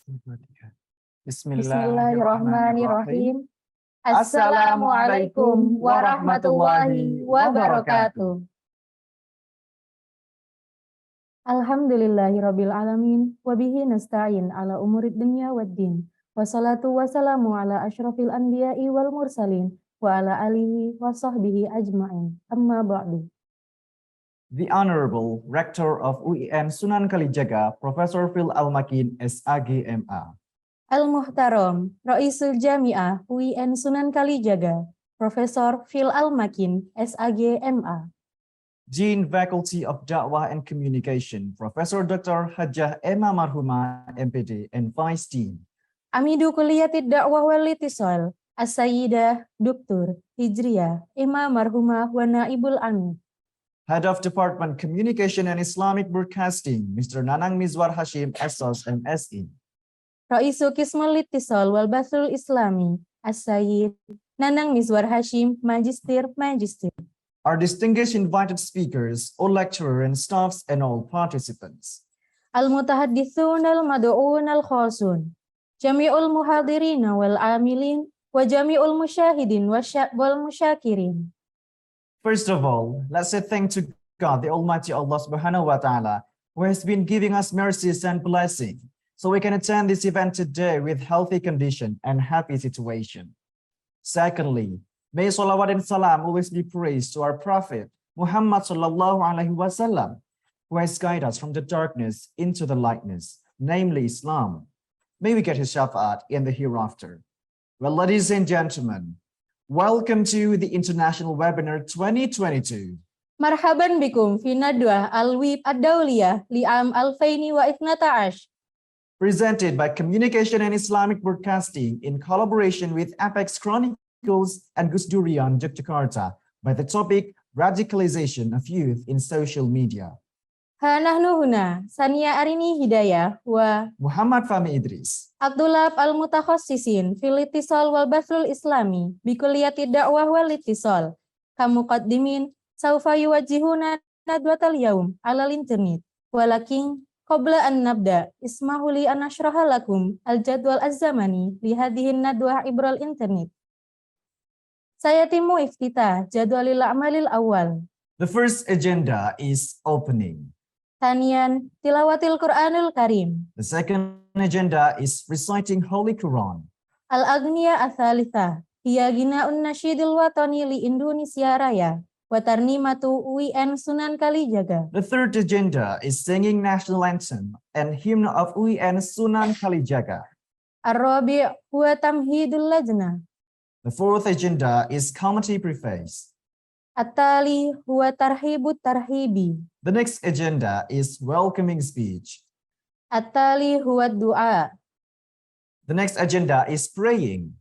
Bismillahirrahmanirrahim. Bismillahirrahmanirrahim. Assalamualaikum warahmatullahi wabarakatuh. Alhamdulillahirabbil alamin wa bihi nasta'in ala umurid dunya waddin. Wassalatu wassalamu ala asyrafil anbiya'i wal mursalin wa ala alihi wa sahbihi ajma'in. Amma ba'du. The Honorable Rector of UIN Sunan Kalijaga, Professor Phil Al-Makin, SAGMA. Al-Muhtaram, Raisul Jami'ah UIN Sunan Kalijaga, Profesor Phil Al-Makin, SAGMA. Dean Faculty of Da'wah and Communication, Professor Dr. Hajjah Emma Marhumah, MPD, and Vice Dean. Amidu Kulliyatid Da'wah wal Ittisal, As-Sayyidah Dr. Hijriyah Emma Marhumah wa Naibul Amin. Head of Department Communication and Islamic Broadcasting, Mr. Nanang Mizwar Hashim, SOS MSE. Raisu Qismul Ittisal wal Bathul Islami, As-Sayyid Nanang Mizwar Hashim, Magister. Our distinguished invited speakers, all lecturers and staffs, and all participants. Al-Mutahaddithun al-Madu'un al-Khasun, Jami'ul Muhadirina wal Amilin, wa Jami'ul Musyahidin wal Musyakirin. First of all, let's say thanks to God, the Almighty Allah Subhanahu wa Ta'ala, who has been giving us mercies and blessing, so we can attend this event today with healthy condition and happy situation. Secondly, may salawat and salam always be praised to our Prophet Muhammad sallallahu alaihi wasallam, who has guided us from the darkness into the lightness, namely Islam. May we get his shafa'at in the hereafter. Well, ladies and gentlemen, welcome to the International Webinar 2022. Marhaban bikum fi nadwah al-wib ad-dawliyah li'am al-faini wa ithnata'ash. Presented by Communication and Islamic Broadcasting in collaboration with Apex Chronicles and GUSDURian Jakarta by the topic Radicalization of Youth in Social Media. Ha nahnu huna, Sania Arini Hidayah wa Muhammad Fahmi Idris. Abdullah al-Mutakhassisin fil Ittisal wal Bathul Islami bi Kulliyatid Da'wah wal Ittisal. Kamuqaddimin saufa yuwajjihuna nadwatal yaum 'alal internet. Walakin qabla an nabda ismahu li an ashraha lakum al-jadwal az-zamani li hadhihi nadwah ibral internet. Sayatimu iftitah jadwalil a'malil awal. The first agenda is opening. Tanian tilawatil Qur'anul Karim. The second agenda is reciting Holy Quran. Al-Aghniya Athalitha, hiya gina'un nasyidil watani li Indonesia Raya, wa tarnimatu UIN Sunan Kalijaga. The third agenda is singing national anthem and hymn of UIN Sunan Kalijaga. Ar-Rabi' huwa tamhidul lajnah. The fourth agenda is committee preface. At-tali huwa tarhibut tarhibi. The next agenda is welcoming speech. At-tali huwa du'a. The next agenda is praying.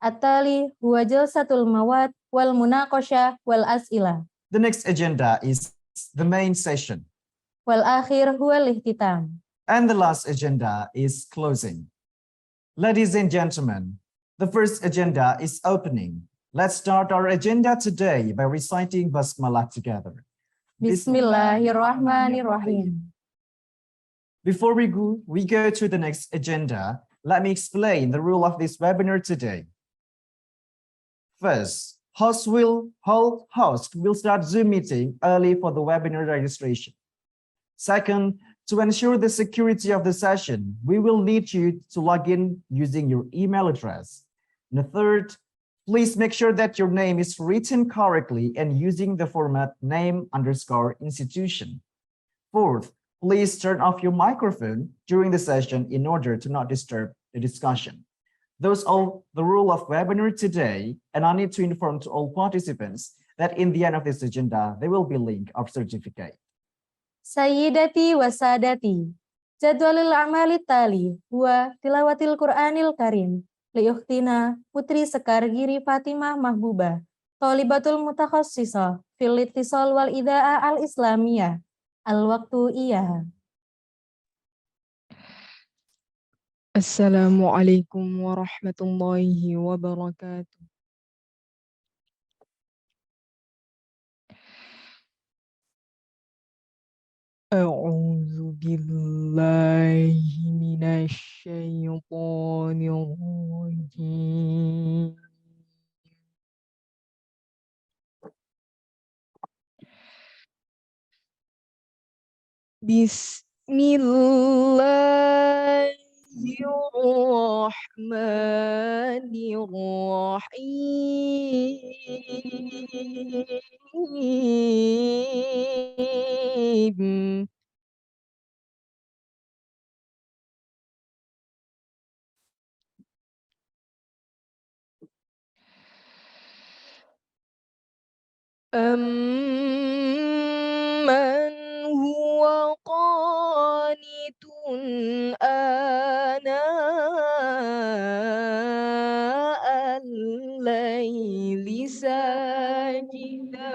At-tali huwa jalsatul mawad wal munaqasha wal as'ilah. The next agenda is the main session. Wal akhir huwa lihtitam. And the last agenda is closing. Ladies and gentlemen, the first agenda is opening. Let's start our agenda today by reciting Basmalah together. Bismillahirrahmanirrahim. Before we go to the next agenda, let me explain the rule of this webinar today. First, host will start Zoom meeting early for the webinar registration. Second, to ensure the security of the session, we will need you to log in using your email address. And the third, please make sure that your name is written correctly and using the format name_institution. Fourth, please turn off your microphone during the session in order to not disturb the discussion. Those are the rule of webinar today, and I need to inform to all participants that in the end of this agenda, there will be a link of certificate. Sayyidati wa sadati, jadwalul a'mali tali huwa tilawatil Qur'anil Karim. Liukhtina Putri Sekar Giri Fatimah Mahbubah, Thalibatul Mutakhassisah fil Ittisal wal Ida'a al-Islamiyah, al-Waqtu Iyah. Assalamualaikum warahmatullahi wabarakatuh. A'udzu billahi الشيطان الرجيم. بسم الله الرحمن الرحيم. أَمَّنْ هُوَ قَانِتٌ آنَاءَ اللَّيْلِ سَاجِدًا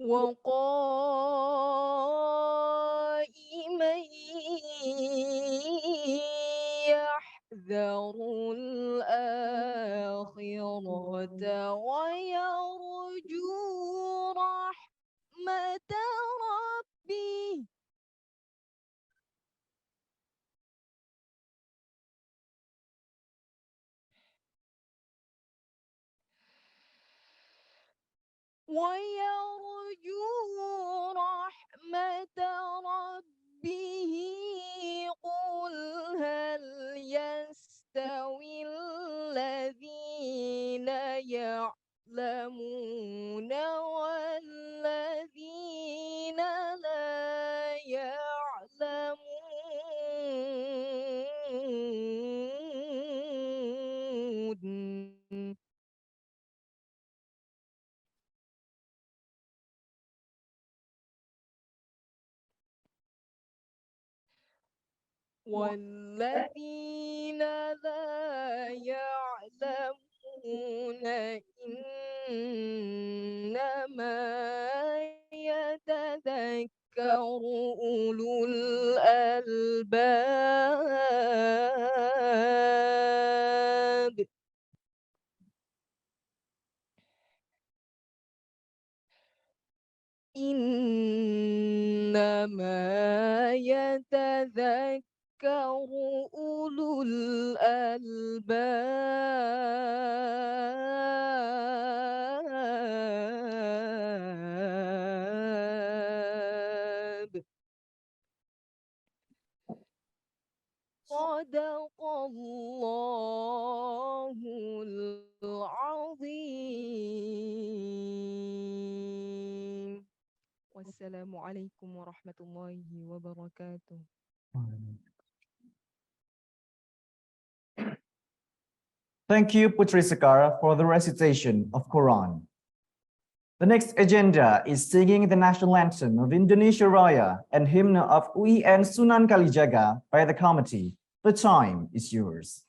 وَقَائِمًا يحذر الآخرة ويرجو رحمة ربه قل هل يستوي الذين يعلمون والذين لا يعلمون والذين لا يعلمون إنما يتذكر أولو الألباب إنما يتذكر أولو الألباب صدق الله العظيم والسلام عليكم ورحمة الله وبركاته. Thank you, Putri Sekar, for the recitation of Quran. The next agenda is singing the national anthem of Indonesia Raya and hymn of UIN Sunan Kalijaga by the committee. The time is yours.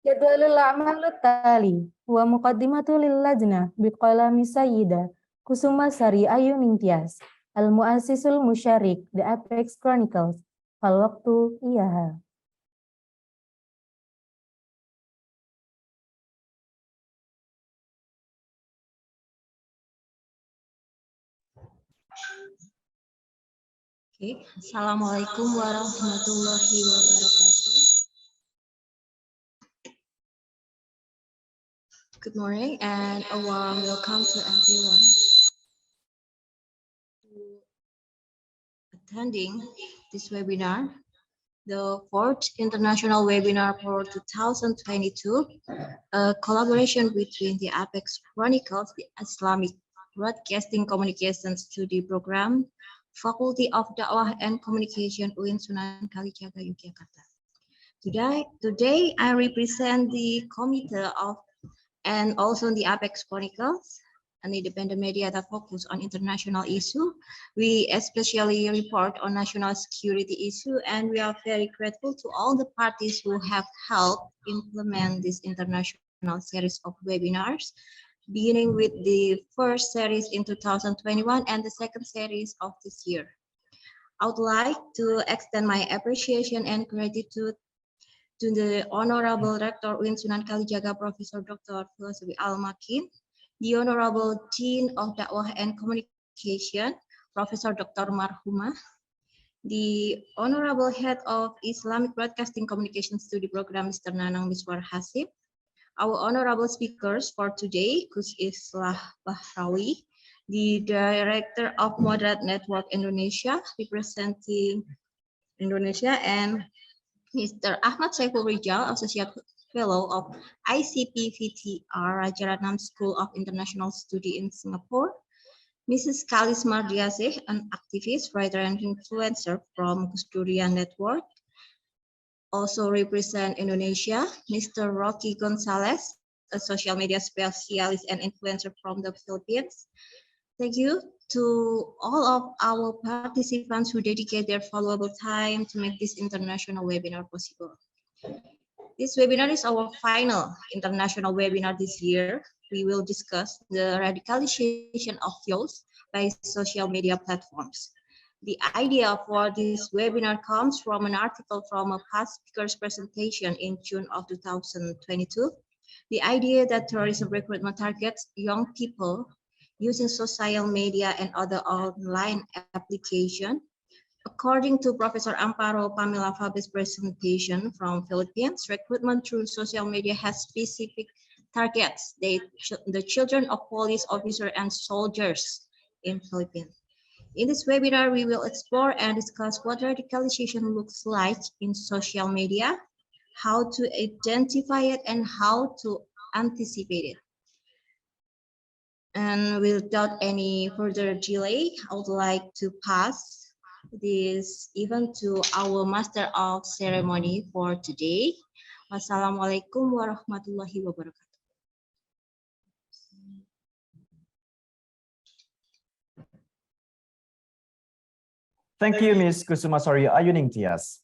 Jadwalul a'mal tali wa muqaddimatu lil lajnah biqalami sayyida Kusuma Sari Ayu Ningtyas Al-Mu'assisul Musyarik The Apex Chronicles Fal waktu iyaha. Okay. Assalamualaikum warahmatullahi wabarakatuh. Good morning and a warm welcome to everyone attending this webinar, the fourth international webinar for 2022, a collaboration between the Apex Chronicles, the Islamic Broadcasting Communications Study Program, Faculty of Dakwah and Communication UIN Sunan Kalijaga, Yogyakarta. Today I represent the committee of and also the Apex Chronicles, an independent media that focus on international issue. We especially report on national security issue, and we are very grateful to all the parties who have helped implement this international series of webinars, beginning with the first series in 2021 and the second series of this year. I would like to extend my appreciation and gratitude to the Honorable Rector UIN Sunan Kalijaga, Professor Dr. Philosophy Al-Makin, the Honorable Dean of Dakwah and Communication, Professor Dr. Marhumah, the Honorable Head of Islamic Broadcasting Communication Study Program, Mr. Nanang Miswar Hasib, our honorable speakers for today, Gus Islah Bahrawi, the Director of Moderate Network Indonesia, representing Indonesia, and Mr. Ahmad Saiful Rijal, Associate Fellow of ICP-VTR Rajaratnam School of International Study in Singapore, Mrs. Kalis Mardiasih, an activist, writer, and influencer from GUSDURian Network, also represent Indonesia, Mr. Rocky Gozales, a social media specialist and influencer from the Philippines. Thank you to all of our participants who dedicate their valuable time to make this international webinar possible. This webinar is our final international webinar this year. We will discuss the radicalization of youth by social media platforms. The idea for this webinar comes from an article from a past speaker's presentation in June of 2022. The idea that terrorism recruitment targets young people using social media and other online application. According to Professor Amparo Pamela Fabes' presentation from Philippines, recruitment through social media has specific targets, the children of police officers and soldiers in Philippines. In this webinar, we will explore and discuss what radicalization looks like in social media, how to identify it, and how to anticipate it. And without any further delay, I would like to pass this event to our Master of Ceremony for today. Wassalamualaikum warahmatullahi wabarakatuh. Thank you, Ms. Kusumasari Ayu Ningtyas.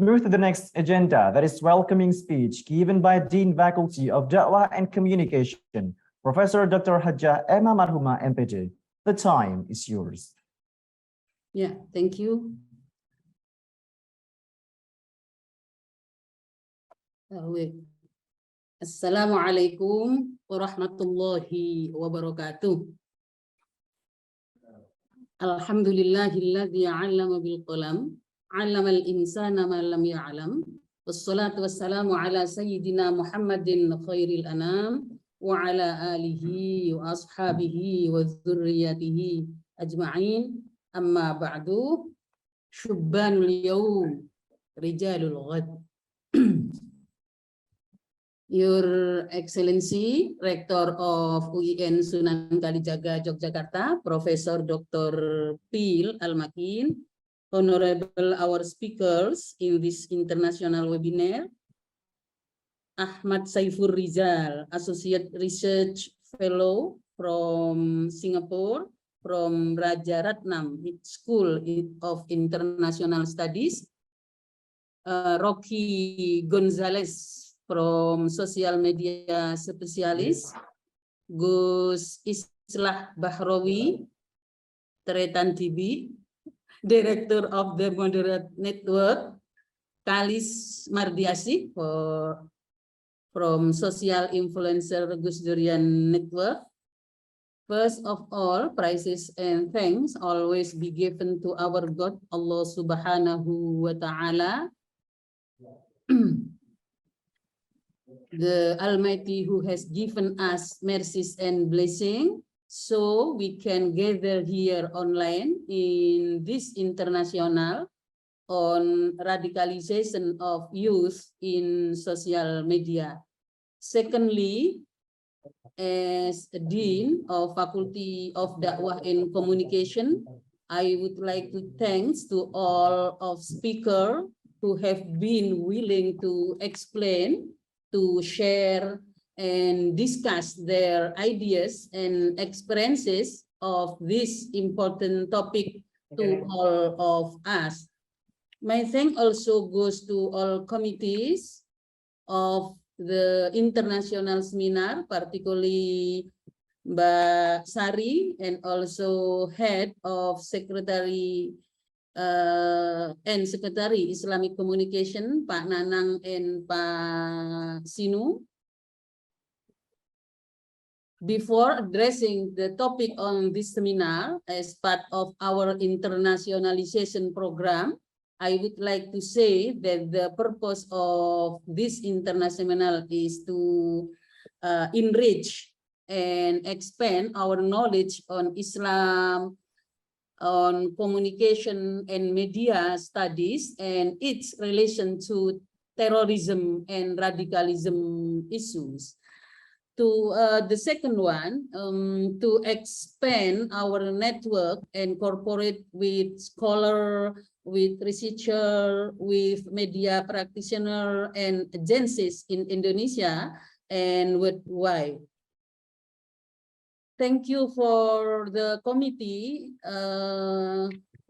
Move to the next agenda, that is welcoming speech given by Dean Faculty of Dakwah and Communication, Professor Dr. Hajjah Emma Marhumah, MPD. The time is yours. Yeah, thank you. Assalamualaikum warahmatullahi wabarakatuh. Alhamdulillahilladzi 'allama bil qalam, 'allamal insana ma lam ya'lam. Wassalatu wassalamu ala sayyidina Muhammadin khairil anam wa ala alihi wa ashabihi wa dzurriyyatihi ajma'in. Amma ba'du, syubbanul yawm, rijalul ghad. Your Excellency, Rector of UIN Sunan Kalijaga, Yogyakarta, Professor Dr. Phil Al-Makin, Honorable our speakers in this international webinar, Ahmad Saiful Rijal, Associate Research Fellow from Singapore, from Rajaratnam School of International Studies, Rocky Gozales from social media specialist, Gus Islah Bahrawi, Tretan TV, Director of the Moderate Network, Kalis Mardiasih from Social Influencer GUSDURian Network. First of all, praises and thanks always be given to our God, Allah Subhanahu wa Ta'ala, the Almighty who has given us mercies and blessing, so we can gather here online in this international on radicalization of youth in social media. Secondly, as a Dean of Faculty of Dakwah and Communication, I would like to thanks to all of speakers who have been willing to explain, to share and discuss their ideas and experiences of this important topic to all of us. My thanks also goes to all committees of the international seminar, particularly Mbak Sari, and also head of Secretary Islamic Communication, Pak Nanang and Pak Sinu. Before addressing the topic on this seminar as part of our internationalization program, I would like to say that the purpose of this international is to enrich and expand our knowledge on Islam, on communication and media studies, and its relation to terrorism and radicalism issues. To the second one, to expand our network and cooperate with scholar, with researcher, with media practitioner and agencies in Indonesia and worldwide. Thank you for the committee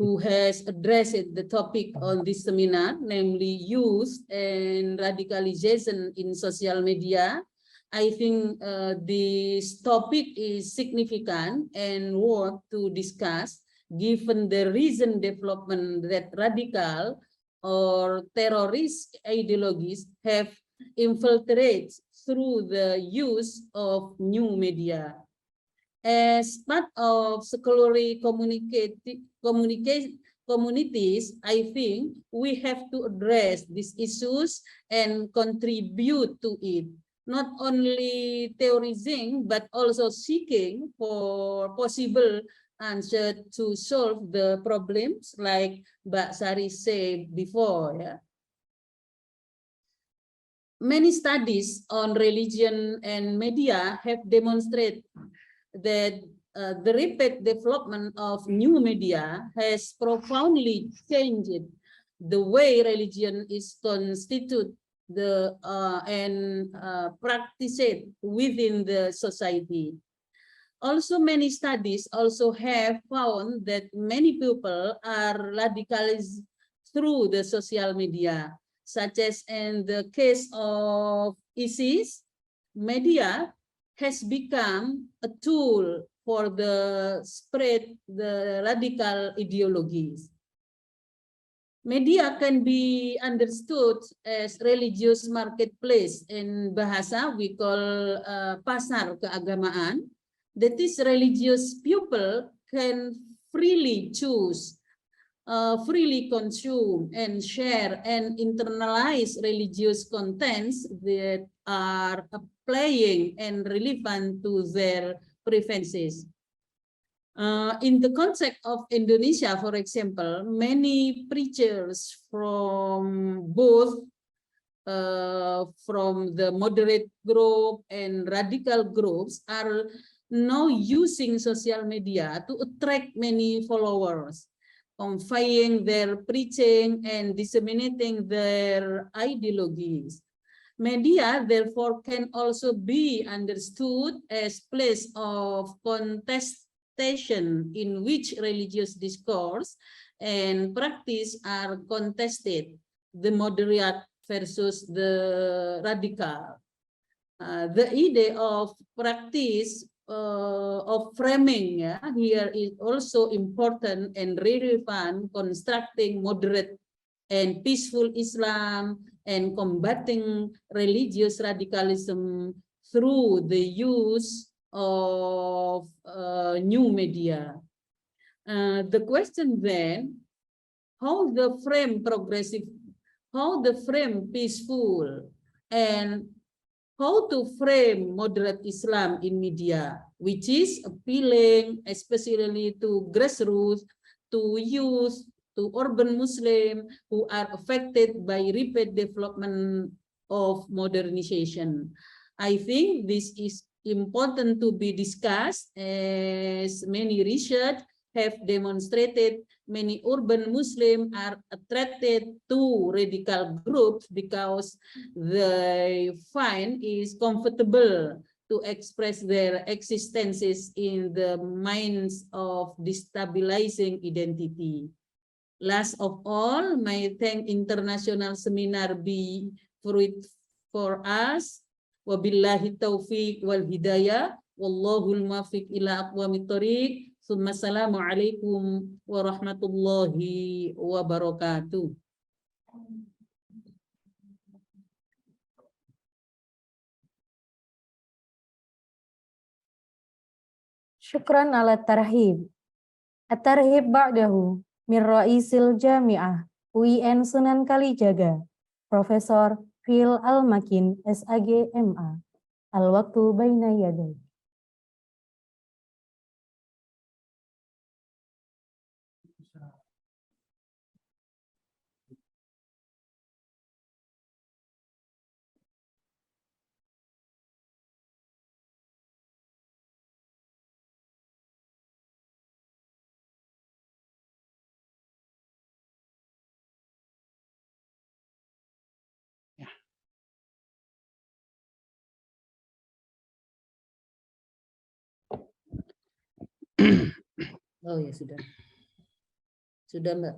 who has addressed the topic on this seminar, namely youth and radicalization in social media. I think this topic is significant and worth to discuss, given the recent development that radical or terrorist ideologies have infiltrated through the use of new media. As part of scholarly communities, I think we have to address these issues and contribute to it, not only theorizing, but also seeking for possible answer to solve the problems like Mbak Sari said before. Yeah. Many studies on religion and media have demonstrated that the rapid development of new media has profoundly changed the way religion is constituted and practiced within the society. Also, many studies also have found that many people are radicalized through the social media, such as in the case of ISIS. Media has become a tool for the spread the radical ideologies. Media can be understood as religious marketplace. In bahasa we call pasar keagamaan. That is, religious people can freely choose, freely consume and share and internalize religious contents that are applying and relevant to their preferences. In the context of Indonesia, for example, many preachers from both from the moderate group and radical groups are now using social media to attract many followers, conveying their preaching and disseminating their ideologies. Media, therefore, can also be understood as place of contestation in which religious discourse and practice are contested. The moderate versus the radical. The idea of practice of framing here is also important and relevant, constructing moderate and peaceful Islam and combating religious radicalism through the use of new media. The question then, how the frame progressive, how the frame peaceful, and how to frame moderate Islam in media, which is appealing especially to grassroots, to youth, to urban Muslim who are affected by rapid development of modernization. I think this is important to be discussed, as many research have demonstrated many urban Muslims are attracted to radical groups because they find it comfortable to express their existences in the minds of destabilizing identity. Last of all, may thank international seminar be fruit for us. Wabillahi taufiq wal hidayah. Wallahul muwaffiq ila aqwamit thoriq. Assalamualaikum warahmatullahi wabarakatuh. Syukran ala tarhib. At-tarhib ba'dahu min Raisil Jami'ah UIN Sunan Kalijaga, Profesor Phil Al-Makin, SAG MA. Al-waktu baina yaday. Oh ya sudah. Sudah Mbak.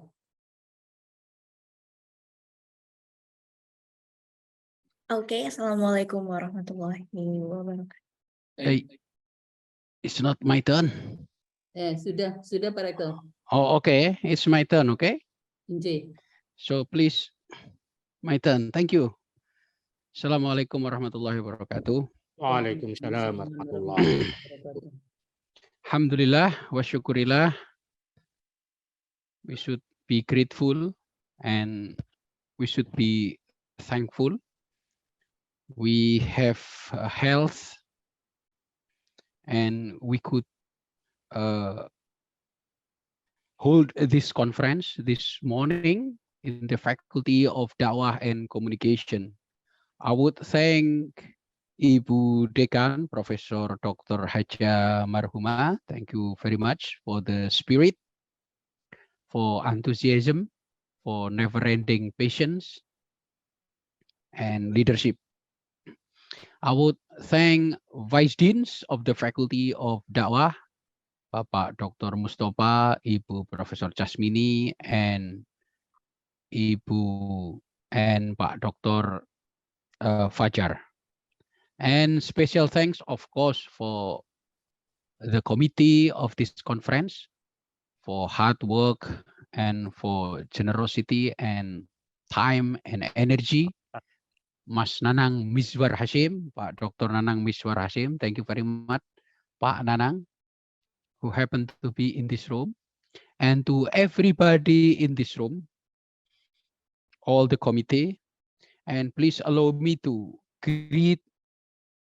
Oke, Assalamualaikum warahmatullahi wabarakatuh. Hey, it's not my turn. Sudah Pak Rektor. Oh, okay. It's my turn, okay? Nggih. So please, my turn. Thank you. Assalamualaikum warahmatullahi wabarakatuh. Waalaikumsalam warahmatullahi wabarakatuh. Alhamdulillah wa syukurillah. We should be grateful and we should be thankful. We have health and we could hold this conference this morning in the Faculty of Dawah and Communication. I would thank Ibu Dekan, Professor Dr. Haja Marhuma. Thank you very much for the spirit, for enthusiasm, for never-ending patience and leadership. I would thank Vice Deans of the Faculty of Dawah, Bapak Dr. Mustafa, Ibu Profesor Jasmini, and Ibu and Pak Dr. Fajar. And special thanks, of course, for the committee of this conference, for hard work and for generosity and time and energy. Mas Nanang Miswar Hashim, Pak Dr. Nanang Miswar Hashim, thank you very much. Pak Nanang, who happened to be in this room, and to everybody in this room, all the committee, and please allow me to greet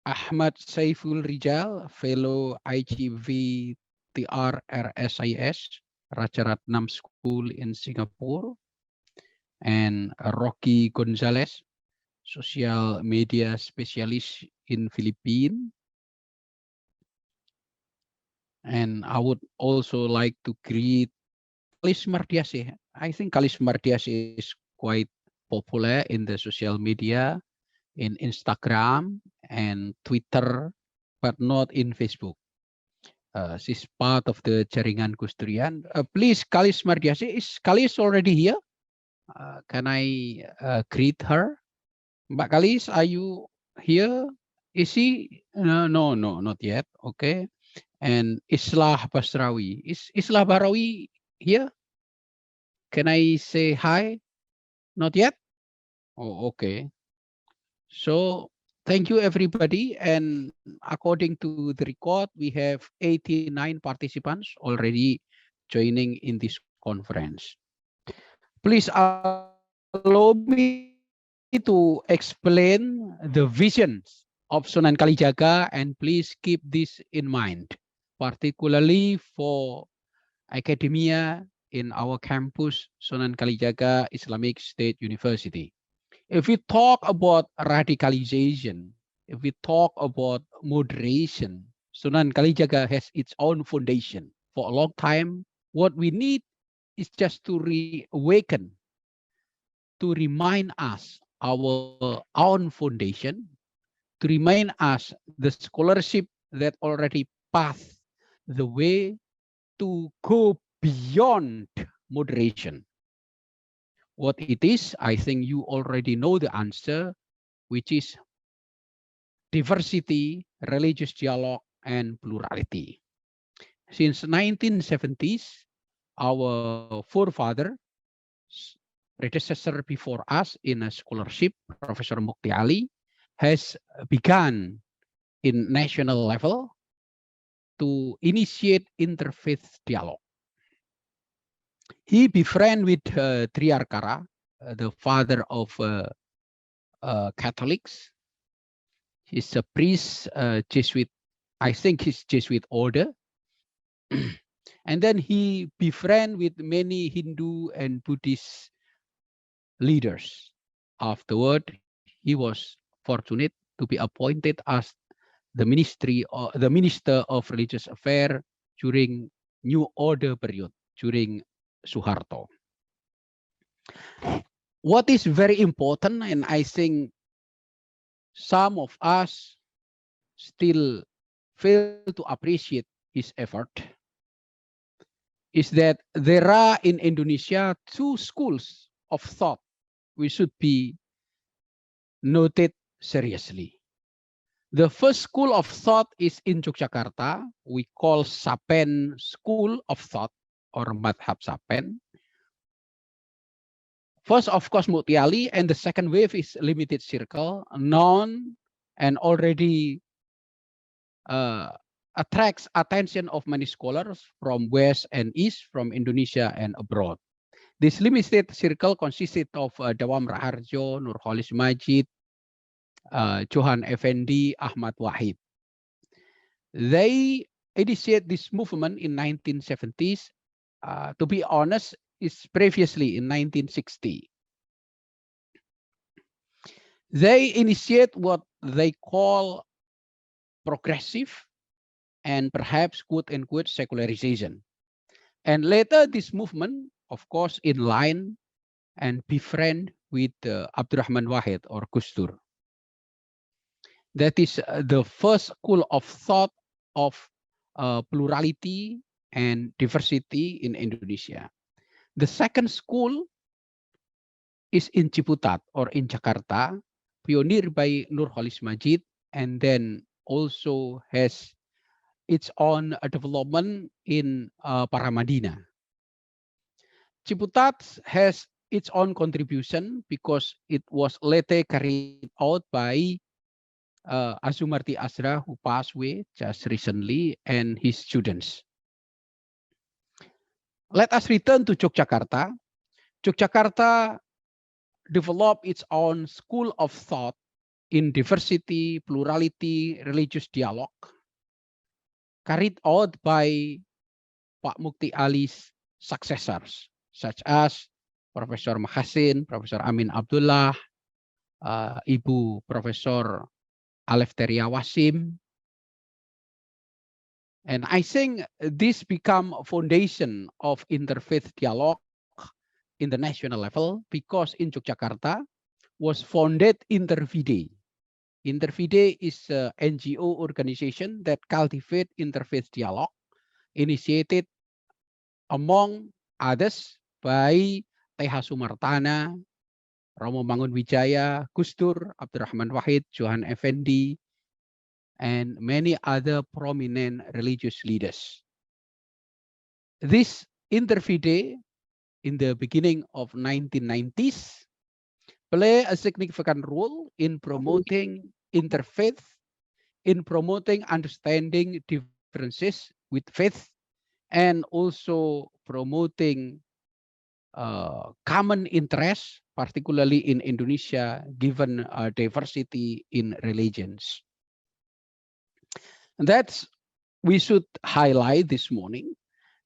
Ahmad Saiful Rijal, fellow IGV TRRSIS, Rajaratnam School in Singapore, and Rocky Gozales, social media specialist in Philippines. And I would also like to greet Kalis Mardiasih. I think Kalis Mardiasih is quite popular in the social media, in Instagram and Twitter, but not in Facebook. She's part of the Jaringan GUSDURian. Please, Kalis Mardiasih, is Kalis already here? Can I greet her? Mbak Kalis, are you here? Is he? No, not yet. Okay. And Islah Bahrawi. Is Islah Bahrawi here? Can I say hi? Not yet? Oh, okay. So thank you, everybody. And according to the record, we have 89 participants already joining in this conference. Please allow me to explain the visions of Sunan Kalijaga, and please keep this in mind, particularly for academia in our campus, Sunan Kalijaga Islamic State University. If we talk about radicalization, if we talk about moderation, Sunan Kalijaga has its own foundation. For a long time, what we need is just to reawaken, to remind us our own foundation, to remind us the scholarship that already passed the way to go beyond moderation. What it is, I think you already know the answer, which is diversity, religious dialogue, and plurality. Since 1970s, our forefather, predecessor before us in a scholarship, Professor Mukti Ali, has begun in national level to initiate interfaith dialogue. He befriended with Triarkara, the father of Catholics. He's a priest, Jesuit, I think he's Jesuit order. And then he befriended with many Hindu and Buddhist leaders. Afterward, he was fortunate to be appointed as the Minister of Religious Affairs during New Order period, during Suharto. What is very important, and I think some of us still fail to appreciate his effort, is that there are in Indonesia two schools of thought we should be noted seriously. The first school of thought is in Yogyakarta. We call Sapen School of Thought or Madhab Sapen. First, of course, Mukti Ali, and the second wave is Limited Circle, known and already attracts attention of many scholars from West and East, from Indonesia and abroad. This limited circle consisted of Dawam Raharjo, Nurholis Majid, Johan Effendi, Ahmad Wahid. They initiated this movement in 1970s. To be honest, it's previously in 1960. They initiate what they call progressive and perhaps quote-unquote secularization. And later this movement, of course, in line and befriend with Abdurrahman Wahid or Gusdur. That is the first school of thought of plurality and diversity in Indonesia. The second school is in Ciputat or in Jakarta, pioneered by Nurholis Majid, and then also has its own development in Paramadina. Ciputat has its own contribution because it was later carried out by Azumardi Asra, who passed away just recently, and his students. Let us return to Yogyakarta. Yogyakarta developed its own school of thought in diversity, plurality, religious dialogue, carried out by Pak Mukti Ali's successors, such as Professor Mahasin, Professor Amin Abdullah, Ibu Professor Alefteria Wasim. And I think this become a foundation of interfaith dialogue in the national level, because in Yogyakarta was founded Intervide. Intervide is an NGO organization that cultivate interfaith dialogue, initiated among others by T.H. Sumartana, Romo Mangunwijaya, Gusdur, Abdurrahman Wahid, Johan Effendi, and many other prominent religious leaders. This interview day in the beginning of 1990s play a significant role in promoting interfaith, in promoting understanding differences with faith, and also promoting common interests, particularly in Indonesia, given diversity in religions. That's we should highlight this morning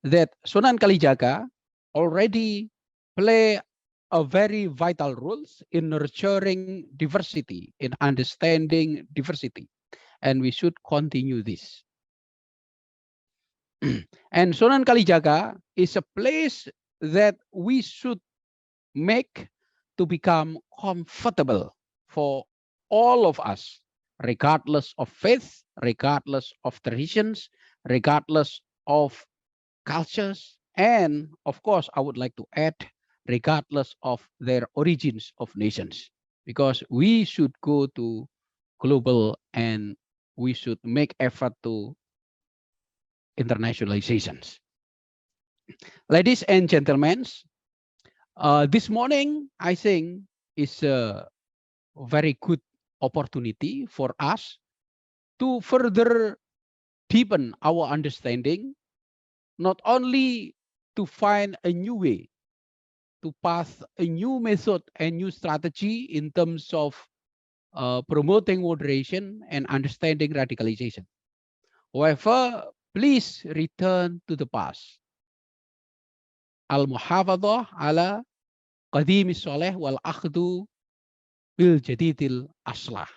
that Sunan Kalijaga already play a very vital role in nurturing diversity, in understanding diversity, and we should continue this. And Sunan Kalijaga is a place that we should make to become comfortable for all of us, regardless of faith, regardless of traditions, regardless of cultures, and of course, I would like to add, regardless of their origins of nations, because we should go to global and we should make effort to internationalizations. Ladies and gentlemen, this morning, I think, is a very good opportunity for us to further deepen our understanding, not only to find a new way, to pass a new method and new strategy in terms of promoting moderation and understanding radicalization. However, please return to the past. Al-muhafadhah ala qadimi soleh wal akhdu bil jadidil aslah.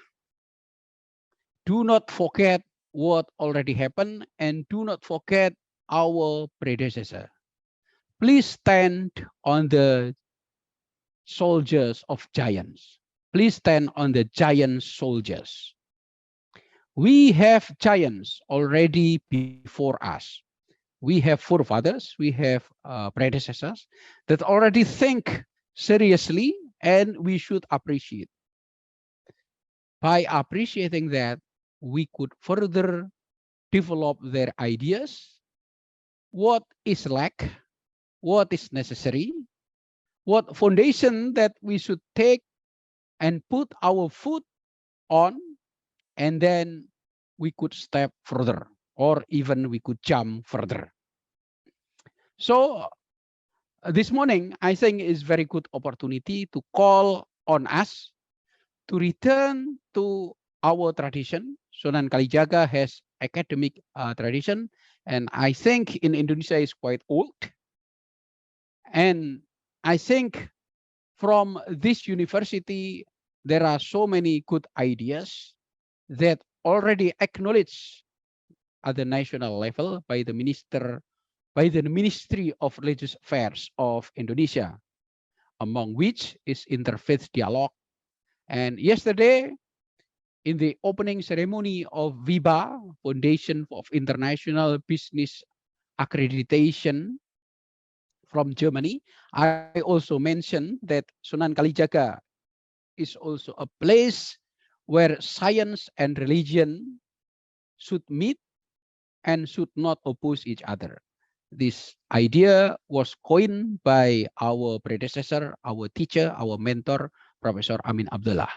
Do not forget what already happened and do not forget our predecessor. Please stand on the soldiers of giants. Please stand on the giant soldiers. We have giants already before us. We have forefathers, we have predecessors that already think seriously, and we should appreciate. By appreciating that, we could further develop their ideas, what is lack, what is necessary, what foundation that we should take and put our foot on, and then we could step further, or even we could jump further. So this morning, I think is very good opportunity to call on us to return to our tradition. Sunan Kalijaga has academic tradition, and I think in Indonesia is quite old. And I think from this university, there are so many good ideas that already acknowledged at the national level by the Ministry of Religious Affairs of Indonesia, among which is interfaith dialogue. And yesterday, in the opening ceremony of VIBA, Foundation of International Business Accreditation from Germany, I also mentioned that Sunan Kalijaga is also a place where science and religion should meet and should not oppose each other. This idea was coined by our predecessor, our teacher, our mentor, Professor Amin Abdullah.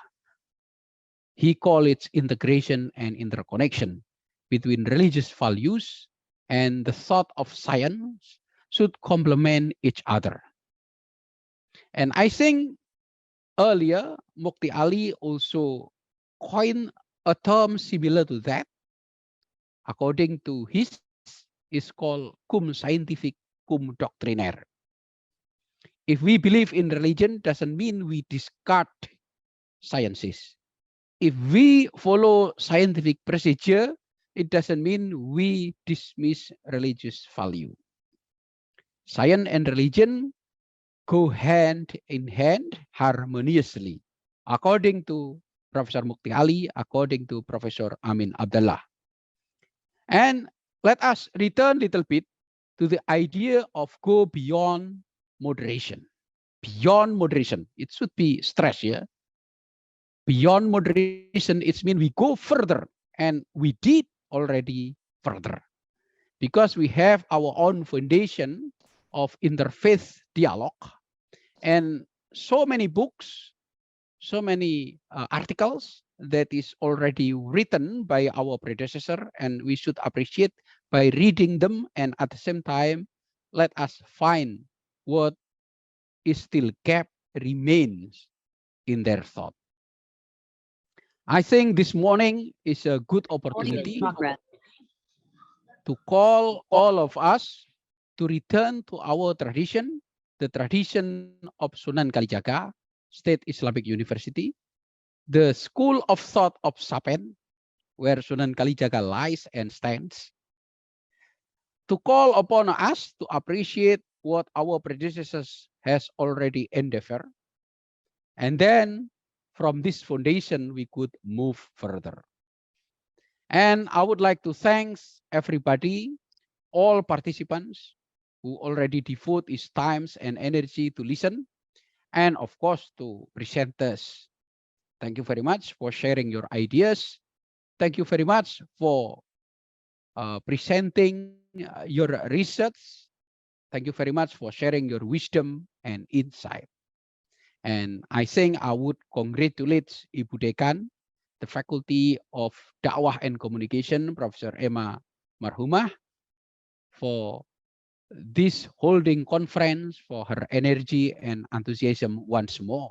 He called it integration and interconnection between religious values and the thought of science should complement each other. And I think earlier, Mukti Ali also coined a term similar to that. According to his, is called cum scientific, cum doctrinaire. If we believe in religion, doesn't mean we discard sciences. If we follow scientific procedure, it doesn't mean we dismiss religious value. Science and religion go hand in hand harmoniously, according to Professor Mukti Ali, according to Professor Amin Abdullah. And let us return a little bit to the idea of go beyond moderation. beyond moderation. It should be stress, yeah. Beyond moderation, it's mean we go further, and we did already further, because we have our own foundation of interfaith dialogue, and so many books, so many articles that is already written by our predecessor, and we should appreciate by reading them, and at the same time, let us find what is still kept remains in their thought. I think this morning is a good opportunity to call all of us to return to our tradition, the tradition of Sunan Kalijaga State Islamic University, the school of thought of Sapen, where Sunan Kalijaga lies and stands, to call upon us to appreciate what our predecessors has already endeavored, and then from this foundation we could move further. And I would like to thank everybody, all participants who already devote his times and energy to listen, and of course to presenters. Thank you very much for sharing your ideas. Thank you very much for presenting your research. Thank you very much for sharing your wisdom and insight. And I think I would congratulate Ibu Dekan, the Faculty of Dakwah and Communication, Professor Emma Marhumah, for this holding conference, for her energy and enthusiasm once more,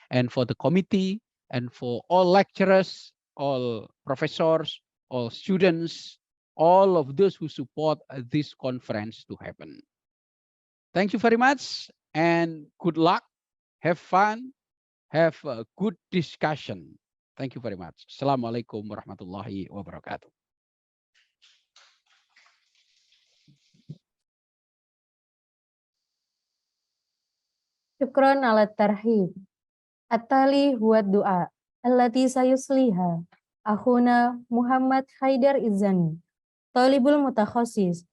and for the committee, and for all lecturers, all professors, all students, all of those who support this conference to happen. Thank you very much, and good luck. Have fun. Have a good discussion. Thank you very much. Assalamualaikum warahmatullahi wabarakatuh. Syukron ala tarhib. At-tali huwa du'a allati sayusliha akhuna Muhammad Haidar Izzani, talibul mutakhasis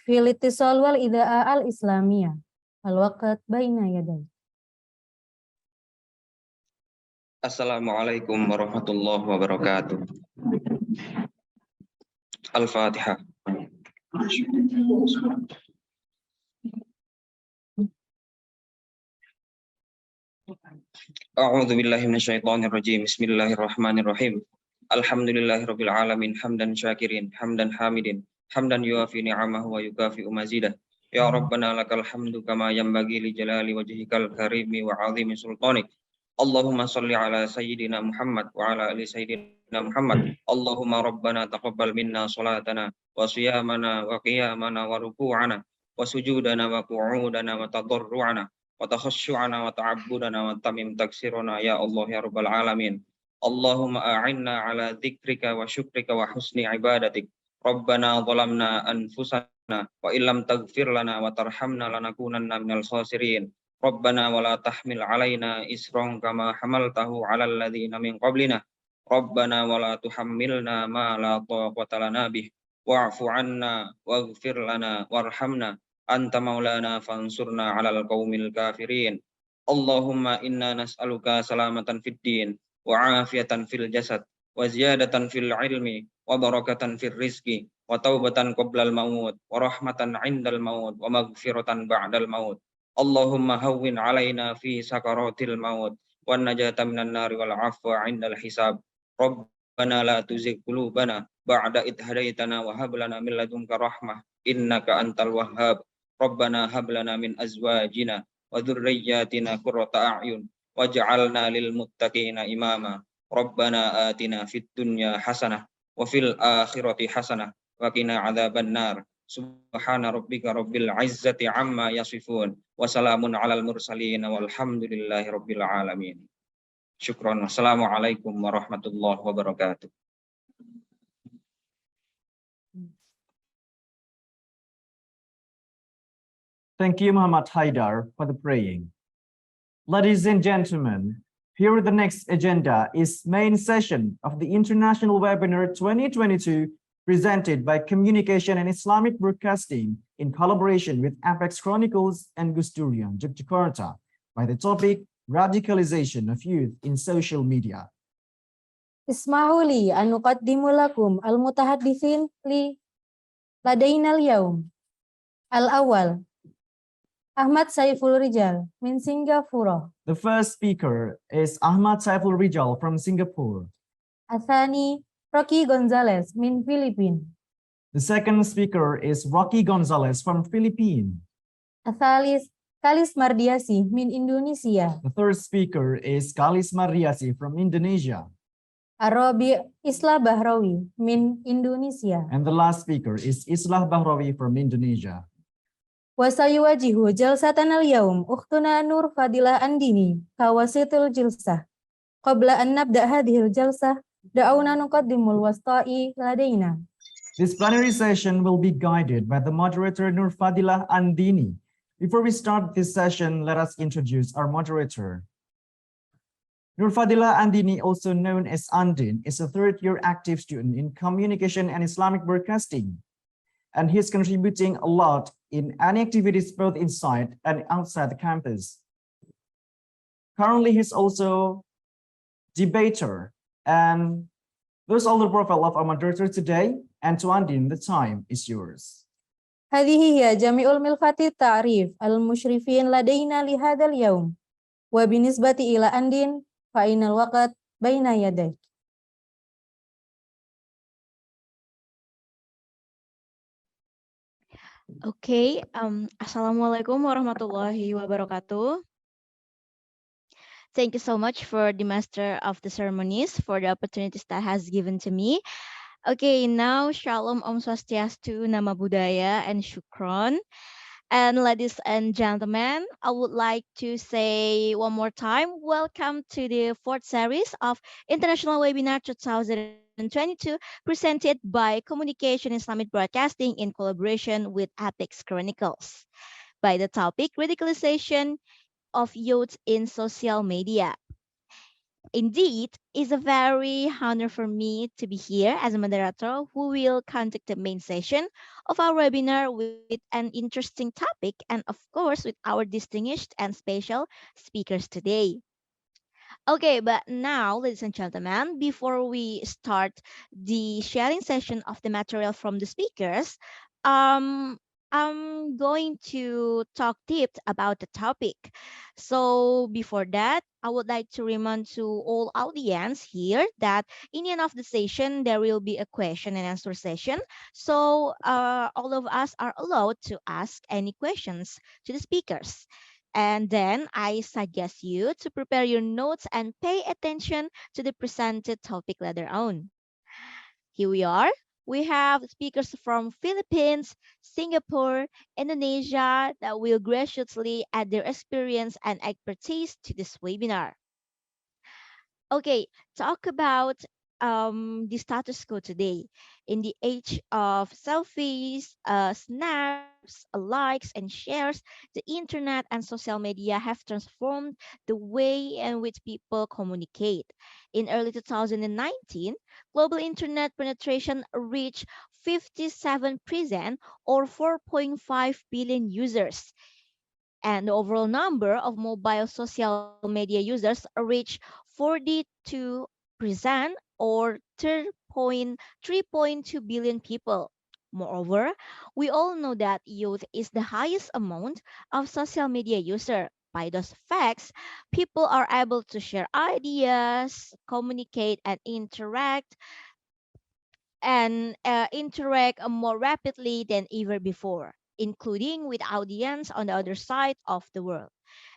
fil ittisal wal ida'a al-islamiyah, al-waqt baina yaday. Assalamualaikum warahmatullahi wabarakatuh. Al-Fatihah. A'udzu billahi minasyaitonir rajim. Bismillahirrahmanirrahim. Alhamdulillahirabbil alamin, hamdan syakirin, hamdan hamidin, hamdan yuafi ni'amahu wa yukafi mazidah. Ya Rabbana lakal hamdu kama yanbaghi li jalali wajhikal karimi wa 'azimi sultanik. Allahumma salli ala sayyidina Muhammad wa ala ali sayyidina Muhammad. Allahumma rabbana taqabbal minna salatana wa siyamana wa qiyamana wa ruku'ana wa sujudana wa qu'udana wa tadarru'ana wa takhashu'ana wa ta'abbudana wa tamim taksiruna ya Allah ya rabbal alamin. Allahumma a'inna ala dzikrika wa syukrika wa husni ibadatik. Rabbana zalamna anfusana wa illam taghfir lana wa tarhamna lanakunanna minal khasirin. Rabbana wa la tahmil alaina isran kama hamaltahu ala alladhina min qablina. Rabbana wa la tuhammilna ma la taqata lana bih. Wa'fu 'anna waghfir lana warhamna anta maulana fansurna 'alal qaumil kafirin. Allahumma inna nas'aluka salamatan fid din wa 'afiyatan fil jasad wa ziyadatan fil ilmi wa barakatan fil rizqi wa taubatan qoblal maut wa rahmatan 'indal maut wa maghfiratan ba'dal maut. Allahumma hawwin 'alaina fi sakaratil maut wan najata minan nari wal 'afwa 'indal hisab. Rabbana la tuzigh qulubana ba'da idh hadaitana wa hab lana min ladunka rahmah innaka antal wahhab. Rabbana hab lana min azwajina wa dhurriyyatina qurrata a'yun waj'alna lil muttaqina imama. Rabbana atina fid dunya hasanah wa fil akhirati hasanah wa qina adzaban nar. Subhana rabbika rabbil izzati amma yasifun wa salamun alal mursalin walhamdulillahi rabbil alamin. Syukran. Wassalamualaikum warahmatullahi wabarakatuh. Thank you, Muhammad Haidar, for the praying. Ladies and gentlemen, here the next agenda is main session of the International Webinar 2022 presented by Communication and Islamic Broadcasting in collaboration with Apex Chronicles and GUSDURian, Jakarta. by the topic Radicalization of Youth in Social Media. اسمحوا لي أن أقدم لكم المتحدثين لدينا اليوم. الأول Ahmad Saiful Rijal من سنغافورة. The first speaker is Ahmad Saiful Rijal from Singapore. الثاني Rocky Gonzales من فلبين. The second speaker is Rocky Gonzales from Philippines. الثالث Kalis Mardiasih من إندونيسيا. The third speaker is Gus Mardiasih from Indonesia. الرابع Islah Bahrawi من إندونيسيا. And the last speaker is Islah Bahrawi from Indonesia. وسيواجه جلستنا اليوم أختنا نور فادلة أنديني كوسيط الجلسة. قبل أن نبدأ هذه الجلسة دعونا نقدم الوسطاء لدينا. This plenary session will be guided by the moderator Nur Fadilah Andini. Before we start this session, let us introduce our moderator. Nur Fadilah Andini, also known as Andin, is a third-year active student in Communication and Islamic Broadcasting, and he's contributing a lot in any activities both inside and outside the campus. Currently, he's also debater, and those are the profile of our moderator today. And to Andin, the time is yours. هذه هي جميع الملفات التعريف المشرفين لدينا لهذا اليوم. وبالنسبة إلى أندين فإن الوقت بين يديك. Okay, Assalamualaikum warahmatullahi wabarakatuh. Thank you so much for the Master of the Ceremonies for the opportunities that has given to me. Okay, now Shalom Om Swastiastu, Nama Budaya, and Shukron. And ladies and gentlemen, I would like to say one more time, welcome to the fourth series of International Webinar 2022, presented by Communication Islamic Broadcasting in collaboration with Apex Chronicles, by the topic Radicalization of Youth in Social Media. Indeed, it's a very honor for me to be here as a moderator who will conduct the main session of our webinar with an interesting topic and of course with our distinguished and special speakers today. Okay, but now, ladies and gentlemen, before we start the sharing session of the material from the speakers, I'm going to talk deep about the topic. So before that, I would like to remind to all audience here that in the end of the session, there will be a question and answer session. So all of us are allowed to ask any questions to the speakers. And then I suggest you to prepare your notes and pay attention to the presented topic later on. Here we are. We have speakers from Philippines, Singapore, Indonesia that will graciously add their experience and expertise to this webinar. Okay, talk about the status quo today. In the age of selfies, snaps, likes, and shares, the internet and social media have transformed the way in which people communicate. In early 2019, global internet penetration reached 57% or 4.5 billion users. And the overall number of mobile social media users reached 42% or 3.2 billion people. Moreover, we all know that youth is the highest amount of social media user. By those facts, people are able to share ideas, communicate, and interact more rapidly than ever before, including with audience on the other side of the world.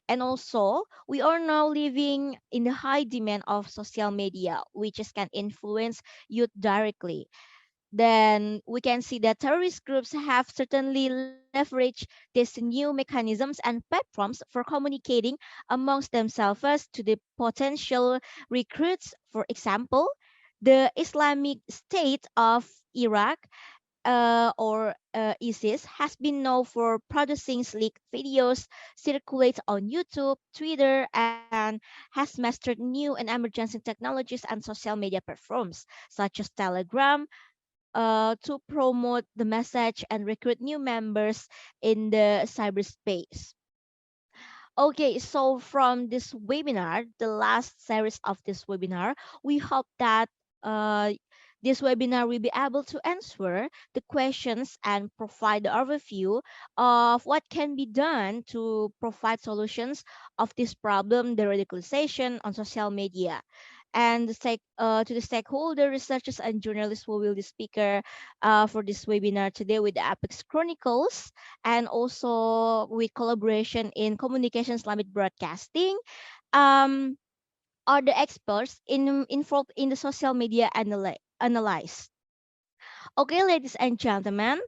And also, we are now living in the high demand of social media, which can influence youth directly. Then we can see that terrorist groups have certainly leveraged these new mechanisms and platforms for communicating amongst themselves to the potential recruits. For example, the Islamic State of Iraq ISIS has been known for producing sleek videos, circulate on YouTube, Twitter, and has mastered new and emerging technologies and social media platforms such as Telegram to promote the message and recruit new members in the cyberspace. Okay, so from this webinar, the last series of this webinar, we hope that uh, this webinar will be able to answer the questions and provide the overview of what can be done to provide solutions of this problem, the radicalization on social media. And to the stakeholder, researchers, and journalists who will be speaker for this webinar today with the Apex Chronicles, and also with collaboration in communication Islamic broadcasting, um, are the experts involved in the social media analyze. Okay, ladies and gentlemen,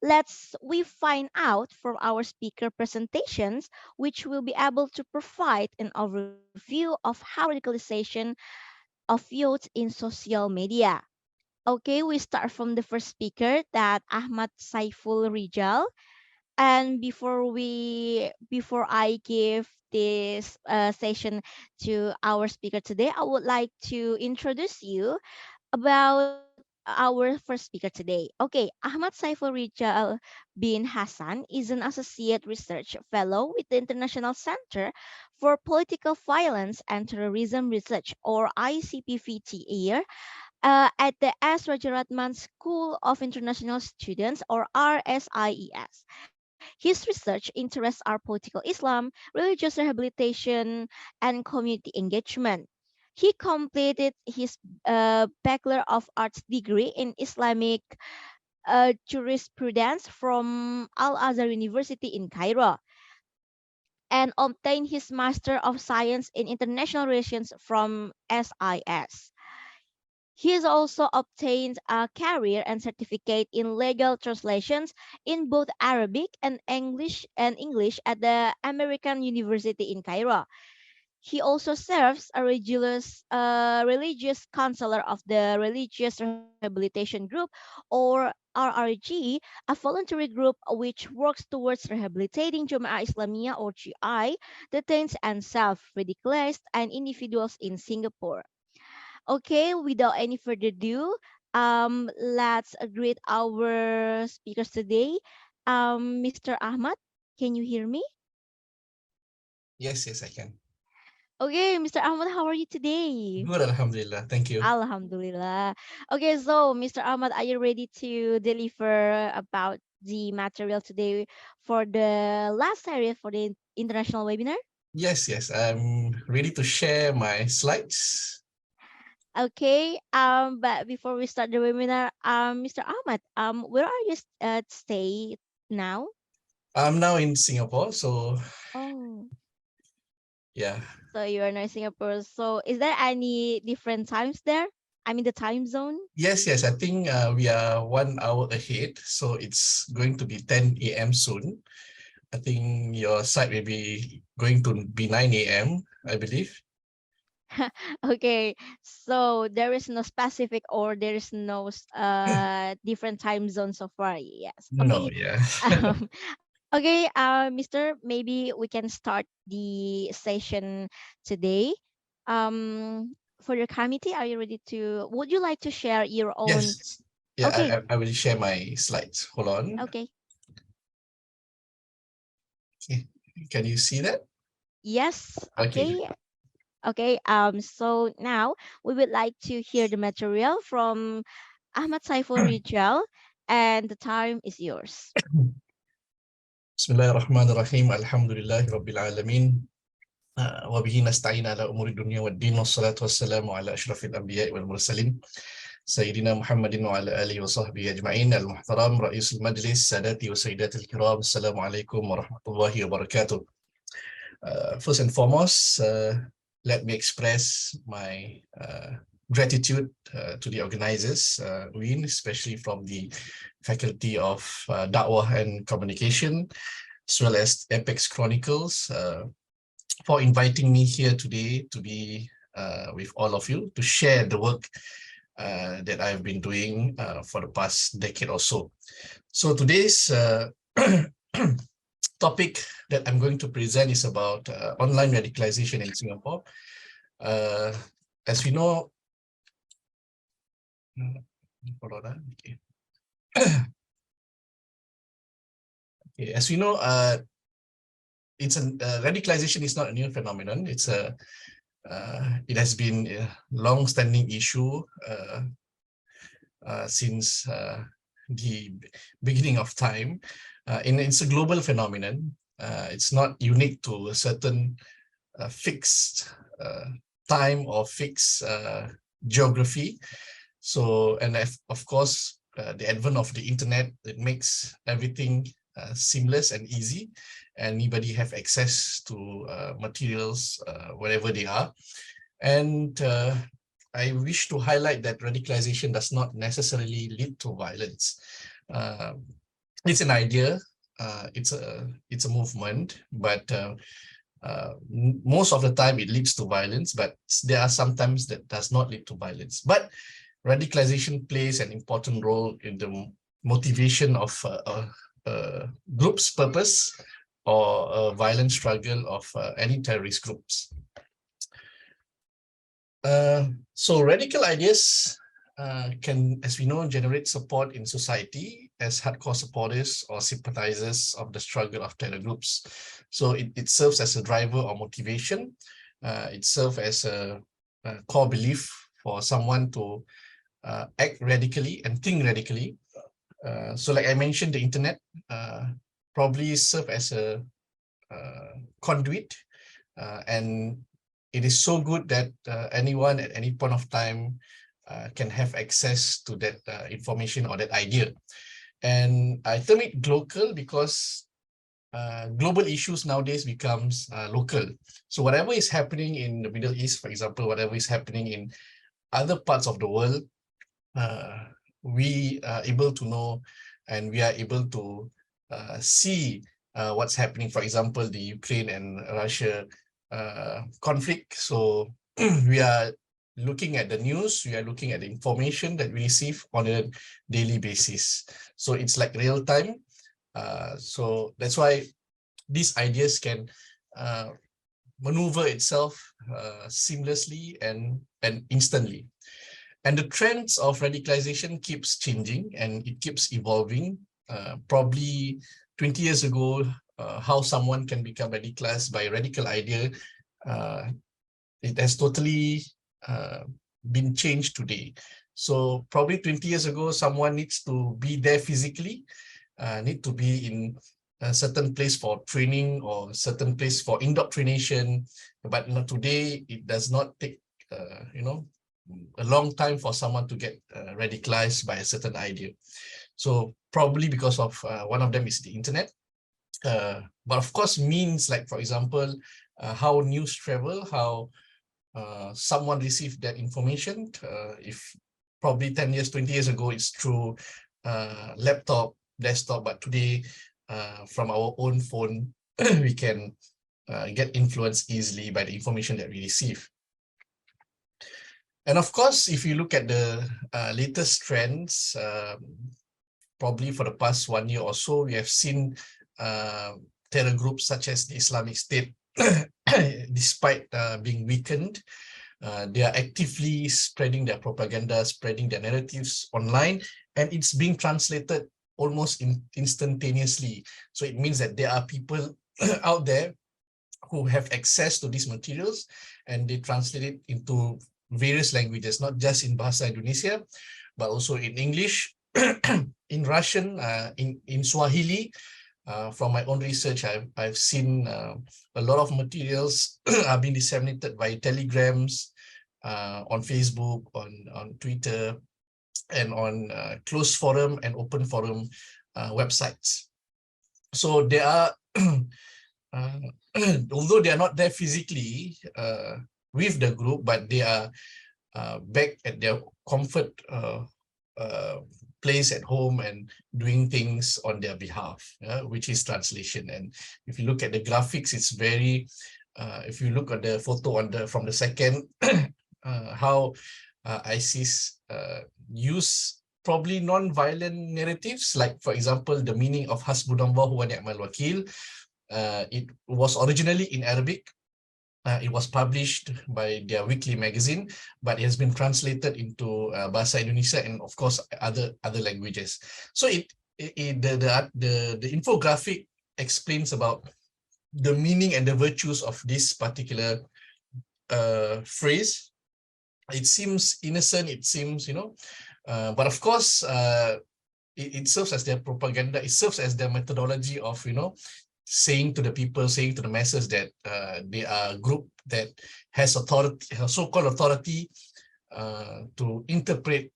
let's we find out from our speaker presentations, which will be able to provide an overview of how radicalization of youth in social media. Okay, we start from the first speaker, that Ahmad Saiful Rijal. And before I give this session to our speaker today, I would like to introduce you about our first speaker today. Okay, Ahmad Saiful Rijal bin Hassan is an associate research fellow with the International Center for Political Violence and Terrorism Research, or ICPVT, at the S. Rajaratnam School of International Students, or RSIES. His research interests are political Islam, religious rehabilitation, and community engagement. He completed his Bachelor of Arts degree in Islamic jurisprudence from Al Azhar University in Cairo, and obtained his Master of Science in International Relations from SIS. He has also obtained a career and certificate in legal translations in both Arabic and English at the American University in Cairo. He also serves a religious counselor of the Religious Rehabilitation Group, or RRG, a voluntary group which works towards rehabilitating Jamaah Islamiyah, or GI, detained and self-radicalized and individuals in Singapore. Okay, without any further ado, let's greet our speakers today. Mr. Ahmad, can you hear me? Yes, yes, I can. Okay, Mr. Ahmad, how are you today? Good, Alhamdulillah. Thank you. Alhamdulillah. Okay, so Mr. Ahmad, are you ready to deliver about the material today for the last series for the international webinar? Yes, yes, I'm ready to share my slides. Okay, but before we start the webinar, Mr. Ahmad, where are you stay now? I'm now in Singapore, so Oh, yeah. so you are now in Singapore. So is there any different times there? I mean the time zone? Yes, yes, I think we are 1 hour ahead, so it's going to be 10 a.m. soon. I think your site will be going to be 9 a.m., I believe. Okay, so there is no specific, or there is no different time zone so far. Yes. No, Okay. yeah. Okay, Mr. Maybe we can start the session today. For your committee, are you ready to? Would you like to share your own? Yes. Yeah, Okay. I will share my slides. Hold on. Okay. Okay. Can you see that? Yes. Okay. Okay. Okay. So now we would like to hear the material from Ahmad Saiful Rijal, and the time is yours. Bismillahirrahmanirrahim. Alhamdulillahi Rabbil Alamin. وبه نستعين على أمور الدنيا والدين والصلاة والسلام على أشرف الأنبياء والمرسلين سيدنا محمد وعلى آله وصحبه أجمعين. المحترم رئيس المجلس، سادتي وسيداتي الكرام، السلام عليكم ورحمة الله وبركاته. First and foremost, let me express my gratitude to the organizers, UIN, especially from the Faculty of Da'wah and Communication, as well as Apex Chronicles, for inviting me here today to be with all of you to share the work that I've been doing for the past decade or so. So today's topic that I'm going to present is about online radicalization in Singapore. As we know, okay. Okay, as we know, radicalization is not a new phenomenon. It has been a long-standing issue since the beginning of time. It's a global phenomenon. It's not unique to a certain fixed time or fixed geography. So, and of course, the advent of the internet, it makes everything seamless and easy. Anybody have access to materials wherever they are. And I wish to highlight that radicalization does not necessarily lead to violence. It's an idea, it's a movement, but most of the time it leads to violence, but there are sometimes that does not lead to violence. But radicalization plays an important role in the motivation of a group's purpose or a violent struggle of any terrorist groups. So radical ideas can, as we know, generate support in society as hardcore supporters or sympathizers of the struggle of terror groups. So it serves as a driver or motivation. It serves as a core belief for someone to act radically and think radically. So like I mentioned, the internet probably serve as a conduit, and it is so good that anyone at any point of time can have access to that information or that idea. And I term it local because global issues nowadays becomes local. So whatever is happening in the Middle East, for example, whatever is happening in other parts of the world, we are able to know and we are able to see what's happening. For example, the Ukraine and Russia conflict. So we are looking at the news, we are looking at the information that we receive on a daily basis. So it's like real time. So that's why these ideas can maneuver itself seamlessly and instantly. And the trends of radicalization keeps changing and it keeps evolving. Probably 20 years ago, how someone can become radicalized by a radical idea, it has totally been changed today. So probably 20 years ago, someone needs to be there physically, need to be in a certain place for training or certain place for indoctrination. But today, it does not take, a long time for someone to get radicalized by a certain idea. So probably because of one of them is the internet. But of course, means like, for example, how news travel, how someone received that information. If probably 10 years, 20 years ago, it's through laptop, desktop, but today from our own phone, we can get influenced easily by the information that we receive. And of course, if you look at the latest trends, probably for the past 1 year or so, we have seen terror groups such as the Islamic State, despite being weakened, they are actively spreading their propaganda, spreading their narratives online, and it's being translated almost instantaneously. So it means that there are people out there who have access to these materials and they translate it into various languages, not just in Bahasa Indonesia, but also in English, in Russian, in Swahili. From my own research, I've seen a lot of materials are being disseminated by telegrams, on Facebook, on Twitter, and on closed forum and open forum websites. So they are, although they are not there physically with the group, but they are back at their comfort place at home and doing things on their behalf, which is translation. And if you look at the graphics, it's very, if you look at the photo from the second, how ISIS use probably non-violent narratives, like for example, the meaning of Hasbunallahu wa ni'mal wakil. It was originally in Arabic. It was published by their weekly magazine, but it has been translated into Bahasa Indonesia and of course other languages. So the infographic explains about the meaning and the virtues of this particular phrase. It seems innocent, it seems, but of course, it serves as their propaganda. It serves as their methodology of, saying to the people, saying to the masses that they are a group that has authority, so-called authority, to interpret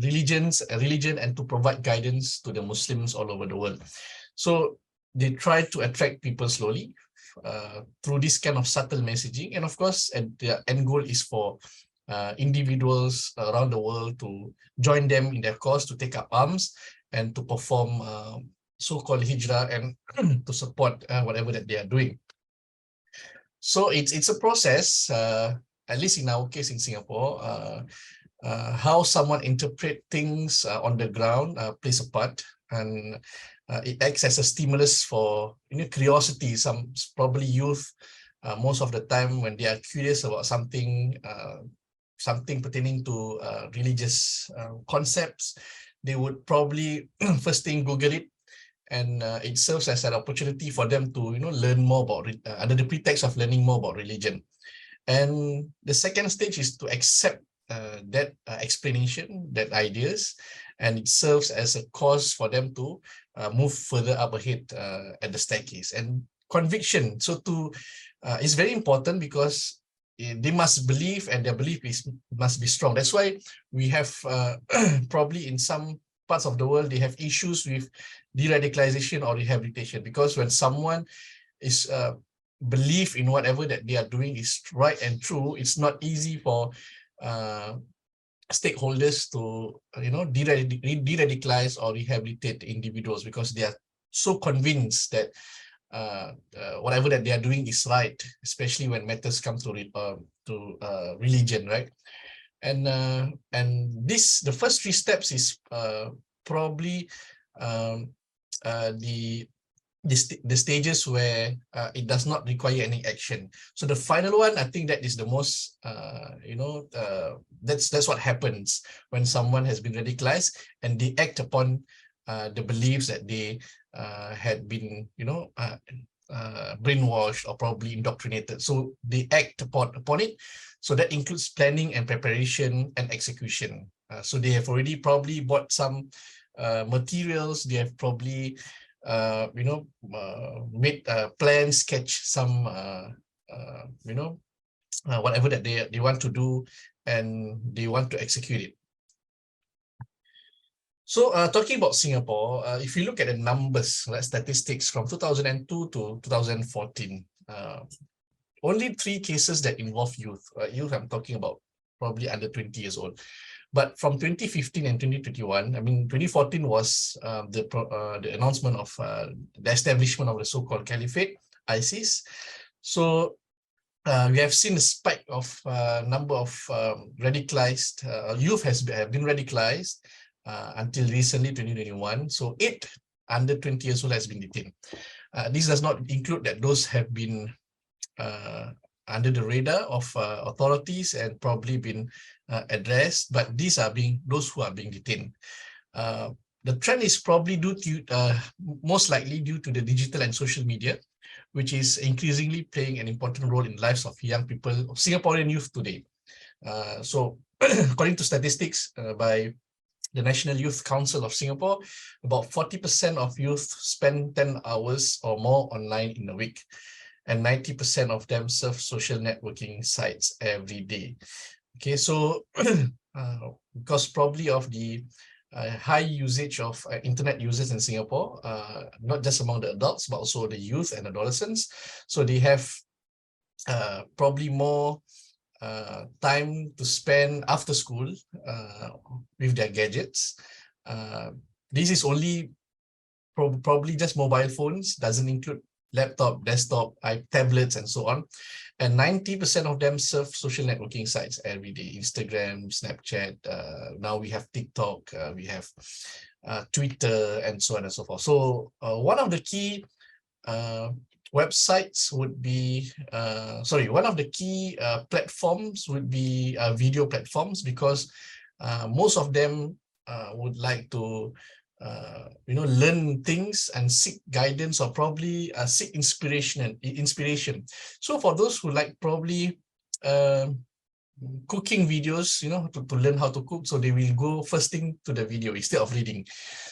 religion and to provide guidance to the Muslims all over the world. So they try to attract people slowly through this kind of subtle messaging. And of course, the end goal is for individuals around the world to join them in their cause, to take up arms and to perform so-called hijrah and to support whatever that they are doing. So it's a process, at least in our case in Singapore, how someone interpret things on the ground plays a part, and it acts as a stimulus for curiosity. Some probably youth, most of the time when they are curious about something, something pertaining to religious concepts, they would probably first thing Google it, and it serves as an opportunity for them to learn more about under the pretext of learning more about religion. And the second stage is to accept that explanation, that ideas, and it serves as a cause for them to move further up ahead at the staircase. And conviction, so is very important, because they must believe, and their belief must be strong. That's why we have probably in some parts of the world, they have issues with de-radicalization or rehabilitation, because when someone is believe in whatever that they are doing is right and true, it's not easy for stakeholders to de-radicalize or rehabilitate individuals, because they are so convinced that whatever that they are doing is right, especially when matters come to religion, right? And the first three steps is probably the stages where it does not require any action. So the final one, I think that is the most, that's what happens when someone has been radicalized and they act upon the beliefs that they had been, brainwashed or probably indoctrinated. So they act upon it. So that includes planning and preparation and execution. So they have already probably bought some materials. They have probably made plans, sketch some, whatever that they want to do, and they want to execute it. So talking about Singapore, if you look at the numbers, statistics from 2002 to 2014, only 3 cases that involve youth. Youth, I'm talking about probably under 20 years old. But from 2015 and 2021, I mean, 2014 was the announcement of the establishment of the so-called Caliphate, ISIS. So we have seen a spike of number of radicalized youth have been radicalized until recently, 2021. So 8 under 20 years old has been detained. This does not include that those have been under the radar of authorities and probably been addressed, but these are those who are being detained. The trend is probably due to, most likely due to the digital and social media, which is increasingly playing an important role in lives of young people, of Singaporean youth today. So according to statistics by the National Youth Council of Singapore, about 40% of youth spend 10 hours or more online in a week, and 90% of them surf social networking sites every day. Okay, so because probably of the high usage of internet users in Singapore, not just among the adults, but also the youth and adolescents. So they have probably more time to spend after school with their gadgets. This is only probably just mobile phones, doesn't include laptop, desktop, tablets, and so on. And 90% of them surf social networking sites every day: Instagram, Snapchat. Now we have TikTok, we have Twitter, and so on and so forth. So one of the key websites would be, one of the key platforms would be video platforms, because most of them would like to learn things and seek guidance, or probably seek inspiration. So for those who like probably cooking videos, to learn how to cook, so they will go first thing to the video instead of reading.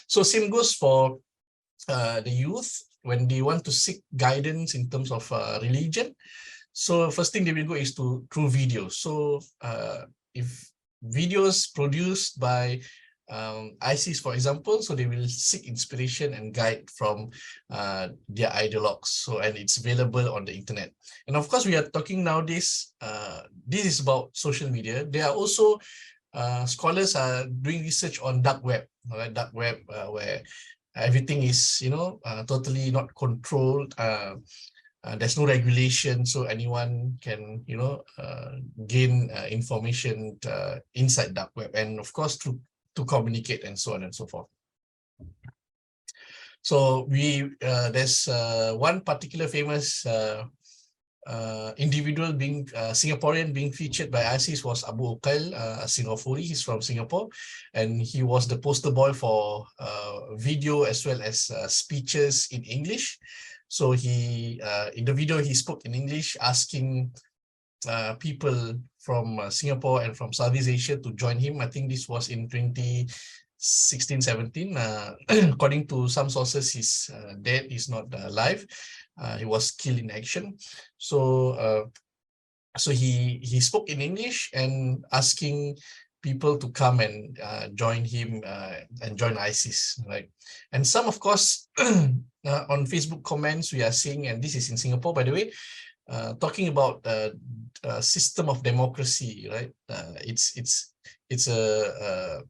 So same goes for the youth when they want to seek guidance in terms of religion. So first thing they will go is through videos. So if videos produced by ISIS, for example, so they will seek inspiration and guide from their ideologues. So, and it's available on the internet. And of course, we are talking nowadays, this is about social media. There are also scholars are doing research on dark web, right? Dark web where everything is, totally not controlled. There's no regulation, so anyone can, gain information inside dark web, and of course to communicate and so on and so forth. So there's one particular famous individual being Singaporean being featured by ISIS was Abu Uqail, a Singaporean. He's from Singapore, and he was the poster boy for video as well as speeches in English. So he, in the video, he spoke in English, asking people from Singapore and from Southeast Asia to join him. I think this was in 2016-17. According to some sources, he's dead. He's not alive. He was killed in action. So, so he spoke in English and asking people to come and join him and join ISIS, right? And some, of course, on Facebook comments we are seeing, and this is in Singapore, by the way, talking about system of democracy, right? It's a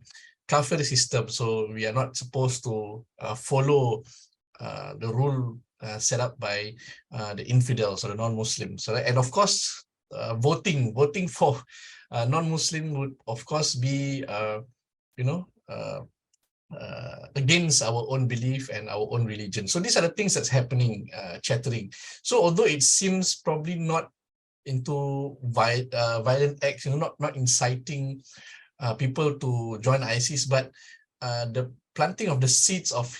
kafir system, so we are not supposed to follow the rule set up by the infidels or the non-Muslims, right? And of course, voting for non-Muslim would of course be against our own belief and our own religion. So these are the things that's happening, chattering. So although it seems probably not into violent acts, not inciting people to join ISIS, but the planting of the seeds of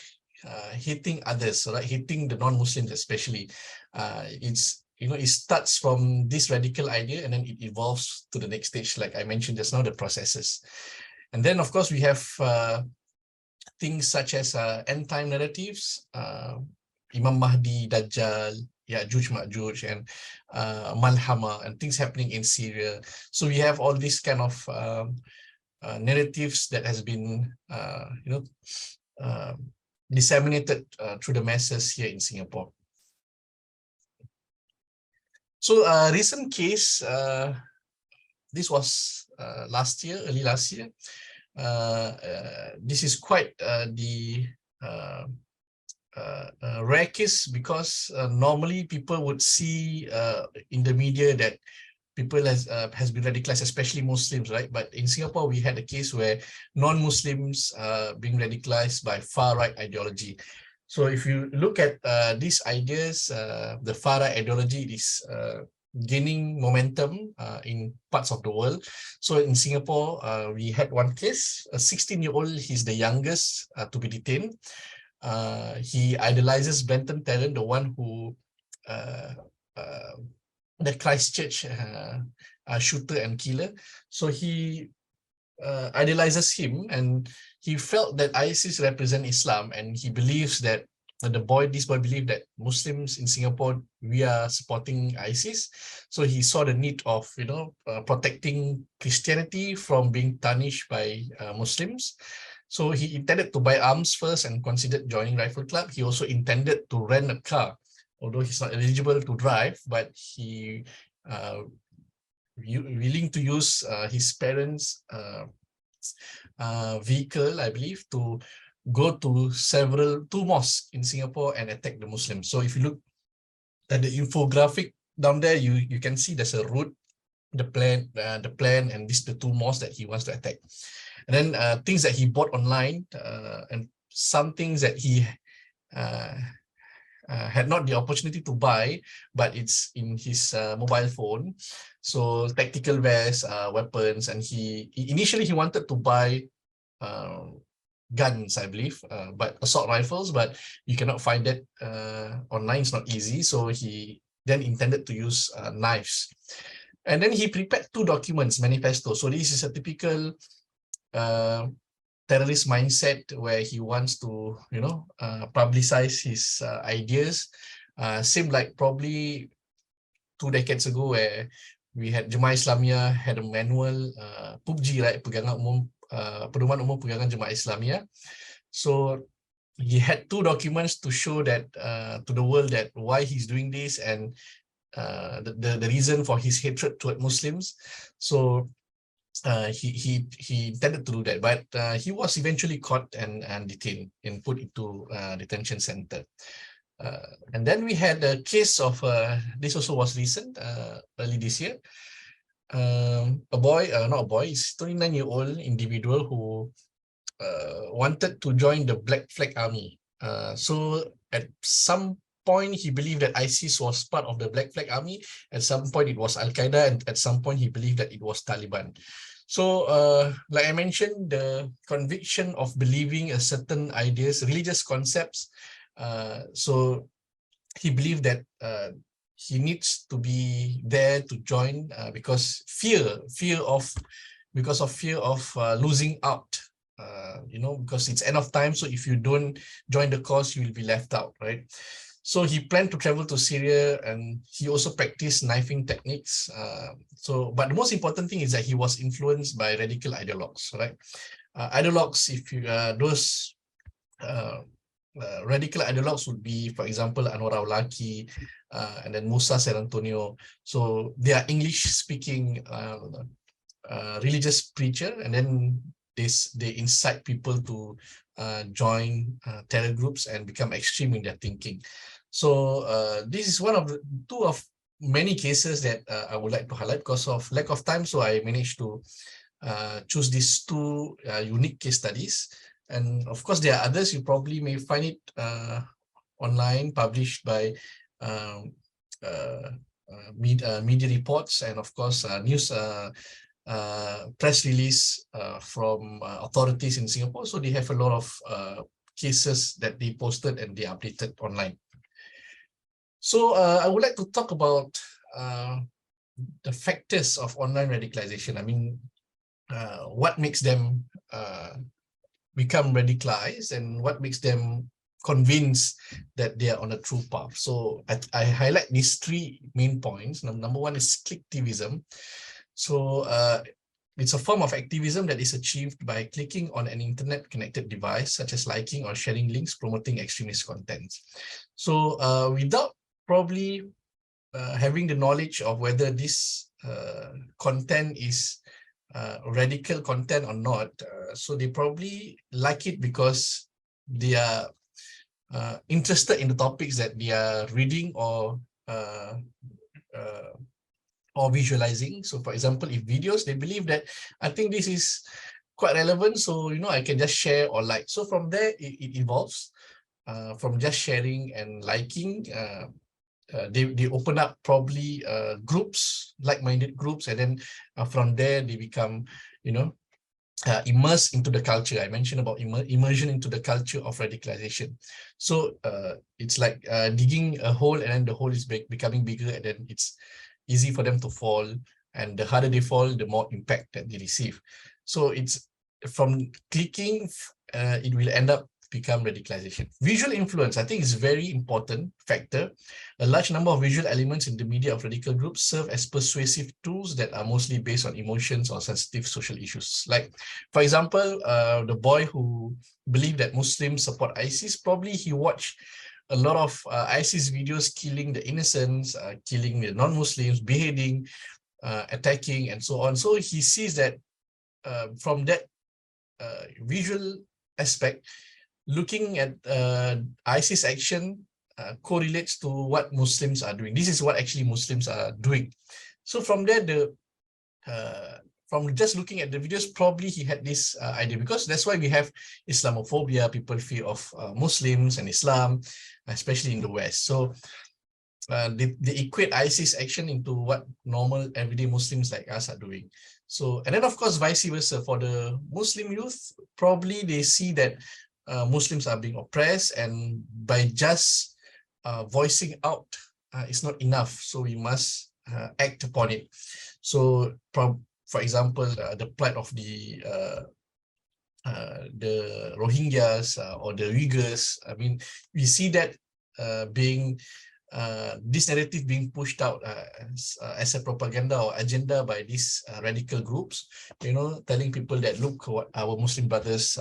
hating others, right? Hating the non-Muslims especially. It starts from this radical idea and then it evolves to the next stage, like I mentioned just now, the processes. And then, of course, we have things such as end-time narratives, Imam Mahdi, Dajjal, Ya'juj, Ma'juj, and Malhama, and things happening in Syria. So we have all these kind of narratives that has been, disseminated through the masses here in Singapore. So recent case, this was early last year. This is quite the rare case, because normally people would see in the media that people has been radicalized, especially Muslims, right? But in Singapore, we had a case where non-Muslims being radicalized by far-right ideology. So if you look at these ideas, the far-right ideology is gaining momentum in parts of the world. So in Singapore, we had one case, a 16-year-old, he's the youngest to be detained. He idolizes Benton Tarrant, the one who, the Christchurch shooter and killer. So he idolizes him, and he felt that ISIS represent Islam, and he believes that this boy believed that Muslims in Singapore, we are supporting ISIS. So he saw the need of protecting Christianity from being tarnished by Muslims. So he intended to buy arms first and considered joining Rifle Club. He also intended to rent a car, although he's not eligible to drive, but he willing to use his parents' vehicle, I believe, to go to two mosques in Singapore and attack the Muslims. So if you look at the infographic down there, you can see there's a route, the plan, and the two mosques that he wants to attack. And then things that he bought online, and some things that he had not the opportunity to buy, but it's in his mobile phone. So tactical vests, weapons, and initially he wanted to buy guns, I believe, but assault rifles, but you cannot find that online. It's not easy. So he then intended to use knives. And then he prepared 2 documents, manifesto. So this is a typical terrorist mindset where he wants to, publicize his ideas. Same like probably 2 decades ago where we had Jemaah Islamiyah had a manual, PUBG, right? Pedoman Umum Pegangan Jemaah Islamiyah. So he had 2 documents to show that to the world that why he's doing this and the reason for his hatred toward Muslims. So he intended to do that, but he was eventually caught and detained and put into detention center. And then we had a case of this also was recent, early this year. A boy, not a boy, he's 29-year-old individual who wanted to join the Black Flag Army. So at some point he believed that ISIS was part of the Black Flag Army. At some point it was Al-Qaeda, and at some point he believed that it was Taliban. So like I mentioned, the conviction of believing a certain ideas, religious concepts. So he believed that he needs to be there to join because because of fear of losing out. Because it's end of time. So if you don't join the cause, you will be left out, right? So he planned to travel to Syria, and he also practiced knifing techniques. But the most important thing is that he was influenced by radical ideologues, right? Ideologues, if you those radical ideologues would be, for example, Anwar Awlaki, and then Musa Ser Antonio. So they are English-speaking religious preacher, and then they incite people to join terror groups and become extreme in their thinking. So this is one of the 2 of many cases that I would like to highlight because of lack of time. So I managed to choose these 2 unique case studies. And of course, there are others. You probably may find it online, published by media reports, and of course, news press release from authorities in Singapore. So they have a lot of cases that they posted and they updated online. So I would like to talk about the factors of online radicalization. I mean, what makes them become radicalized and what makes them convinced that they are on a true path. So I highlight these 3 main points. Number 1 is clicktivism. So it's a form of activism that is achieved by clicking on an internet-connected device, such as liking or sharing links promoting extremist content. So without probably having the knowledge of whether this content is radical content or not, so they probably like it because they are interested in the topics that they are reading or visualizing. So for example, if videos, they believe that I think this is quite relevant, so I can just share or like. So from there it evolves from just sharing and liking. They open up probably groups, like-minded groups, and then from there they become immersed into the culture. I mentioned about immersion into the culture of radicalization. So it's like digging a hole, and then the hole is becoming bigger, and then it's easy for them to fall, and the harder they fall, the more impact that they receive. So it's from clicking, it will end up become radicalization. Visual influence, I think, is a very important factor. A large number of visual elements in the media of radical groups serve as persuasive tools that are mostly based on emotions or sensitive social issues. Like, for example, the boy who believed that Muslims support ISIS, probably he watched a lot of ISIS videos killing the innocents, killing the non-Muslims, beheading, attacking, and so on. So he sees that from that visual aspect, looking at ISIS action correlates to what Muslims are doing. This is what actually Muslims are doing. So from there, from just looking at the videos, probably he had this idea, because that's why we have Islamophobia, people fear of Muslims and Islam, especially in the West. So they equate ISIS action into what normal everyday Muslims like us are doing. So, and then of course, vice versa, for the Muslim youth, probably they see that Muslims are being oppressed, and by just voicing out it's not enough. So we must act upon it. So, for example, the plight of the Rohingyas or the Uyghurs. I mean, we see that being this narrative being pushed out as a propaganda or agenda by these radical groups, you know, telling people that look what our Muslim brothers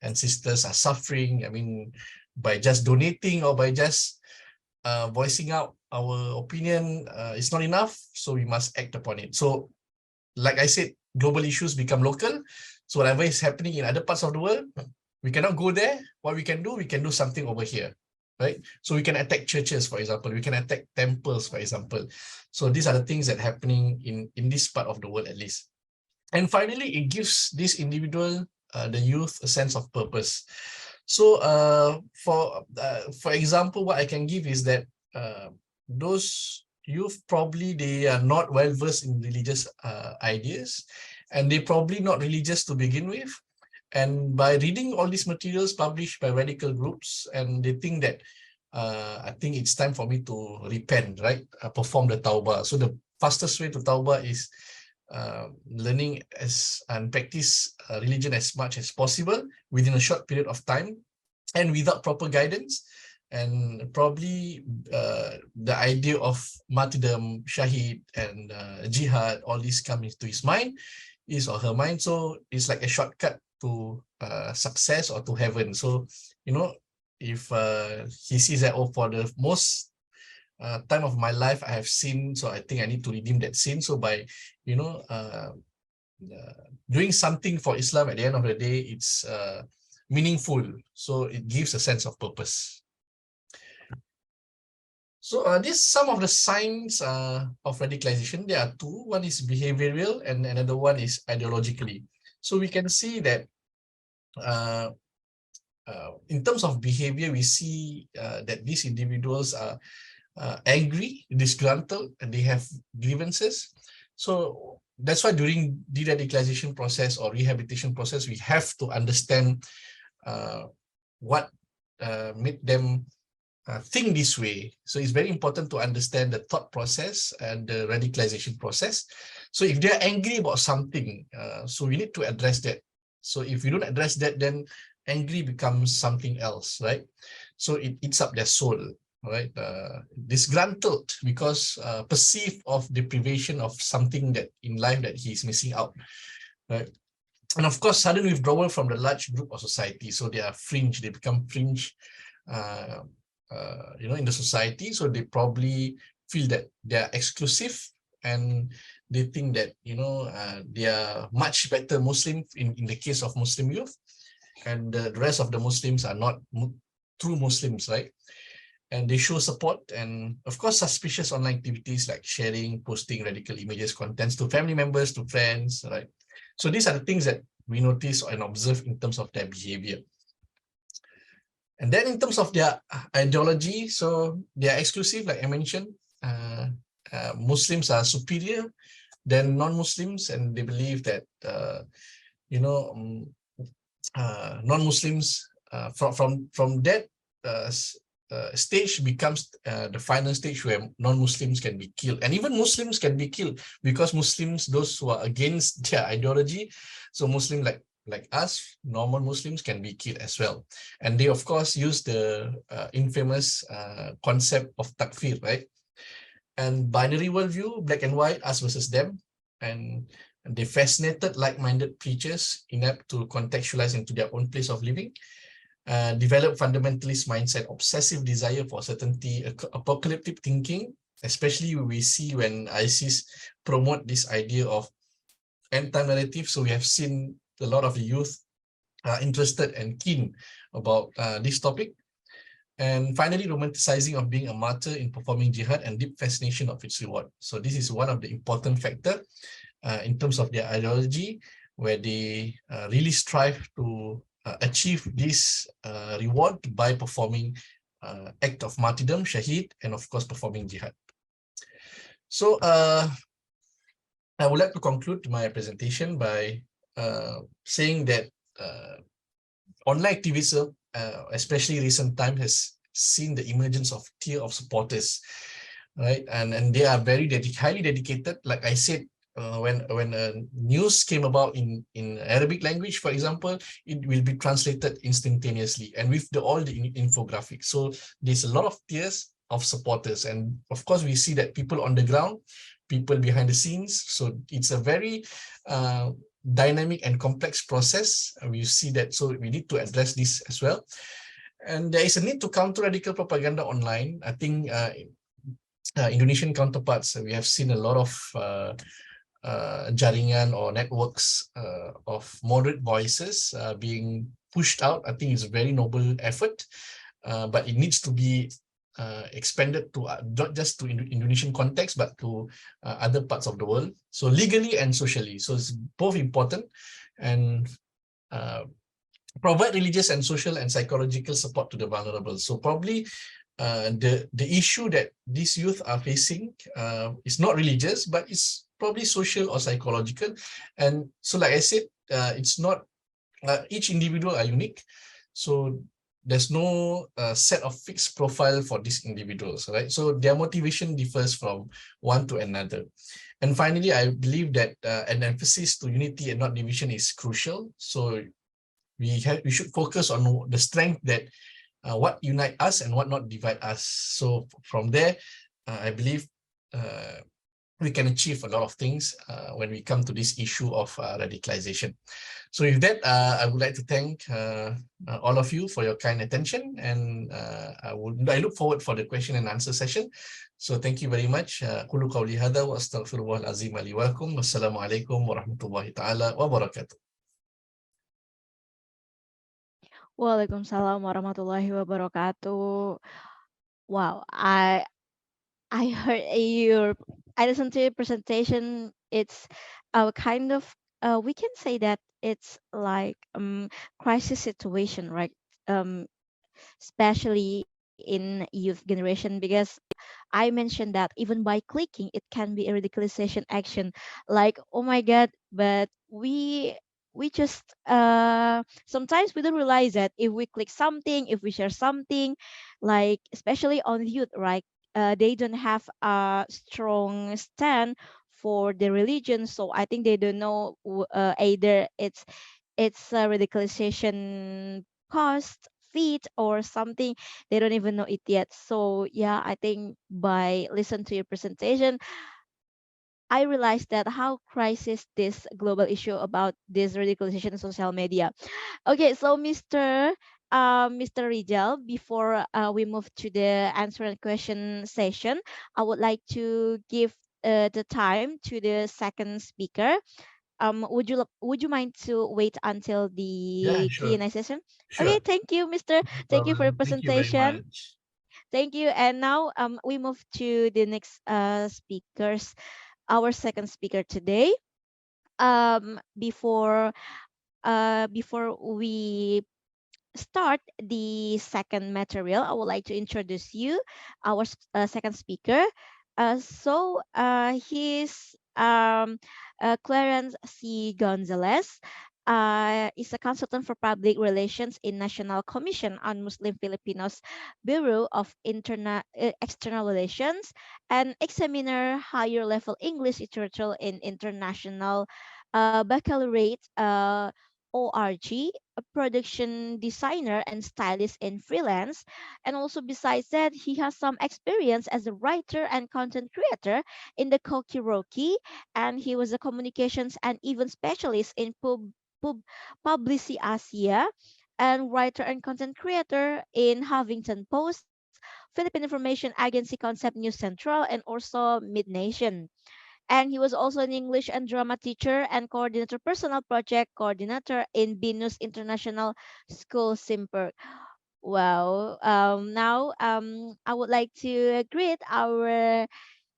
and sisters are suffering. I mean, by just donating or by just voicing out our opinion, it's not enough, so we must act upon it. So, like I said, global issues become local. So whatever is happening in other parts of the world, we cannot go there. What we can do something over here, right? So we can attack churches, for example. We can attack temples, for example. So these are the things that are happening in this part of the world, at least. And finally, it gives this individual, the youth, a sense of purpose. So for example, what I can give is that those youth, probably they are not well versed in religious ideas, and they probably not religious to begin with. And by reading all these materials published by radical groups, and they think that I think it's time for me to repent, right? Perform the tawbah. So the fastest way to tawbah is learning and practice religion as much as possible within a short period of time and without proper guidance. And probably the idea of martyrdom, shahid, and jihad, all these come into his mind, his or her mind. So it's like a shortcut to success or to heaven. So, you know, if he sees that, oh, for the most time of my life I have sinned, so I think I need to redeem that sin. So by, you know, doing something for Islam, at the end of the day, it's meaningful. So it gives a sense of purpose. So this some of the signs of radicalization. There are two. One is behavioral and another one is ideologically. So we can see that in terms of behavior, we see that these individuals are angry, disgruntled, and they have grievances. So that's why during de-radicalization process or rehabilitation process, we have to understand what made them think this way. So it's very important to understand the thought process and the radicalization process. So if they're angry about something, so we need to address that. So if we don't address that, then angry becomes something else, right? So it eats up their soul, right? Disgruntled because perceived of deprivation of something that in life that he's missing out, right? And of course, sudden withdrawal from the large group of society. So they are fringe, they become fringe, you know, in the society. So they probably feel that they are exclusive, and they think that, you know, they are much better Muslim in the case of Muslim youth, and the rest of the Muslims are not true Muslims, right? And they show support and, of course, suspicious online activities like sharing, posting radical images, contents to family members, to friends, right? So these are the things that we notice and observe in terms of their behavior. And then in terms of their ideology, so they are exclusive, like I mentioned. Muslims are superior than non-Muslims, and they believe that, you know, non-Muslims from that stage becomes the final stage where non-Muslims can be killed, and even Muslims can be killed, because Muslims, those who are against their ideology, so Muslim like us, normal Muslims, can be killed as well. And they, of course, use the infamous concept of takfir, right? And binary worldview, black and white, us versus them. And they fascinated like-minded preachers inept to contextualize into their own place of living, develop fundamentalist mindset, obsessive desire for certainty, apocalyptic thinking, especially we see when ISIS promote this idea of end-time narrative. So we have seen a lot of the youth interested and keen about this topic. And finally, romanticizing of being a martyr in performing jihad and deep fascination of its reward. So this is one of the important factors in terms of their ideology, where they really strive to achieve this reward by performing act of martyrdom, shahid, and of course performing jihad. So I would like to conclude my presentation by saying that online activism, especially recent time, has seen the emergence of tier of supporters, right? And they are very highly dedicated. Like I said, when news came about in Arabic language, for example, it will be translated instantaneously, and with all the infographics. So there's a lot of tiers of supporters, and of course we see that people on the ground, people behind the scenes. So it's a very dynamic and complex process. We see that, so we need to address this as well. And there is a need to counter radical propaganda online. I think Indonesian counterparts, we have seen a lot of jaringan or networks of moderate voices being pushed out. I think it's a very noble effort, but it needs to be expanded to not just to Indonesian context, but to other parts of the world. So legally and socially. So it's both important, and provide religious and social and psychological support to the vulnerable. So probably the issue that these youth are facing is not religious, but it's probably social or psychological. And so, like I said, it's not each individual are unique. So there's no set of fixed profile for these individuals, right? So their motivation differs from one to another. And finally, I believe that an emphasis to unity and not division is crucial. So we should focus on the strength that what unite us and what not divide us. So from there, I believe we can achieve a lot of things when we come to this issue of radicalization. So with that, I would like to thank all of you for your kind attention, and I look forward for the question and answer session. So thank you very much. Qulu qawli hadha wa astaghfirullahal azim li wa lakum. Wassalamu alaikum warahmatullahi ta'ala wabarakatuh. Waalaikumsalam warahmatullahi wabarakatuh. Wow, I heard I listened to your presentation. It's a kind of we can say that it's like crisis situation, right? Especially in youth generation, because I mentioned that even by clicking, it can be a radicalization action. Like, oh my God, but we just sometimes we don't realize that if we click something, if we share something, like especially on youth, right? They don't have a strong stand for the religion, so I think they don't know either it's a radicalization cost feet or something. They don't even know it yet. So yeah, I think by listening to your presentation, I realized that how crisis this global issue about this radicalization in social media. Okay, so Mr. Rijal, before we move to the answer and question session, I would like to give the time to the second speaker. Would you mind to wait until Yeah, the sure. Q&A session? Okay, Sure. thank you, Mr. No Thank you for your problem. Thank you very presentation. much. Thank you. And now we move to the next speakers, our second speaker today. Before we start the second material, I would like to introduce you our second speaker. He's Clarence C. Gonzales. Is a consultant for public relations in National Commission on Muslim Filipinos Bureau of External Relations, and examiner higher level English literature in international baccalaureate ORG, a production designer and stylist in freelance. And also besides that, he has some experience as a writer and content creator in the Kokiroki, and he was a communications and event specialist in Publici Asia, and writer and content creator in Huffington Post, Philippine Information Agency Concept News Central, and also Mid Nation. And he was also an English and drama teacher and coordinator, personal project coordinator in Binus International School, Simperg. Wow. Now I would like to greet our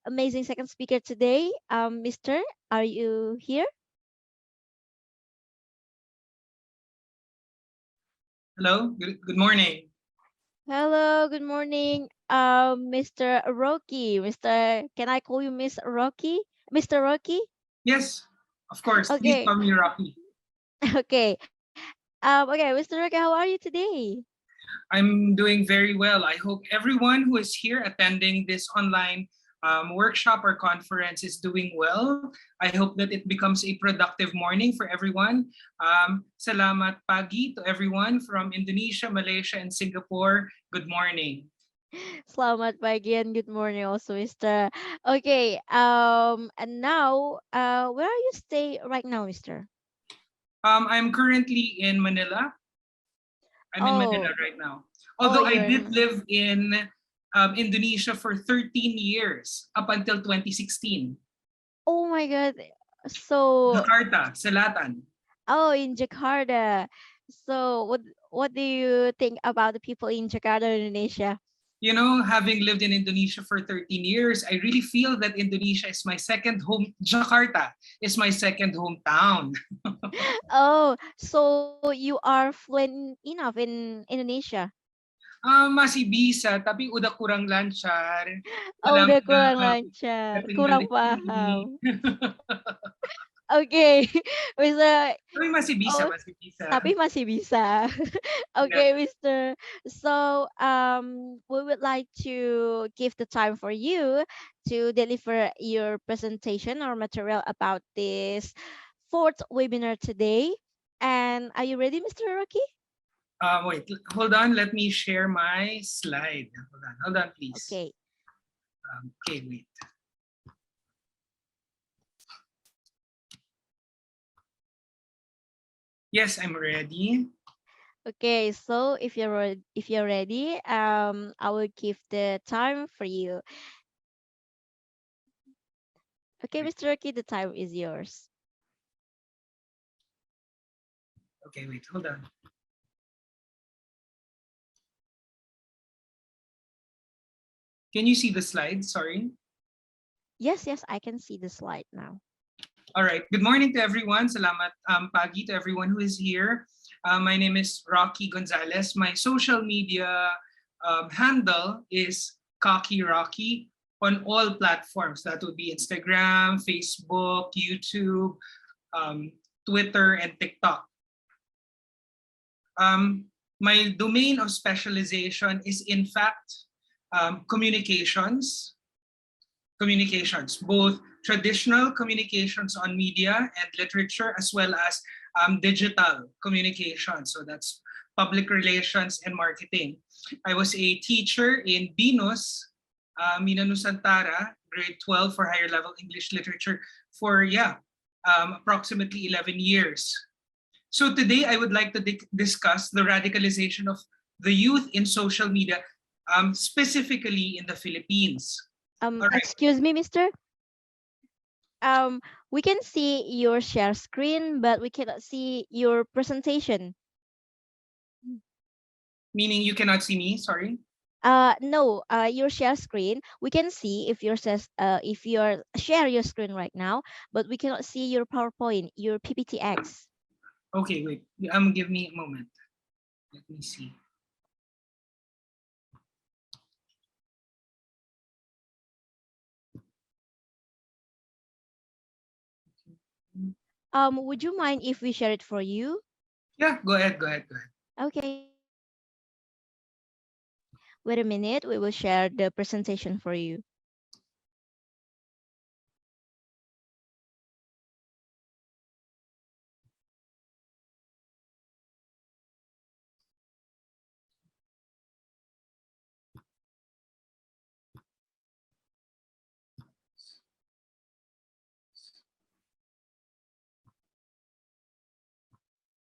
amazing second speaker today. Mr. Are you here? Hello, good morning. Hello, good morning, Mr. Rocky. Can I call you Miss Rocky? Mr. Rocky? Yes, of course. Please Okay. call me Rocky. Okay. Okay, Mr. Rocky, how are you today? I'm doing very well. I hope everyone who is here attending this online workshop or conference is doing well. I hope that it becomes a productive morning for everyone. Salamat pagi to everyone from Indonesia, Malaysia, and Singapore. Good morning. Selamat pagi and good morning also, Mr. Okay, and now, where are you stay right now, Mr.? I'm currently in Manila. I'm in Manila right now. Although I did live in Indonesia for 13 years up until 2016. Oh my God. So Jakarta, Selatan. Oh, in Jakarta. So what do you think about the people in Jakarta, Indonesia? You know, having lived in Indonesia for 13 years, I really feel that Indonesia is my second home. Jakarta is my second hometown. Oh, so you are fluent enough in Indonesia? Masih bisa, tapi udah kurang lancar. Oh, udah Alam kurang na lancar, katinggal kurang ini. paham. Okay, Mr. Tapi masih bisa, Oh, masih bisa. tapi masih bisa. Okay, Mr. So, we would like to give the time for you to deliver your presentation or material about this fourth webinar today. And are you ready, Mr. Rocky? Wait, hold on. Let me share my slide. Hold on, please. Okay. Okay, wait. Yes, I'm ready. Okay, so if you're ready, I will give the time for you. Okay, Mr. Rocky, the time is yours. Okay, wait, hold on. Can you see the slide? Sorry. Yes, I can see the slide now. All right. Good morning to everyone. Salamat pagi to everyone who is here. My name is Rocky Gozales. My social media handle is Cocky Rocky on all platforms. That would be Instagram, Facebook, YouTube, Twitter, and TikTok. My domain of specialization is, in fact, communications, both traditional communications on media and literature, as well as digital communication. So that's public relations and marketing. I was a teacher in BINUS, Mina Nusantara, grade 12 for higher level English literature for, approximately 11 years. So today I would like to discuss the radicalization of the youth in social media, specifically in the Philippines. Excuse me, Mr. We can see your share screen, but we cannot see your presentation. Meaning you cannot see me, sorry? No, your share screen, we can see if you're share your screen right now, but we cannot see your PowerPoint, your PPTX. Okay, wait, give me a moment. Let me see. Would you mind if we share it for you? Yeah, go ahead. Okay. Wait a minute, we will share the presentation for you.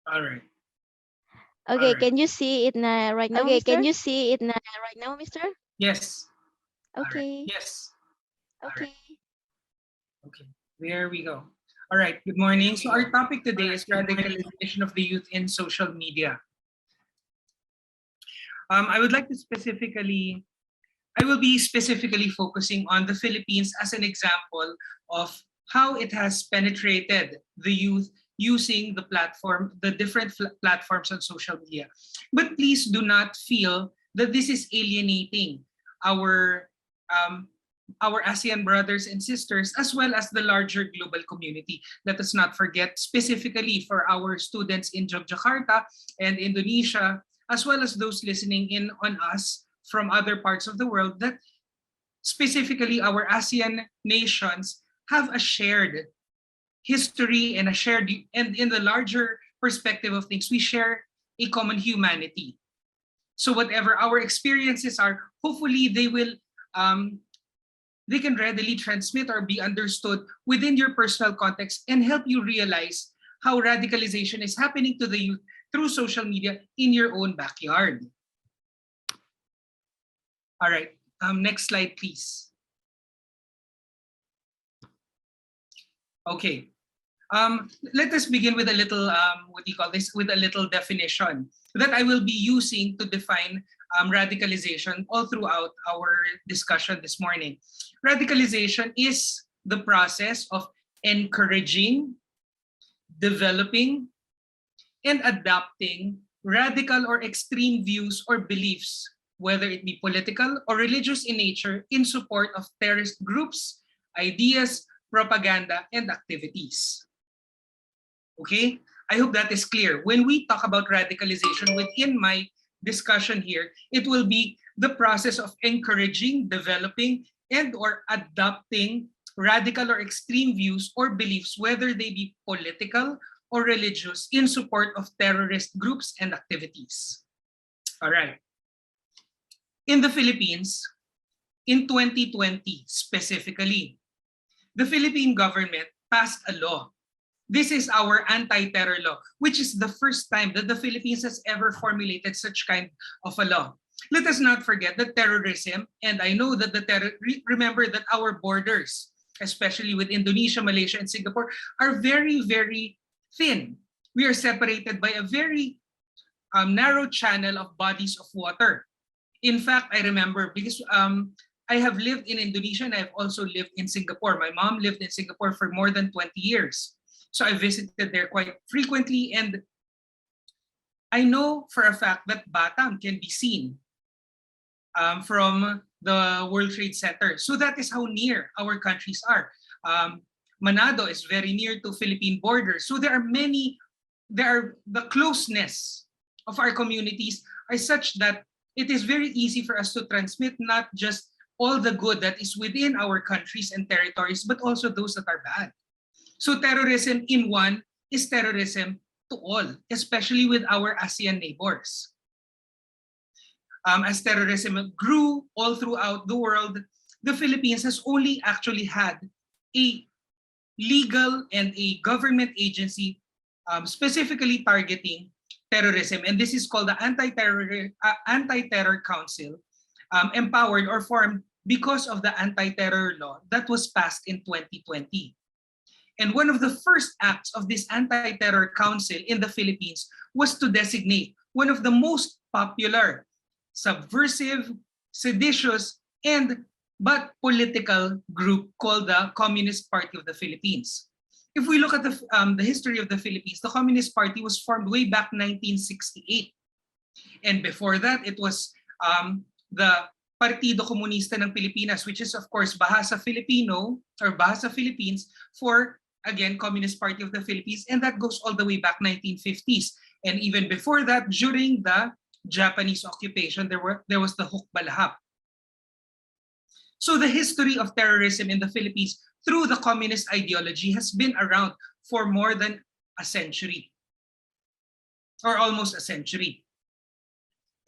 All right. Okay, can you see it right now, Okay, Mr.? can you see it right now, Mr.? Yes. Okay. Right. Yes. Okay. Okay, there we go. All right, good morning. So our topic today is radicalization of the youth in social media. I will be specifically focusing on the Philippines as an example of how it has penetrated the youth using the different platforms on social media. But please do not feel that this is alienating our our ASEAN brothers and sisters, as well as the larger global community. Let us not forget, specifically for our students in Yogyakarta and Indonesia, as well as those listening in on us from other parts of the world, that specifically our ASEAN nations have a shared history and and in the larger perspective of things, we share a common humanity. So whatever our experiences are, hopefully they can readily transmit or be understood within your personal context and help you realize how radicalization is happening to the youth through social media in your own backyard. All right, next slide, please. Okay, let us begin with a little, with a little definition that I will be using to define radicalization all throughout our discussion this morning. Radicalization is the process of encouraging, developing, and adopting radical or extreme views or beliefs, whether it be political or religious in nature, in support of terrorist groups, ideas, propaganda, and activities. Okay, I hope that is clear. When we talk about radicalization within my discussion here, it will be the process of encouraging, developing, and or adopting radical or extreme views or beliefs, whether they be political or religious, in support of terrorist groups and activities. All right. In the Philippines, in 2020 specifically, the Philippine government passed a law. This is our anti-terror law, which is the first time that the Philippines has ever formulated such kind of a law. Let us not forget that terrorism, and I know that remember that our borders, especially with Indonesia, Malaysia, and Singapore, are very, very thin. We are separated by a very narrow channel of bodies of water. In fact, I remember because I have lived in Indonesia and I've also lived in Singapore. My mom lived in Singapore for more than 20 years. So I visited there quite frequently, and I know for a fact that Batam can be seen from the World Trade Center. So that is how near our countries are. Manado is very near to Philippine borders. So the closeness of our communities are such that it is very easy for us to transmit not just all the good that is within our countries and territories, but also those that are bad. So terrorism in one is terrorism to all, especially with our ASEAN neighbors. As terrorism grew all throughout the world, the Philippines has only actually had a legal and a government agency specifically targeting terrorism. And this is called the Anti-Terror Council, empowered or formed because of the anti-terror law that was passed in 2020. And one of the first acts of this Anti-Terror Council in the Philippines was to designate one of the most popular, subversive, seditious, but political group called the Communist Party of the Philippines. If we look at the history of the Philippines, the Communist Party was formed way back 1968. And before that, it was the Partido Comunista ng Pilipinas, which is of course Bahasa Filipino or Bahasa Philippines for, again, Communist Party of the Philippines, and that goes all the way back 1950s. And even before that, during the Japanese occupation, there was the Hukbalahap. So the history of terrorism in the Philippines through the communist ideology has been around for more than a century, or almost a century.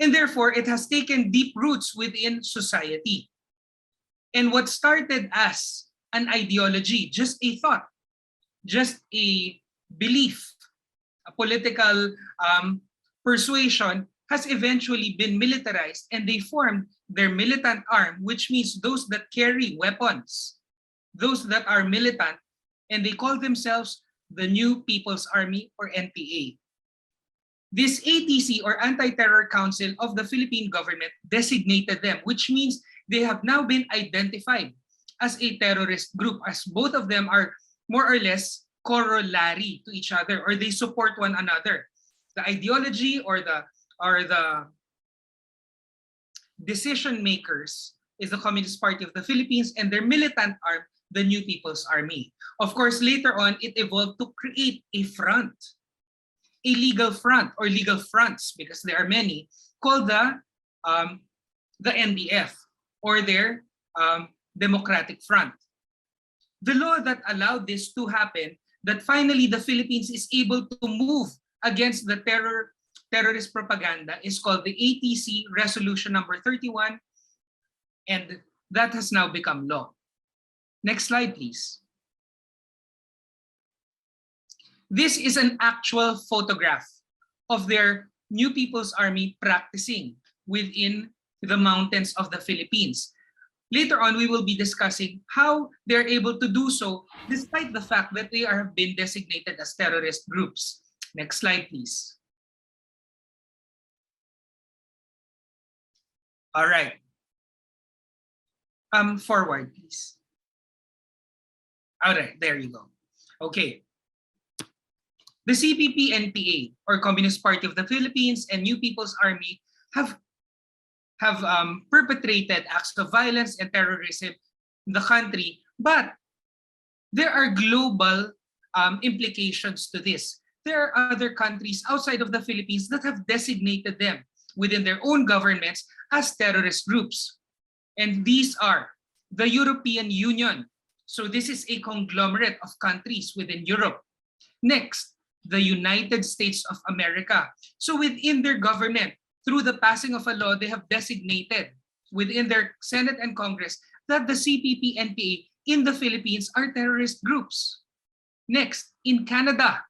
And therefore, it has taken deep roots within society. And what started as an ideology, just a thought, just a belief, a political persuasion, has eventually been militarized, and they formed their militant arm, which means those that carry weapons, those that are militant, and they call themselves the New People's Army, or NPA. This ATC, or Anti-Terror Council of the Philippine government, designated them, which means they have now been identified as a terrorist group, as both of them are more or less corollary to each other, or they support one another. The ideology or the decision makers is the Communist Party of the Philippines, and their militant arm, the New People's Army. Of course, later on, it evolved to create a front, a legal front or legal fronts, because there are many, called the NDF, or their Democratic Front. The law that allowed this to happen, that finally the Philippines is able to move against the terrorist propaganda, is called the ATC Resolution number 31, and that has now become law. Next slide, please. This is an actual photograph of their New People's Army practicing within the mountains of the Philippines. Later on, we will be discussing how they're able to do so despite the fact that they have been designated as terrorist groups. Next slide, please. All right. Forward, please. All right, there you go. Okay. The CPP-NPA, or Communist Party of the Philippines, and New People's Army have perpetrated acts of violence and terrorism in the country, but there are global implications to this. There are other countries outside of the Philippines that have designated them within their own governments as terrorist groups. And these are the European Union. So this is a conglomerate of countries within Europe. Next, the United States of America. So within their government, through the passing of a law, they have designated within their Senate and Congress that the CPP-NPA in the Philippines are terrorist groups. Next, in Canada.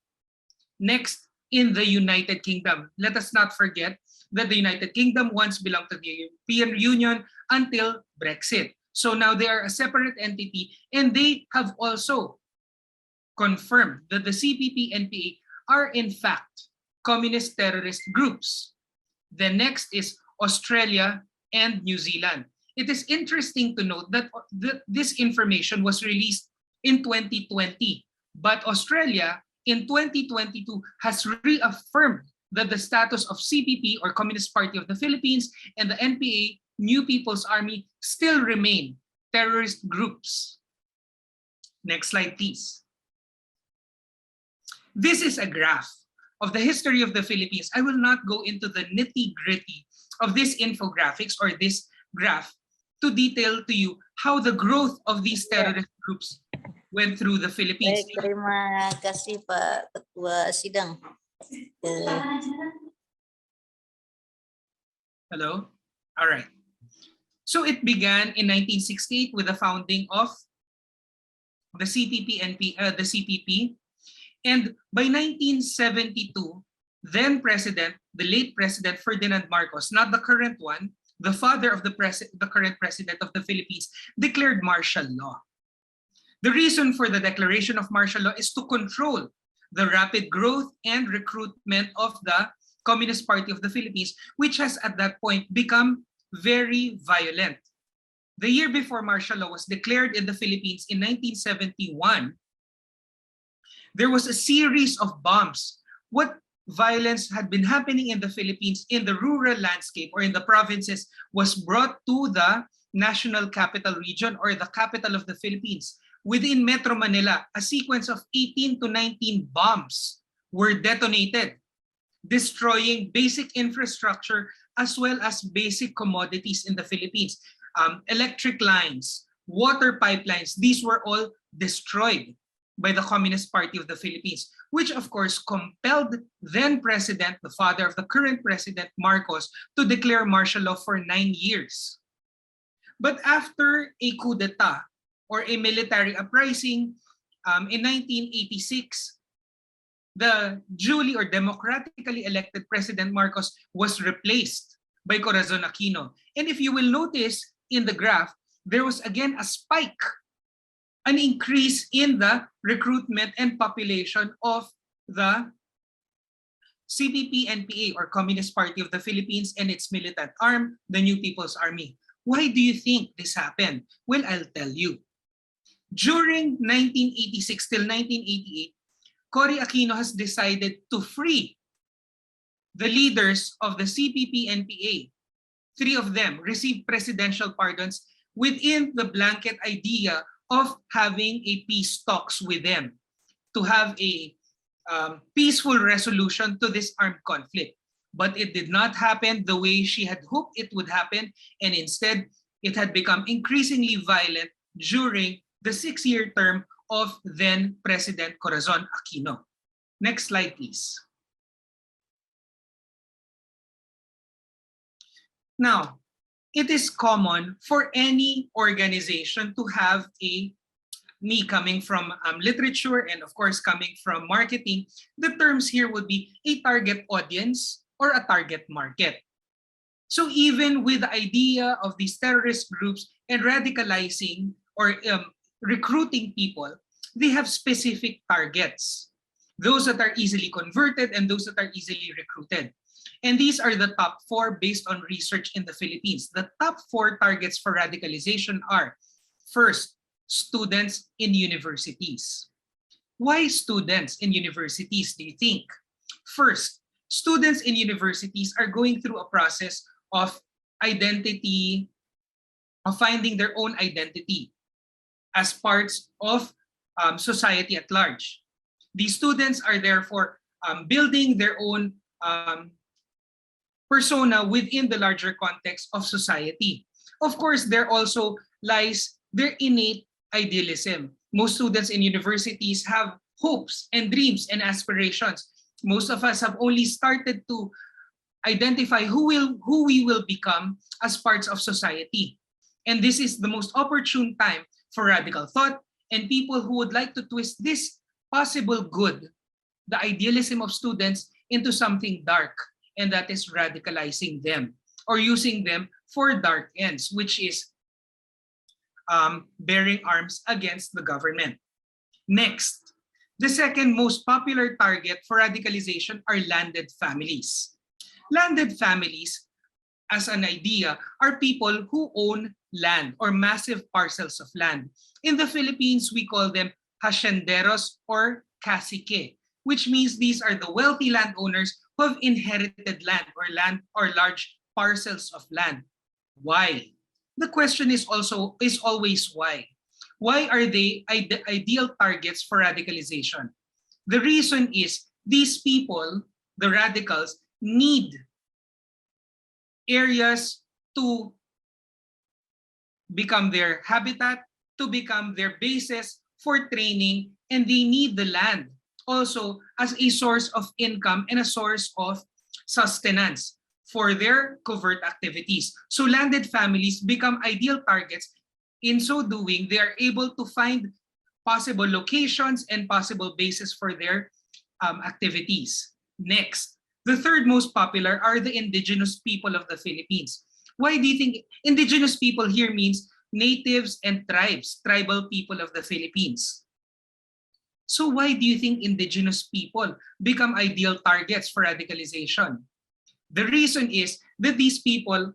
Next, in the United Kingdom. Let us not forget that the United Kingdom once belonged to the European Union until Brexit. So now they are a separate entity, and they have also confirmed that the CPP-NPA are in fact communist terrorist groups. The next is Australia and New Zealand. It is interesting to note that this information was released in 2020, but Australia in 2022 has reaffirmed that the status of CPP, or Communist Party of the Philippines, and the NPA, New People's Army, still remain terrorist groups. Next slide, please. This is a graph of the history of the Philippines. I will not go into the nitty-gritty of this infographics or this graph to detail to you how the growth of these terrorist groups went through the Philippines. Baik, terima kasih Pak Ketua Sidang. Hello? All right. So it began in 1968 with the founding of the CPP. And by 1972, then President, the late President Ferdinand Marcos, not the current one, the father of the current President of the Philippines, declared martial law. The reason for the declaration of martial law is to control the rapid growth and recruitment of the Communist Party of the Philippines, which has at that point become very violent. The year before martial law was declared in the Philippines in 1971, there was a series of bombs. What violence had been happening in the Philippines in the rural landscape or in the provinces was brought to the national capital region, or the capital of the Philippines. Within Metro Manila, a sequence of 18 to 19 bombs were detonated, destroying basic infrastructure as well as basic commodities in the Philippines. Electric lines, water pipelines, these were all destroyed by the Communist Party of the Philippines, which of course compelled then President, the father of the current President Marcos, to declare martial law for 9 years. But after a coup d'etat, or a military uprising in 1986, the duly or democratically elected President Marcos was replaced by Corazon Aquino. And if you will notice in the graph, there was again a spike, an increase in the recruitment and population of the CPP-NPA, or Communist Party of the Philippines, and its militant arm, the New People's Army. Why do you think this happened? Well, I'll tell you. During 1986 till 1988, Cory Aquino has decided to free the leaders of the CPP-NPA. 3 of them received presidential pardons within the blanket idea of having a peace talks with them to have a peaceful resolution to this armed conflict. But it did not happen the way she had hoped it would happen, and instead it had become increasingly violent during the 6-year term of then President Corazon Aquino. Next slide, please. Now, it is common for any organization to have me coming from literature and of course coming from marketing, the terms here would be a target audience or a target market. So even with the idea of these terrorist groups and radicalizing or recruiting people, they have specific targets. Those that are easily converted and those that are easily recruited. And these are the top 4 based on research in the Philippines. The top 4 targets for radicalization are, first, students in universities. Why students in universities, do you think? First, students in universities are going through a process of identity, of finding their own identity as parts of society at large. These students are therefore building their own persona within the larger context of society. Of course, there also lies their innate idealism. Most students in universities have hopes and dreams and aspirations. Most of us have only started to identify who we will become as parts of society. And this is the most opportune time for radical thought and people who would like to twist this possible good, the idealism of students, into something dark, and that is radicalizing them or using them for dark ends, which is bearing arms against the government. Next, the second most popular target for radicalization are landed families. Landed families, as an idea, are people who own land or massive parcels of land. In the Philippines, we call them hacienderos or cacique, which means these are the wealthy landowners who have inherited land or large parcels of land. Why? The question is always why. Why are they ideal targets for radicalization? The reason is these people, the radicals, need areas to become their habitat, to become their bases for training, and they need the land also as a source of income and a source of sustenance for their covert activities. So landed families become ideal targets. In so doing, they are able to find possible locations and possible bases for their activities. Next, the third most popular are the indigenous people of the Philippines. Why do you think indigenous people here means natives and tribes, tribal people of the Philippines? So why do you think indigenous people become ideal targets for radicalization? The reason is that these people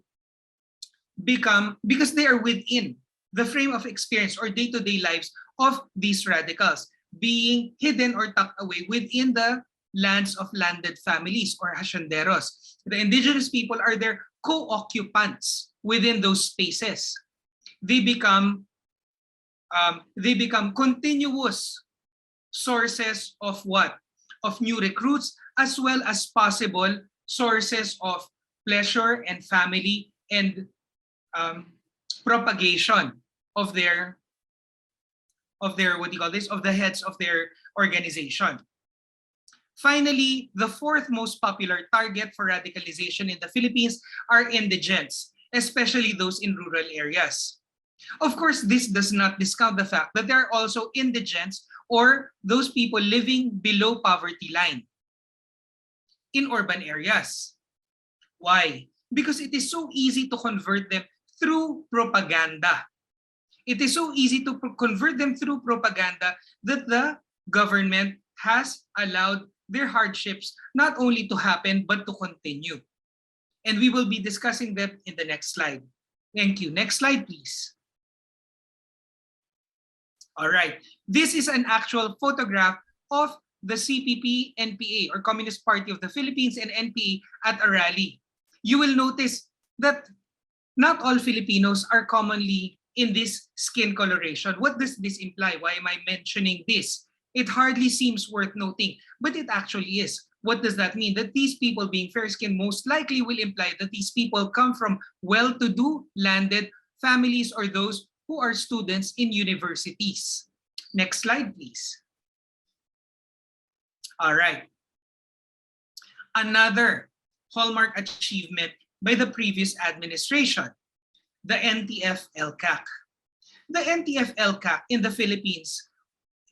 become, because they are within the frame of experience or day-to-day lives of these radicals, being hidden or tucked away within the lands of landed families or hacienderos. The indigenous people are their co-occupants within those spaces. They become continuous sources of what? Of new recruits, as well as possible sources of pleasure and family and propagation of their of the heads of their organization. Finally, the fourth most popular target for radicalization in the Philippines are indigents, especially those in rural areas. Of course, this does not discount the fact that there are also indigents or those people living below poverty line in urban areas. Why? Because it is so easy to convert them through propaganda. It is so easy to convert them through propaganda that the government has allowed their hardships not only to happen, but to continue. And we will be discussing that in the next slide. Thank you. Next slide, please. All right. This is an actual photograph of the CPP, NPA, or Communist Party of the Philippines, and NPA at a rally. You will notice that not all Filipinos are commonly in this skin coloration. What does this imply? Why am I mentioning this? It hardly seems worth noting, but it actually is. What does that mean? That these people being fair-skinned most likely will imply that these people come from well-to-do, landed families or those who are students in universities. Next slide, please. All right. Another hallmark achievement by the previous administration, the NTF-LCAC. The NTF-LCAC in the Philippines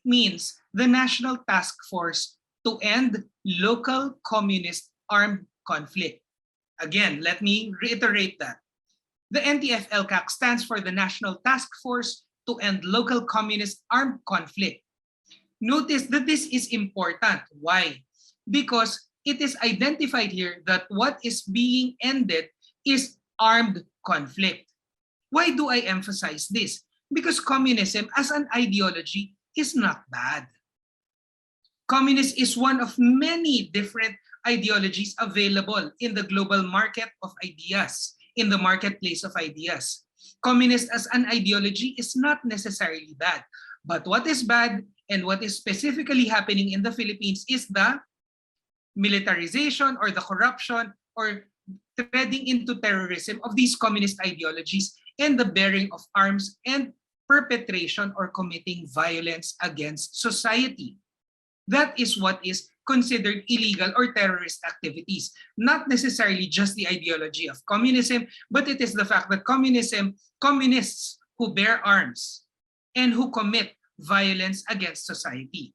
means the National Task Force to End Local Communist Armed Conflict. Again, let me reiterate that. The NTF-LCAC stands for the National Task Force to End Local Communist Armed Conflict. Notice that this is important. Why? Because it is identified here that what is being ended is armed conflict. Why do I emphasize this? Because communism as an ideology is not bad. Communism is one of many different ideologies available in the global market of ideas, in the marketplace of ideas. Communist as an ideology is not necessarily bad. But what is bad and what is specifically happening in the Philippines is the militarization or the corruption or treading into terrorism of these communist ideologies and the bearing of arms and perpetration or committing violence against society. That is what is considered illegal or terrorist activities. Not necessarily just the ideology of communism, but it is the fact that communists who bear arms and who commit violence against society.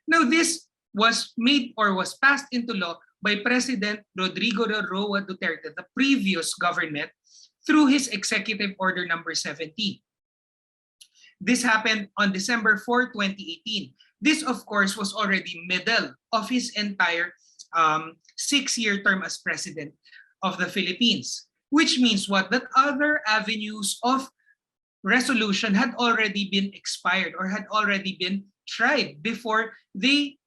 Now, this was made or was passed into law by President Rodrigo Roa Duterte, the previous government, through his Executive Order number 70. This happened on December 4, 2018. This, of course, was already middle of his entire 6-year term as president of the Philippines, which means what? That other avenues of resolution had already been expired or had already been tried before they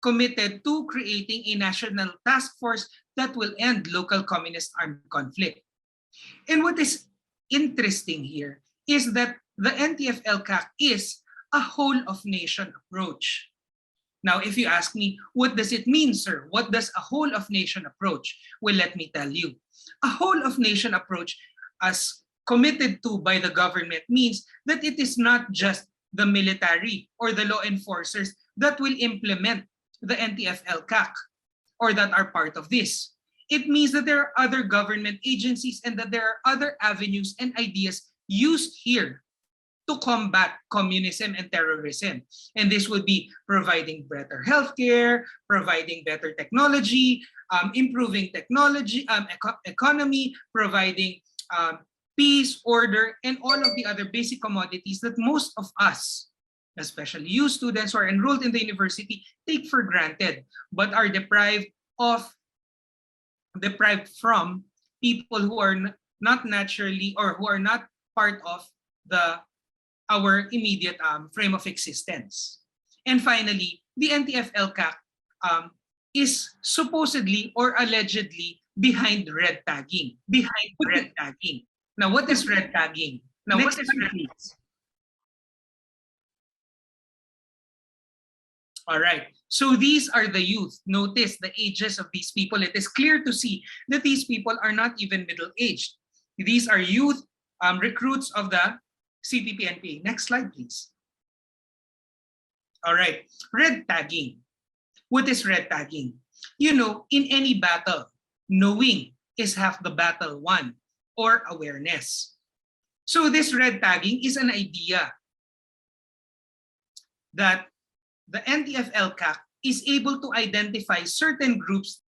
committed to creating a national task force that will end local communist armed conflict. And what is interesting here is that the NTF-LCAC is a whole-of-nation approach. Now, if you ask me, what does it mean, sir? What does a whole-of-nation approach? Well, let me tell you. A whole-of-nation approach, as committed to by the government, means that it is not just the military or the law enforcers that will implement the NTF-LCAC or that are part of this. It means that there are other government agencies and that there are other avenues and ideas used here to combat communism and terrorism. And this would be providing better healthcare, providing better technology, improving technology, economy, providing peace, order, and all of the other basic commodities that most of us, especially you students who are enrolled in the university, take for granted, but are deprived from people who are not naturally or who are not part of our immediate frame of existence. And finally, the NTF-LCAC is supposedly or allegedly behind red tagging. Now, what is red tagging? All right, so these are the youth. Notice the ages of these people. It is clear to see that these people are not even middle-aged. These are youth recruits of the CPP-NPA. Next slide, please. All right, red tagging. What is red tagging? You know, in any battle, knowing is half the battle won, or awareness. So this red tagging is an idea that the NTF-LCAC is able to identify certain groups.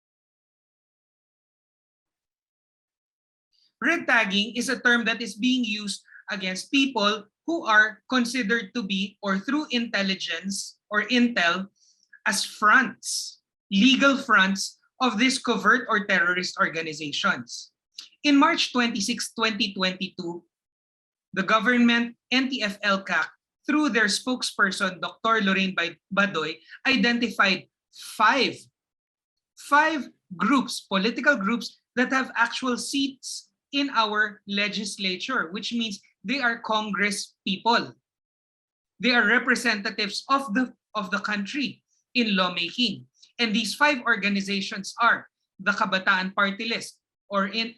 Red tagging is a term that is being used against people who are considered to be, or through intelligence or intel, as fronts, legal fronts of these covert or terrorist organizations. In March 26, 2022, the government NTF-LCAC, through their spokesperson, Dr. Lorraine Badoy, identified five groups, political groups, that have actual seats in our legislature, which means they are Congress people. They are representatives of the country in lawmaking. And these 5 organizations are the Kabataan Party List,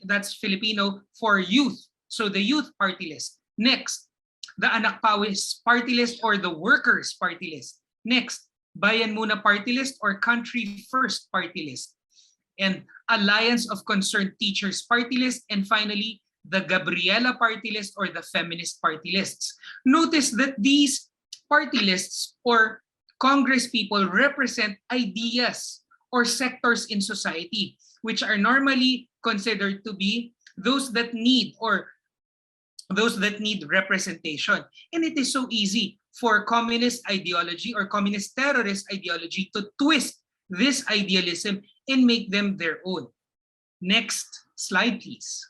that's Filipino for youth, so the Youth Party List. Next, the Anak Pawis Party List or the Workers Party List. Next, Bayan Muna Party List or Country First Party List. And Alliance of Concerned Teachers Party List. And finally, the Gabriela Party List or the Feminist Party Lists. Notice that these party lists or Congress people represent ideas or sectors in society, which are normally considered to be those that need representation. And it is so easy for communist ideology or communist terrorist ideology to twist this idealism and make them their own. Next slide, please.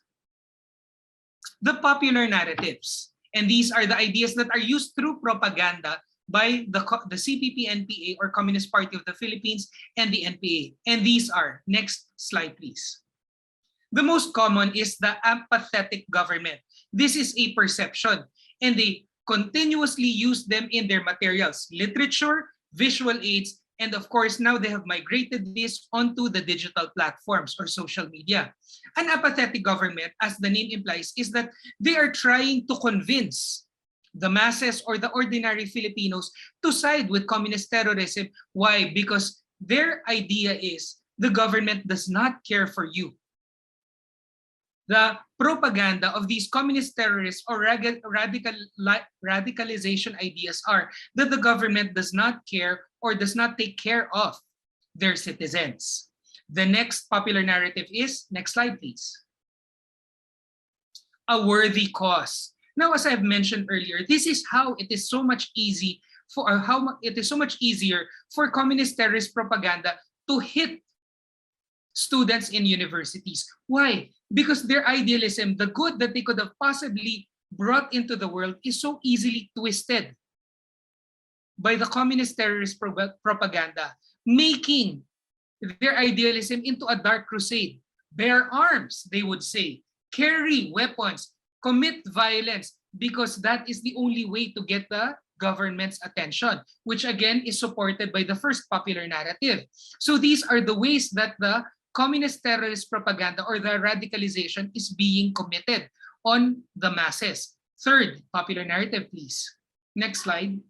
The popular narratives. And these are the ideas that are used through propaganda by the CPP-NPA or Communist Party of the Philippines and the NPA. And these are, next slide please. The most common is the apathetic government. This is a perception, and they continuously use them in their materials, literature, visual aids, and of course now they have migrated this onto the digital platforms or social media. An apathetic government, as the name implies, is that they are trying to convince the masses or the ordinary Filipinos to side with communist terrorism. Why? Because their idea is the government does not care for you. The propaganda of these communist terrorists or radicalization ideas are that the government does not care or does not take care of their citizens. The next popular narrative is, next slide please, a worthy cause. Now, as I've mentioned earlier, this is how it is so much easier for communist terrorist propaganda to hit students in universities. Why? Because their idealism, the good that they could have possibly brought into the world, is so easily twisted by the communist terrorist propaganda, making their idealism into a dark crusade. Bear arms, they would say, carry weapons, commit violence, because that is the only way to get the government's attention, which again is supported by the first popular narrative. So these are the ways that the communist terrorist propaganda or the radicalization is being committed on the masses. Third popular narrative, please. Next slide.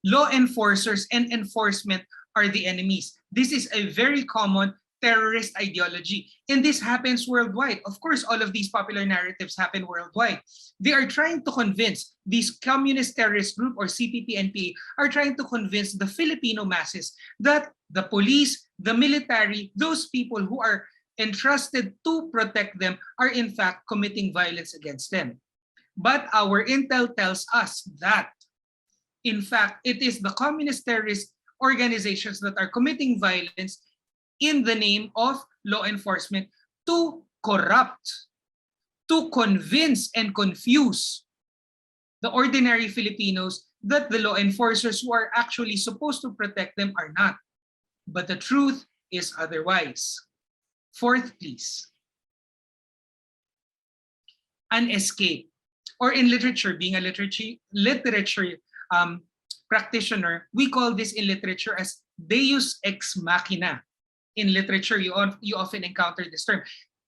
Law enforcers and enforcement are the enemies. This is a very common terrorist ideology, and this happens worldwide. Of course, all of these popular narratives happen worldwide. They are trying to convince, these communist terrorist group or CPP-NPA are trying to convince the Filipino masses that the police, the military, those people who are entrusted to protect them are in fact committing violence against them. But our intel tells us that, in fact, it is the communist terrorist organizations that are committing violence in the name of law enforcement to corrupt, to convince and confuse the ordinary Filipinos that the law enforcers who are actually supposed to protect them are not. But the truth is otherwise. Fourth, please. An escape. Or in literature, being a literature practitioner, we call this in literature as deus ex machina. In literature, you often encounter this term.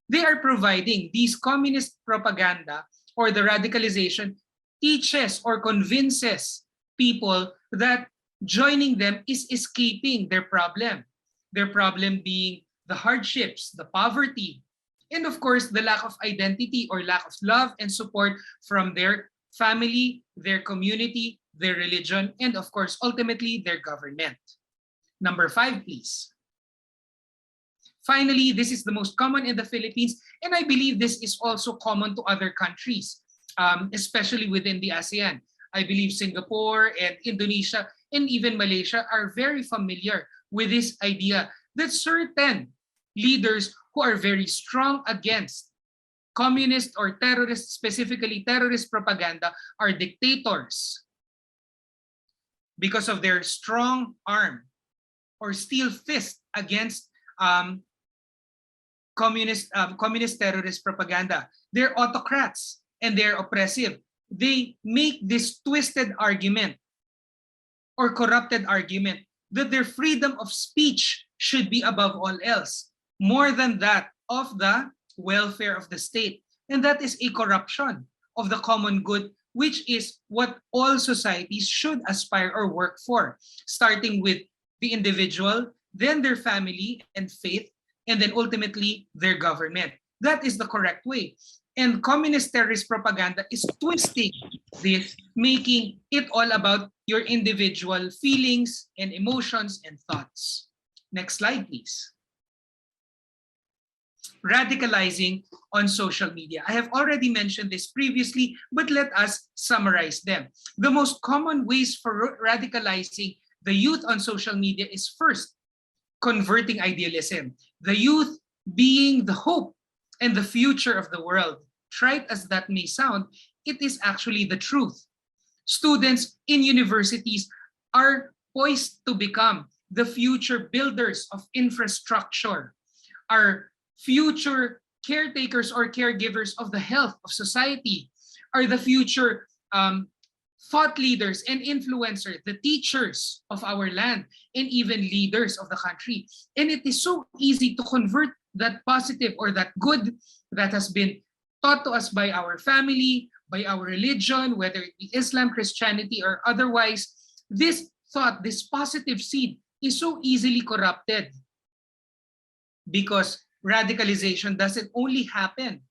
They are providing these communist propaganda or the radicalization teaches or convinces people that joining them is escaping their problem. Their problem being the hardships, the poverty, and of course, the lack of identity or lack of love and support from their family, their community, their religion, and of course, ultimately, their government. Number 5, please. Finally, this is the most common in the Philippines, and I believe this is also common to other countries, especially within the ASEAN. I believe Singapore and Indonesia and even Malaysia are very familiar with this idea that certain leaders who are very strong against communist or terrorist, specifically terrorist propaganda, are dictators because of their strong arm or steel fist against communist terrorist propaganda. They're autocrats. and they're oppressive. They make this twisted argument or corrupted argument that their freedom of speech should be above all else, more than that of the welfare of the state. And that is a corruption of the common good, which is what all societies should aspire or work for, starting with the individual, then their family and faith, and then ultimately their government. That is the correct way. And communist terrorist propaganda is twisting this, making it all about your individual feelings and emotions and thoughts. Next slide, please. Radicalizing on social media. I have already mentioned this previously, but let us summarize them. The most common ways for radicalizing the youth on social media is first, converting idealism. The youth being the hope and the future of the world. Trite as that may sound, it is actually the truth. Students in universities are poised to become the future builders of infrastructure, are future caretakers or caregivers of the health of society, are the future thought leaders and influencers, the teachers of our land, and even leaders of the country. And it is so easy to convert that positive or that good that has been taught to us by our family, by our religion, whether it be Islam, Christianity, or otherwise. This thought, this positive seed is so easily corrupted because radicalization doesn't only happen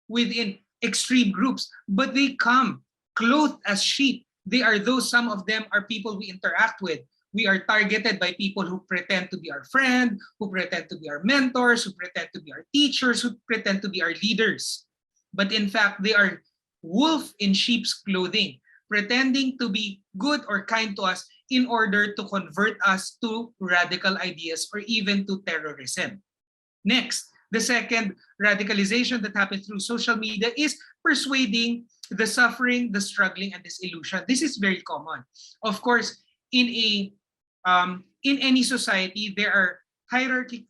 within extreme groups, but they come clothed as sheep. They are those, some of them are people we interact with. We are targeted by people who pretend to be our friend, who pretend to be our mentors, who pretend to be our teachers, who pretend to be our leaders. But in fact, they are wolf in sheep's clothing, pretending to be good or kind to us in order to convert us to radical ideas or even to terrorism. Next, the second radicalization that happens through social media is persuading the suffering, the struggling, and disillusion. This is very common. Of course, in any society, there are hierarchy,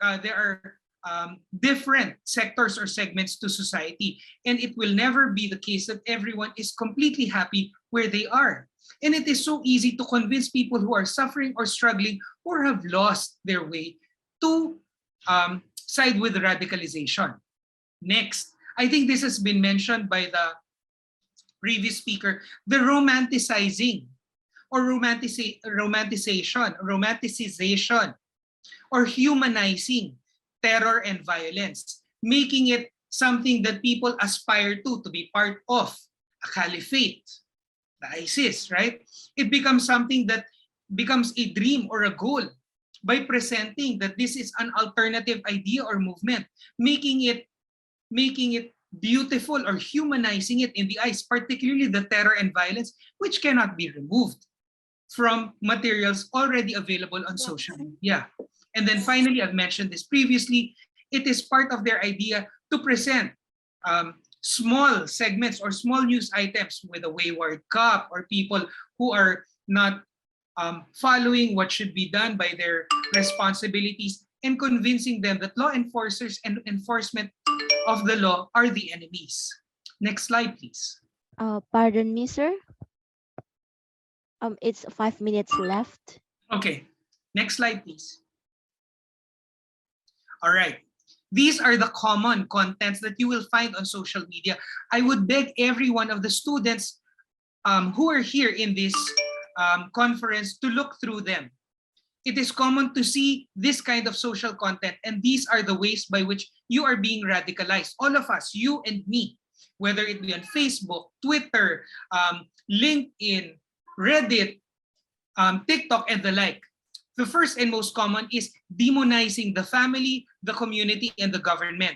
different sectors or segments to society, and it will never be the case that everyone is completely happy where they are. And it is so easy to convince people who are suffering or struggling or have lost their way to side with radicalization. Next, I think this has been mentioned by the previous speaker, the romanticizing or romanticization or humanizing terror and violence, making it something that people aspire to be part of a caliphate, the ISIS, right? It becomes something that becomes a dream or a goal by presenting that this is an alternative idea or movement, making it beautiful or humanizing it in the eyes, particularly the terror and violence, which cannot be removed from materials already available on social media. And then finally, I've mentioned this previously, it is part of their idea to present small segments or small news items with a wayward cop or people who are not following what should be done by their responsibilities and convincing them that law enforcers and enforcement of the law are the enemies. Next slide, please. Pardon me, sir. It's 5 minutes left. Okay, next slide, please. All right. These are the common contents that you will find on social media. I would beg every one of the students who are here in this conference to look through them. It is common to see this kind of social content, and these are the ways by which you are being radicalized. All of us, you and me, whether it be on Facebook, Twitter, LinkedIn, Reddit, TikTok, and the like. The first and most common is demonizing the family, the community, and the government.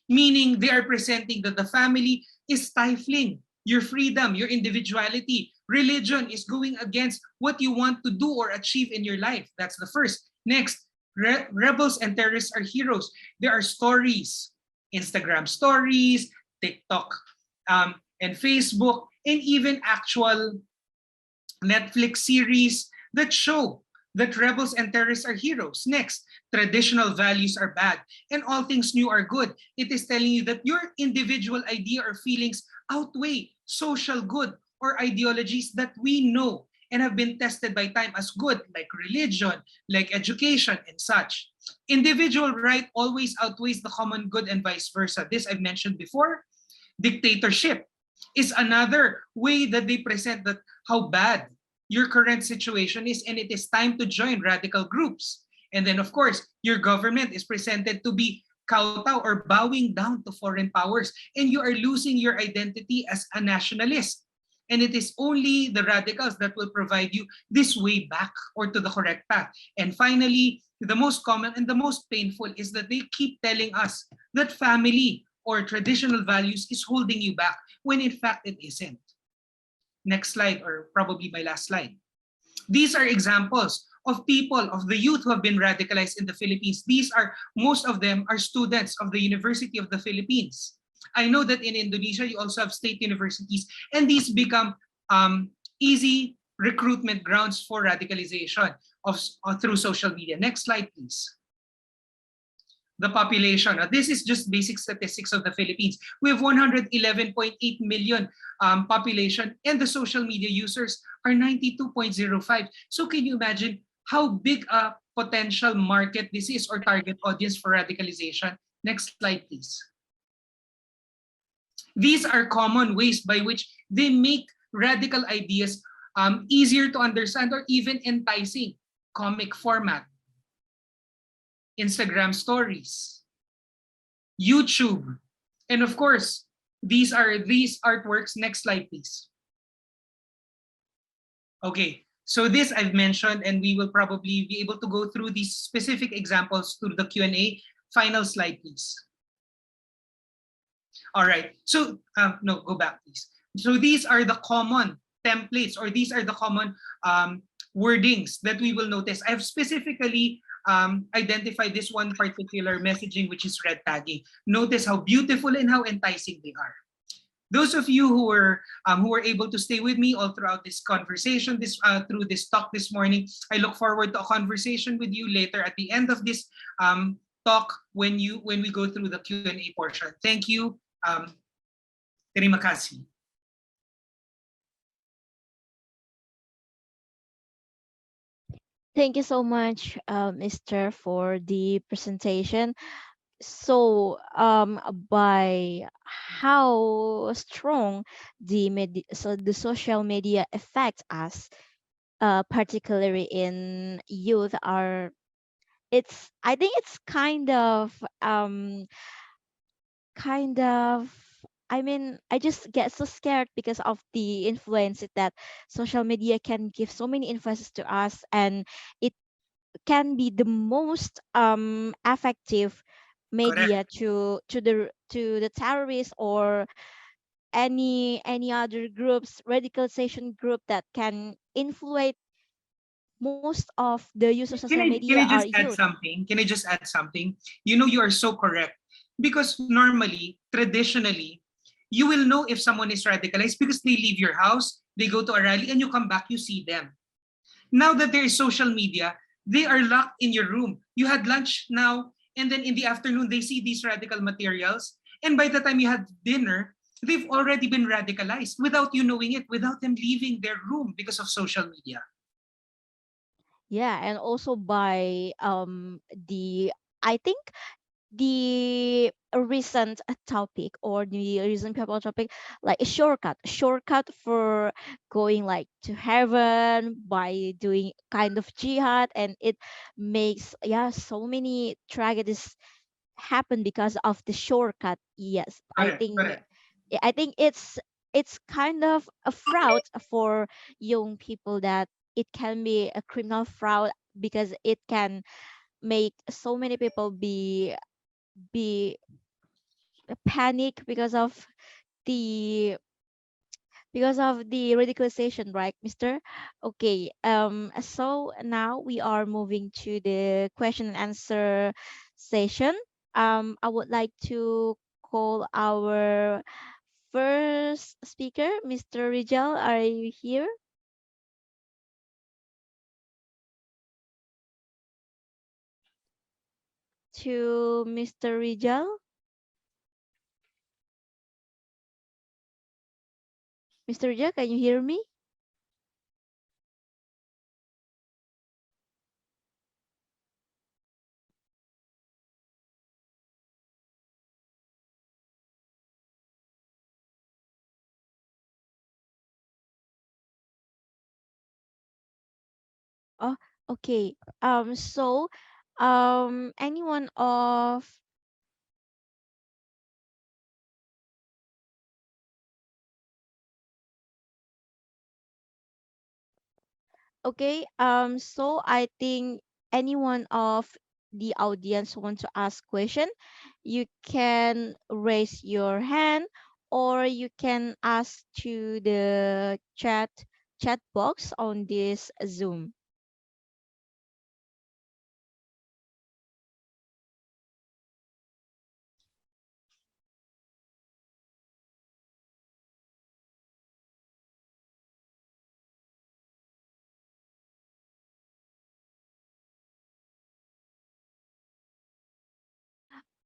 Meaning they are presenting that the family is stifling your freedom, your individuality. Religion is going against what you want to do or achieve in your life. That's the first. Next, rebels and terrorists are heroes. There are stories, Instagram stories, TikTok, and Facebook, and even actual Netflix series that show that rebels and terrorists are heroes. Next, traditional values are bad and all things new are good. It is telling you that your individual idea or feelings outweigh social good or ideologies that we know and have been tested by time as good, like religion, like education, and such. Individual right always outweighs the common good and vice versa. This I've mentioned before. Dictatorship is another way that they present that how bad your current situation is, and it is time to join radical groups. And then, of course, your government is presented to be kowtow or bowing down to foreign powers, and you are losing your identity as a nationalist. And it is only the radicals that will provide you this way back or to the correct path. And finally, the most common and the most painful is that they keep telling us that family or traditional values is holding you back when in fact it isn't. Next slide, or probably my last slide. These are examples of people, of the youth who have been radicalized in the Philippines. Most of them are students of the University of the Philippines. I know that in Indonesia, you also have state universities, and these become easy recruitment grounds for radicalization through social media. Next slide, please. The population. This is just basic statistics of the Philippines. We have 111.8 million population, and the social media users are 92.05. So can you imagine how big a potential market this is, or target audience for radicalization? Next slide, please. These are common ways by which they make radical ideas easier to understand or even enticing. Comic format, Instagram stories, YouTube, and of course, these artworks. Next slide, please. Okay, so this I've mentioned, and we will probably be able to go through these specific examples through the Q&A. Final slide, please. All right, so no, go back, please. So these are the common templates, or these are the common wordings that we will notice. I've specifically identified this one particular messaging, which is red tagging. Notice how beautiful and how enticing they are. Those of you who were able to stay with me all throughout this conversation, through this talk this morning, I look forward to a conversation with you later at the end of this talk when we go through the Q&A portion. Thank you. Terima kasih. Thank you so much, Mr. for the presentation. So, by how strong the social media affects us, particularly in youth, I think it's kind of I mean, I just get so scared because of the influence that social media can give so many influences to us, and it can be the most effective media to the terrorists or any other groups, radicalization group that can influence most of the use of social media Can I are just add youth. something? Can I just add something? You know, you are so correct. Because normally, traditionally, you will know if someone is radicalized because they leave your house, they go to a rally, and you come back, you see them. Now that there is social media, they are locked in your room. You had lunch now, and then in the afternoon, they see these radical materials. And by the time you had dinner, they've already been radicalized without you knowing it, without them leaving their room because of social media. Yeah, and also by I think the recent topic or the recent people topic, like a shortcut for going like to heaven by doing kind of jihad, and it makes so many tragedies happen because of the shortcut. Yes, Correct. I think it's kind of a fraud for young people, that it can be a criminal fraud because it can make so many people be panic the because of the radicalization, right, Mr.? Okay, so now we are moving to the question and answer session. I would like to call our first speaker, Mr. Rijal. Are you here? To Mr. Rijal. Mr. Rijal, can you hear me? Oh, okay. So, anyone of Okay, so I think anyone of the audience want to ask question, you can raise your hand or you can ask to the chat box on this Zoom.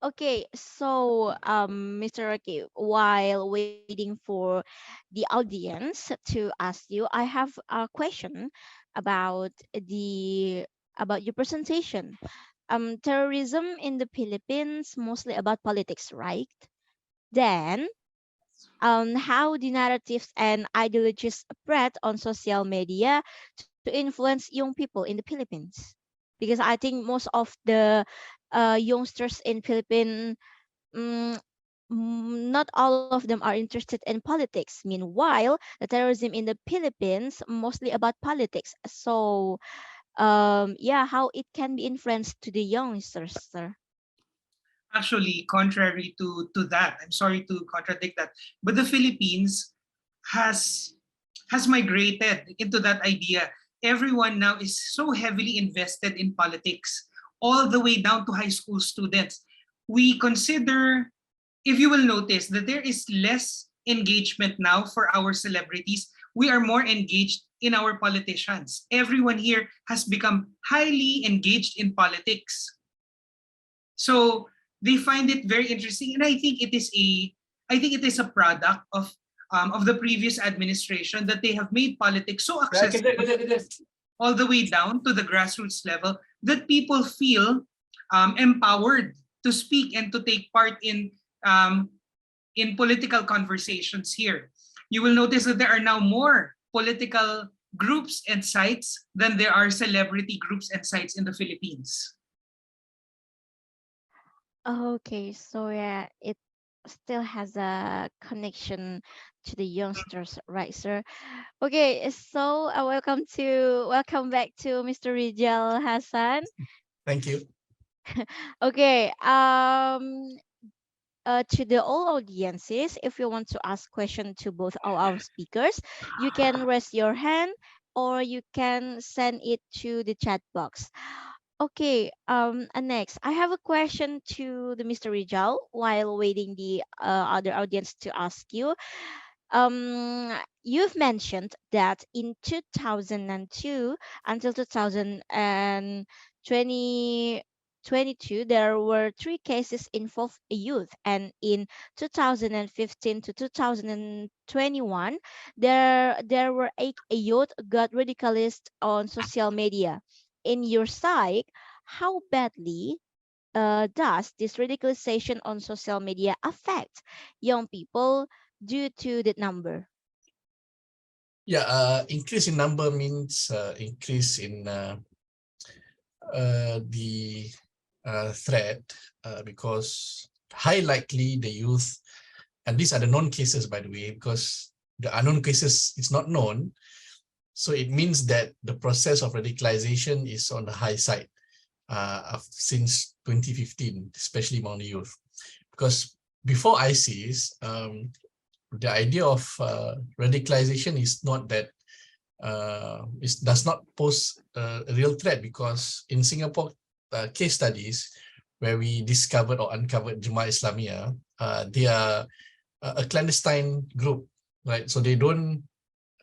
Okay, so Mr. Rocky, while waiting for the audience to ask you, I have a question about the about your presentation. Terrorism in the Philippines mostly about politics, right? Then, how the narratives and ideologies spread on social media to influence young people in the Philippines. Because I think most of the youngsters in Philippines, mm, not all of them are interested in politics. Meanwhile, the terrorism in the Philippines mostly about politics. So, yeah, how it can be influenced to the youngsters, sir. Actually, contrary to that, I'm sorry to contradict that, but the Philippines has migrated into that idea. Everyone now is so heavily invested in politics, all the way down to high school students. We consider, if you will notice, that there is less engagement now for our celebrities. We are more engaged in our politicians. Everyone here has become highly engaged in politics. So they find it very interesting, and I think it is a product of the previous administration, that they have made politics so accessible all the way down to the grassroots level, that people feel empowered to speak and to take part in political conversations here. You will notice that there are now more political groups and sites than there are celebrity groups and sites in the Philippines. Okay, so yeah, it still has a connection to the youngsters, right, sir? Okay, so welcome back to Mr. Rijal Hassan. Thank you. Okay, to the all audiences, if you want to ask question to both of our speakers, you can raise your hand or you can send it to the chat box. Okay, and next, I have a question to the Mr. Rijal while waiting the other audience to ask you. You've mentioned that in 2002 until 2022, there were 3 cases involved youth, and in 2015 to 2021, there were 8 youth got radicalized on social media. In your side, how badly does this radicalization on social media affect young people due to the number? Yeah, increase in number means increase in the threat, because high likely the youth, and these are the known cases, by the way, because the unknown cases is not known. So it means that the process of radicalization is on the high side since 2015, especially among the youth. Because before ISIS, the idea of radicalization is not that it does not pose a real threat, because in Singapore case studies where we discovered or uncovered Jemaah Islamiyah, they are a clandestine group, right? So they don't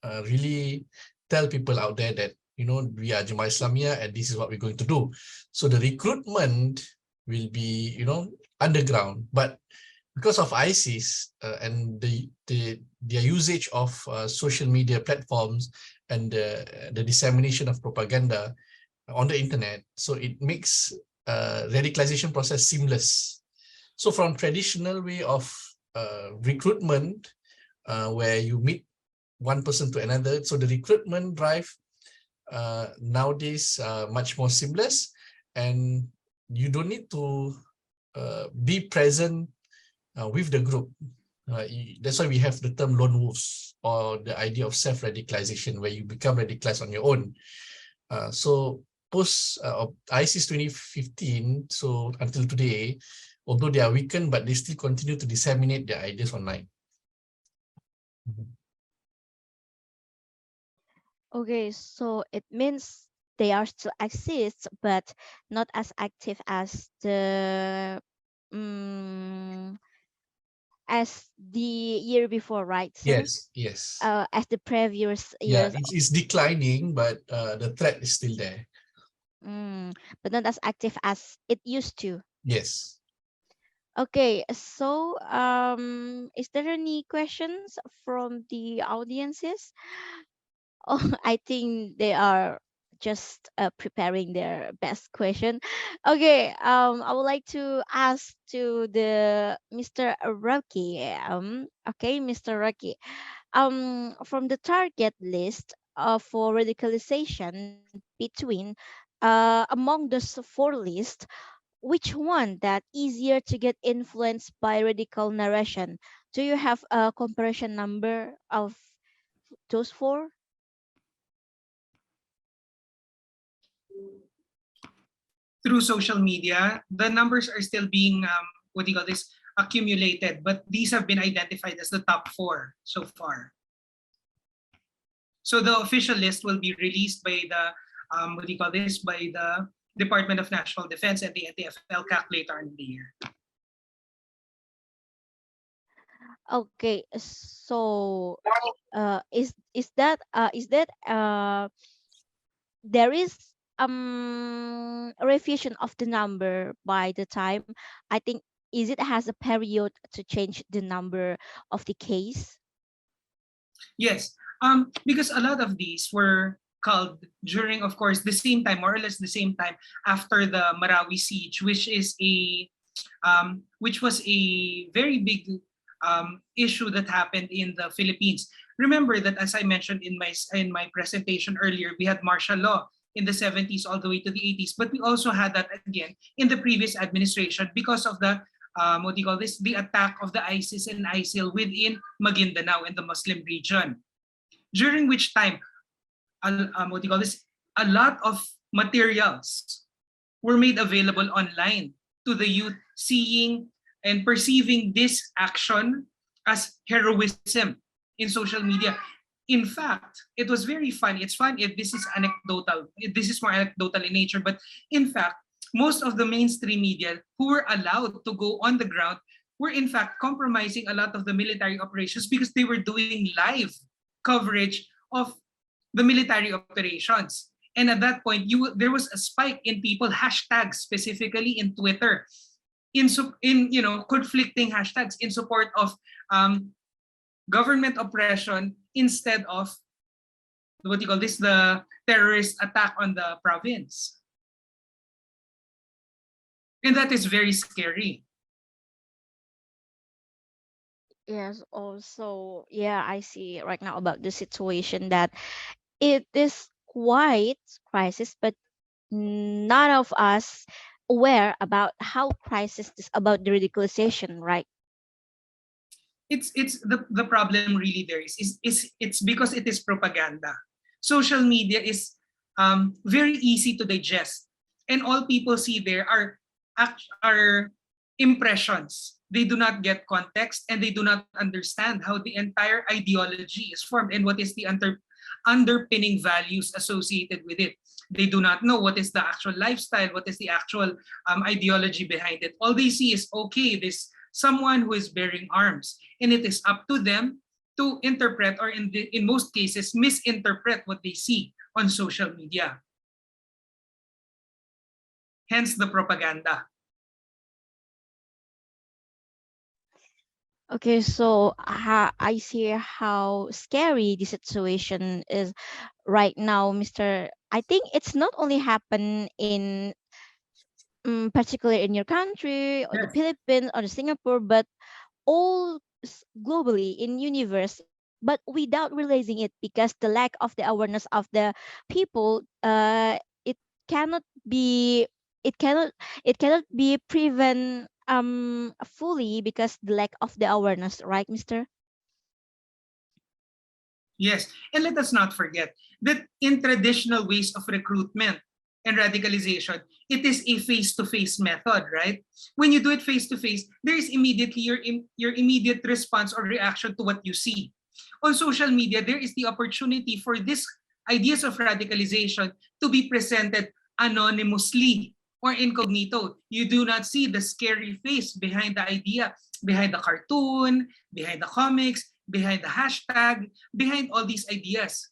really tell people out there that, you know, we are Jemaah Islamiyah and this is what we're going to do. So the recruitment will be, you know, underground. But because of ISIS and their usage of social media platforms and the dissemination of propaganda on the internet, so it makes radicalization process seamless. So from traditional way of recruitment, where you meet one person to another, so the recruitment drive nowadays much more seamless, and you don't need to be present with the group. That's why we have the term lone wolves, or the idea of self-radicalization, where you become radicalized on your own. So post ISIS 2015, so until today, although they are weakened, but they still continue to disseminate their ideas online. Okay, so it means they are still exist, but not as active as the year before, right, sir? Yes, yes. As the previous Yeah, years. it's declining, but the threat is still there. But not as active as it used to. Yes. Okay, so is there any questions from the audiences? Oh, I think they are just preparing their best question. Okay, I would like to ask to the Mr. Rocky. Okay, Mr. Rocky. From the target list for radicalization between among those four lists, which one that easier to get influenced by radical narration? Do you have a comparison number of those four? Through social media, the numbers are still being what do you call this, accumulated, but these have been identified as the top 4 so far. So the official list will be released by the what do you call this, by the Department of National Defense and the NTF-ELCAC later in the year. Okay, so is that there is a revision of the number by the time, I think, is it has a period to change the number of the case? Yes, because a lot of these were called during, of course, the same time, more or less the same time after the Marawi siege, which was a very big issue that happened in the Philippines. Remember that, as I mentioned in my presentation earlier, we had martial law in the 70s all the way to the 80s, but we also had that again in the previous administration because of the what do you call this, the attack of the ISIS and ISIL within Maguindanao in the Muslim region, during which time what do you call this, a lot of materials were made available online to the youth, seeing and perceiving this action as heroism in social media. In fact, it was very fun. It's fun if this is anecdotal. This is more anecdotal in nature, but in fact, most of the mainstream media who were allowed to go on the ground were in fact compromising a lot of the military operations because they were doing live coverage of the military operations. And at that point, there was a spike in people hashtags, specifically in Twitter, in conflicting hashtags in support of government oppression instead of what you call this, the terrorist attack on the province. And that is very scary. Yes, also, yeah, I see right now about the situation that it is quite crisis, but none of us aware about how crisis is about the radicalization, right? It's the problem really there is it's because it is propaganda. Social media is very easy to digest, and all people see there are impressions. They do not get context, and they do not understand how the entire ideology is formed and what is the underpinning values associated with it. They do not know what is the actual lifestyle, what is the actual ideology behind it. All they see is, okay, this someone who is bearing arms, and it is up to them to interpret, or in most cases misinterpret, what they see on social media. Hence the propaganda. Okay, so I see how scary the situation is right now, Mr. I think it's not only happen in particularly in your country or the Yes. Philippines or the Singapore, but all globally in universe, but without realizing it because the lack of the awareness of the people, it cannot be it cannot it cannot be prevent fully because the lack of the awareness, right, Mr.? Yes, and let us not forget that in traditional ways of recruitment and radicalization, it is a face-to-face method, right? When you do it face-to-face, there is immediately your immediate response or reaction to what you see. On social media, there is the opportunity for these ideas of radicalization to be presented anonymously or incognito. You do not see the scary face behind the idea, behind the cartoon, behind the comics, behind the hashtag, behind all these ideas.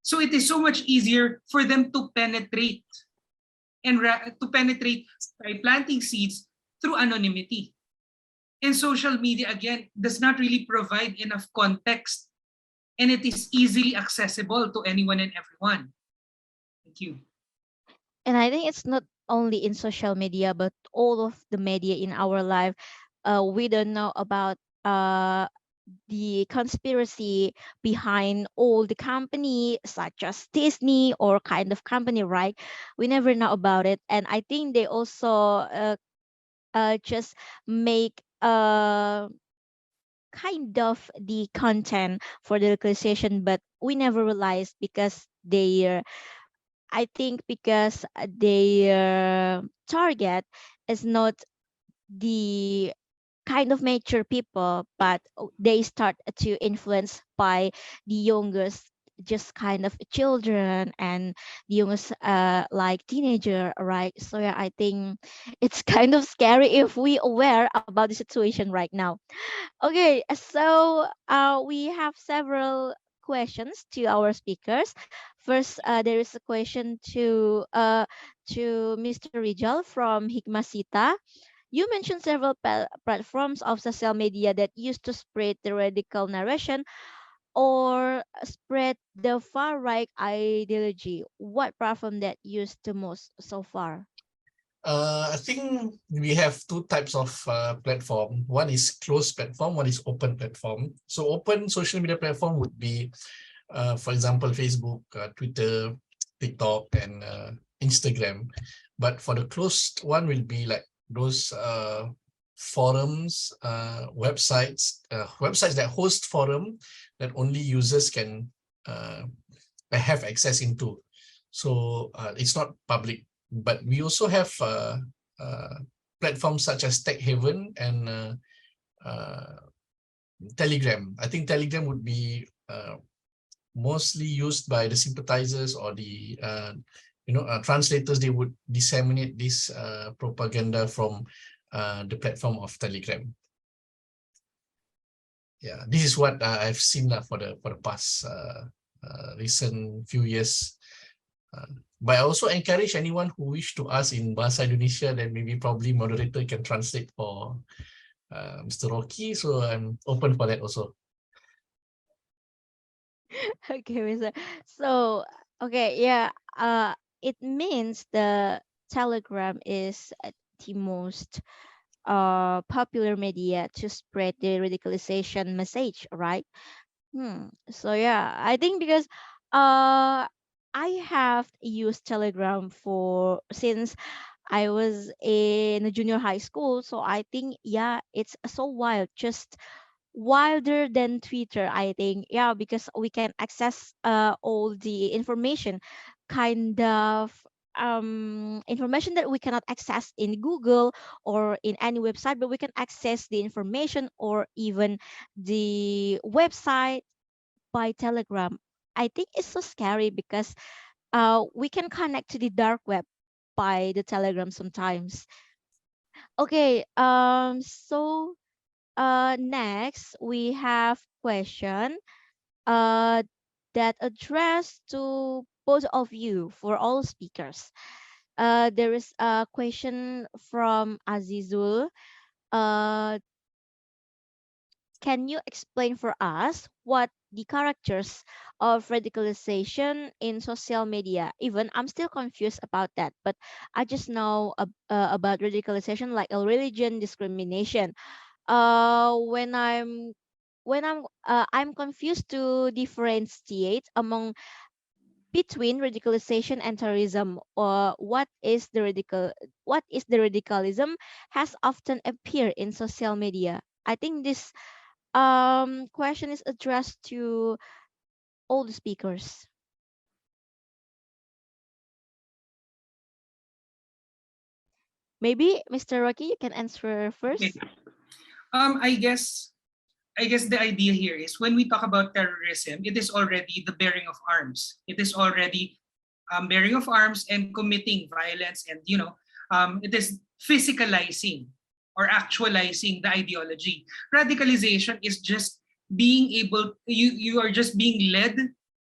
So it is so much easier for them to penetrate to penetrate by planting seeds through anonymity. And social media, again, does not really provide enough context, and it is easily accessible to anyone and everyone. Thank you. And I think it's not only in social media, but all of the media in our life. We don't know about the conspiracy behind all the company such as Disney or kind of company, right? We never know about it. And I think they also just make kind of the content for the localization, but we never realized because they I think because their target is not the kind of mature people, but they start to influence by the youngest, just kind of children and the youngest like teenager, right? So yeah, I think it's kind of scary if we aware about the situation right now. Okay, so we have several questions to our speakers. First, there is a question to Mr. Rijal from Hikmasita. You mentioned several platforms of social media that used to spread the radical narration or spread the far right ideology. What platform that used the most so far? I think we have two types of platform. One is closed platform, one is open platform. So open social media platform would be, for example, Facebook, Twitter, TikTok, and Instagram. But for the closed one will be like those forums, websites that host forum that only users can have access into. So it's not public. But we also have platforms such as Tech Haven and Telegram. I think Telegram would be mostly used by the sympathizers or the translators. They would disseminate this propaganda from the platform of Telegram. Yeah, this is what I've seen for the past recent few years. But I also encourage anyone who wish to ask in Bahasa Indonesia, then maybe probably moderator can translate for Mr. Rocky. So I'm open for that also. Okay, Mr. So, okay, yeah, it means the Telegram is the most popular media to spread the radicalization message, right? So yeah, I think because I have used Telegram for since I was in a junior high school. So I think yeah, it's so wild, just wilder than Twitter, I think. Yeah, because we can access all the information, kind of information that we cannot access in Google or in any website, but we can access the information or even the website by Telegram. I think it's so scary because we can connect to the dark web by the Telegram sometimes. Okay, so next we have question uh that addressed to both of you for all speakers. There is a question from Azizul. Uh, can you explain for us what the characters of radicalization in social media? Even I'm still confused about that, but I just know about radicalization like a religion discrimination. I'm confused to differentiate among between radicalization and terrorism, or what is the radicalism has often appeared in social media. I think this question is addressed to all the speakers. Maybe Mr. Rocky, you can answer Okay. first. I guess the idea here is when we talk about terrorism, it is already the bearing of arms. It is already bearing of arms and committing violence, and it is physicalizing or actualizing the ideology. Radicalization is just being able, you are just being led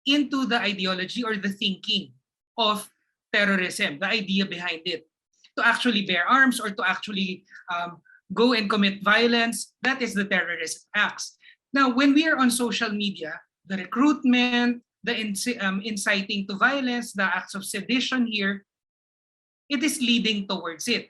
into the ideology or the thinking of terrorism, the idea behind it, to actually bear arms or to actually go and commit violence. That is the terrorist acts. Now, when we are on social media, the recruitment, the inciting to violence, the acts of sedition here, it is leading towards it.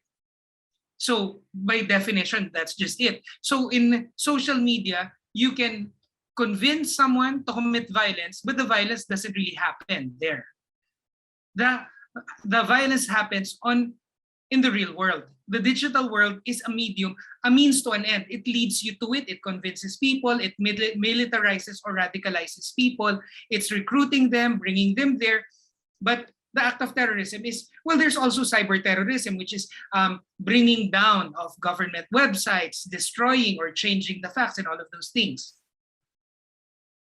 So by definition, that's just it. So in social media, you can convince someone to commit violence, but the violence doesn't really happen there. The violence happens in the real world. The digital world is a medium, a means to an end. It leads you to it. It convinces people. It militarizes or radicalizes people. It's recruiting them, bringing them there. But the act of terrorism is, well, there's also cyber terrorism, which is bringing down of government websites, destroying or changing the facts and all of those things.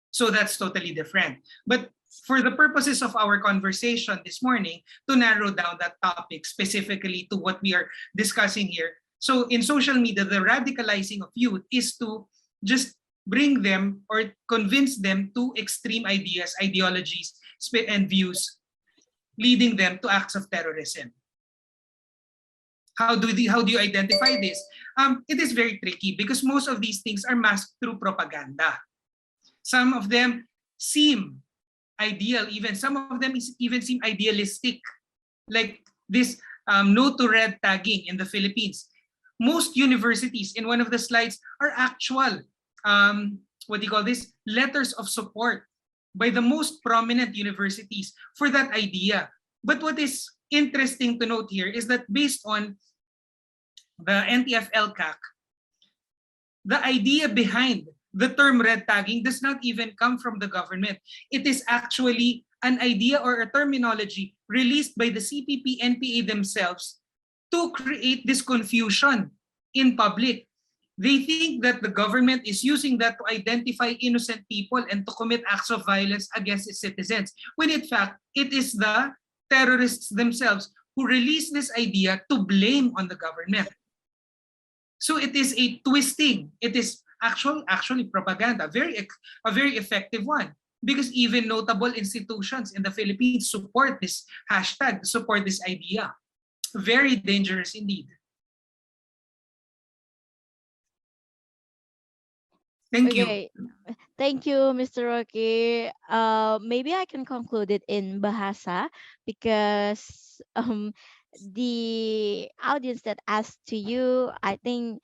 So that's totally different. But for the purposes of our conversation this morning, to narrow down that topic specifically to what we are discussing here. So in social media, the radicalizing of youth is to just bring them or convince them to extreme ideas, ideologies, and views, leading them to acts of terrorism. How do you identify this? It is very tricky because most of these things are masked through propaganda. Some of them seem ideal, even some of them even seem idealistic, like this no to red tagging in the Philippines. Most universities in one of the slides are actual letters of support by the most prominent universities for that idea. But what is interesting to note here is that based on the NTF-LCAC, the idea behind the term red tagging does not even come from the government. It is actually an idea or a terminology released by the CPP NPA themselves to create this confusion in public. They think that the government is using that to identify innocent people and to commit acts of violence against its citizens, when in fact, it is the terrorists themselves who release this idea to blame on the government. So it is a twisting. It is actually propaganda, a very effective one, because even notable institutions in the Philippines support this hashtag, support this idea. Very dangerous indeed. Thank you. Thank you, Mr. Rocky. Maybe I can conclude it in Bahasa because the audience that asked to you, I think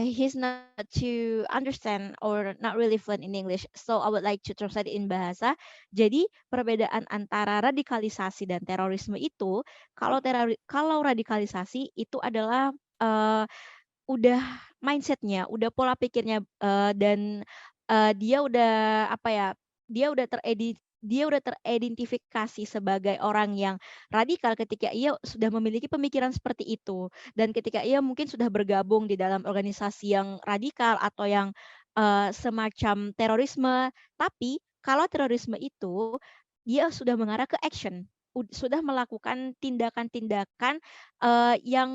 he's not to understand or not really fluent in English. So I would like to translate in Bahasa. Jadi perbedaan antara radikalisasi dan terorisme itu, kalau radikalisasi itu adalah udah mindsetnya, udah pola pikirnya, dan dia udah dia udah teridentifikasi sebagai orang yang radikal ketika ia sudah memiliki pemikiran seperti itu, dan ketika ia mungkin sudah bergabung di dalam organisasi yang radikal atau yang semacam terorisme. Tapi kalau terorisme itu dia sudah mengarah ke action, sudah melakukan tindakan-tindakan yang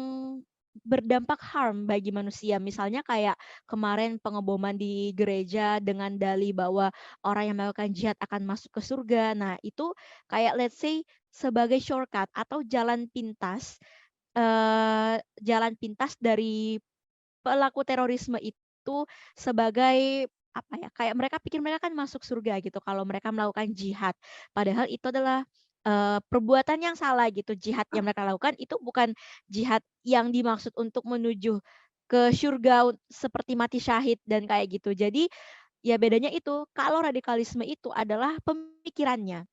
berdampak harm bagi manusia. Misalnya kayak kemarin pengeboman di gereja dengan dalih bahwa orang yang melakukan jihad akan masuk ke surga. Nah, itu kayak let's say sebagai shortcut atau jalan pintas dari pelaku terorisme itu itu sebagai apa ya, kayak mereka pikir mereka kan masuk surga gitu kalau mereka melakukan jihad. Padahal itu adalah perbuatan yang salah gitu. Jihad yang mereka lakukan itu bukan jihad yang dimaksud untuk menuju ke surga seperti mati syahid dan kayak gitu. Jadi ya bedanya itu, kalau radikalisme itu adalah pemikirannya,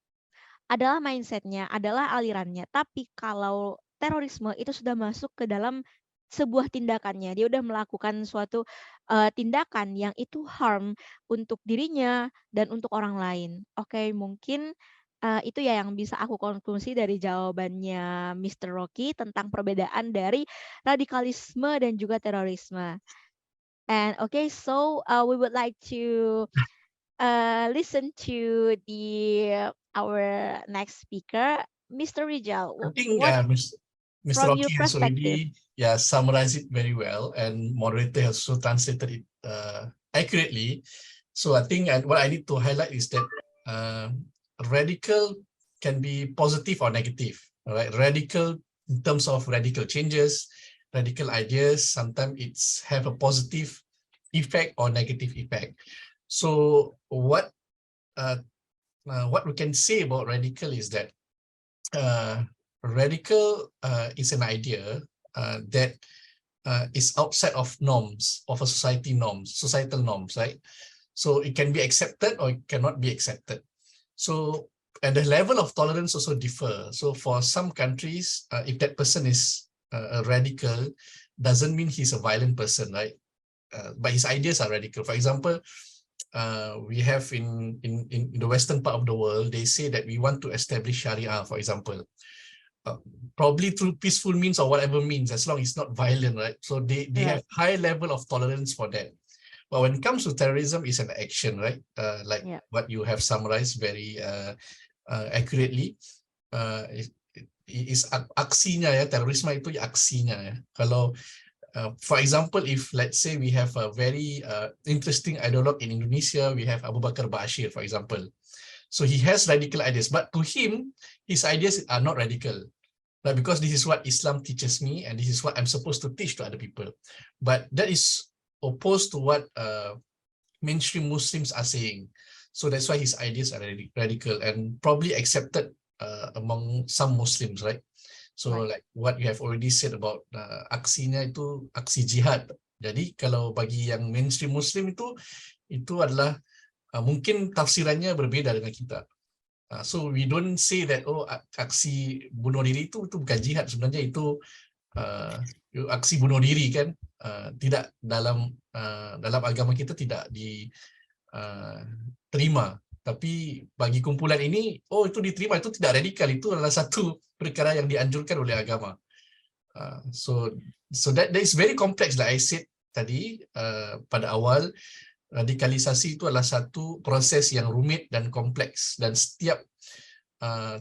adalah mindsetnya, adalah alirannya. Tapi kalau terorisme itu sudah masuk ke dalam sebuah tindakannya. Dia udah melakukan suatu tindakan yang itu harm untuk dirinya dan untuk orang lain. Oke, mungkin itu ya yang bisa aku konklusi dari jawabannya Mr. Rocky tentang perbedaan dari radikalisme dan juga terorisme. And okay, so we would like to listen to our next speaker, Mr. Rijal. I think What Mr. from your Rocky has perspective? already summarized it very well, and moderator has also translated it accurately. So I think what I need to highlight is that radical can be positive or negative. All right, radical in terms of radical changes, radical ideas. Sometimes it's have a positive effect or negative effect. So what we can say about radical is that radical is an idea that is outside of norms, of a societal norms, right? So it can be accepted or it cannot be accepted. So, and the level of tolerance also differ. So for some countries, if that person is a radical, doesn't mean he's a violent person, right? But his ideas are radical. For example, we have in the Western part of the world, they say that we want to establish Sharia, for example. Probably through peaceful means or whatever means, as long as it's not violent, right? So they have high level of tolerance for that. But when it comes to terrorism, it's an action, right? Like what you have summarized very accurately. Is aksinya ya, terorisme itu aksinya ya. Kalau for example, if let's say we have a very interesting ideologue in Indonesia, we have Abu Bakar Bashir, for example. So he has radical ideas, but to him, his ideas are not radical. But because this is what Islam teaches me, and this is what I'm supposed to teach to other people. But that is opposed to what mainstream Muslims are saying. So that's why his ideas are radical and probably accepted among some Muslims, right? So like what you have already said about aksinya itu aksi jihad. Jadi kalau bagi yang mainstream Muslim itu adalah mungkin tafsirannya berbeda dengan kita. So we don't say that aksi bunuh diri itu bukan jihad, sebenarnya itu aksi bunuh diri kan. Tidak dalam agama kita tidak diterima. Tapi bagi kumpulan ini, itu diterima, itu tidak radikal, itu adalah satu perkara yang dianjurkan oleh agama. So that is very complex, like I said tadi pada awal. Radikalisasi itu adalah satu proses yang rumit dan kompleks, dan setiap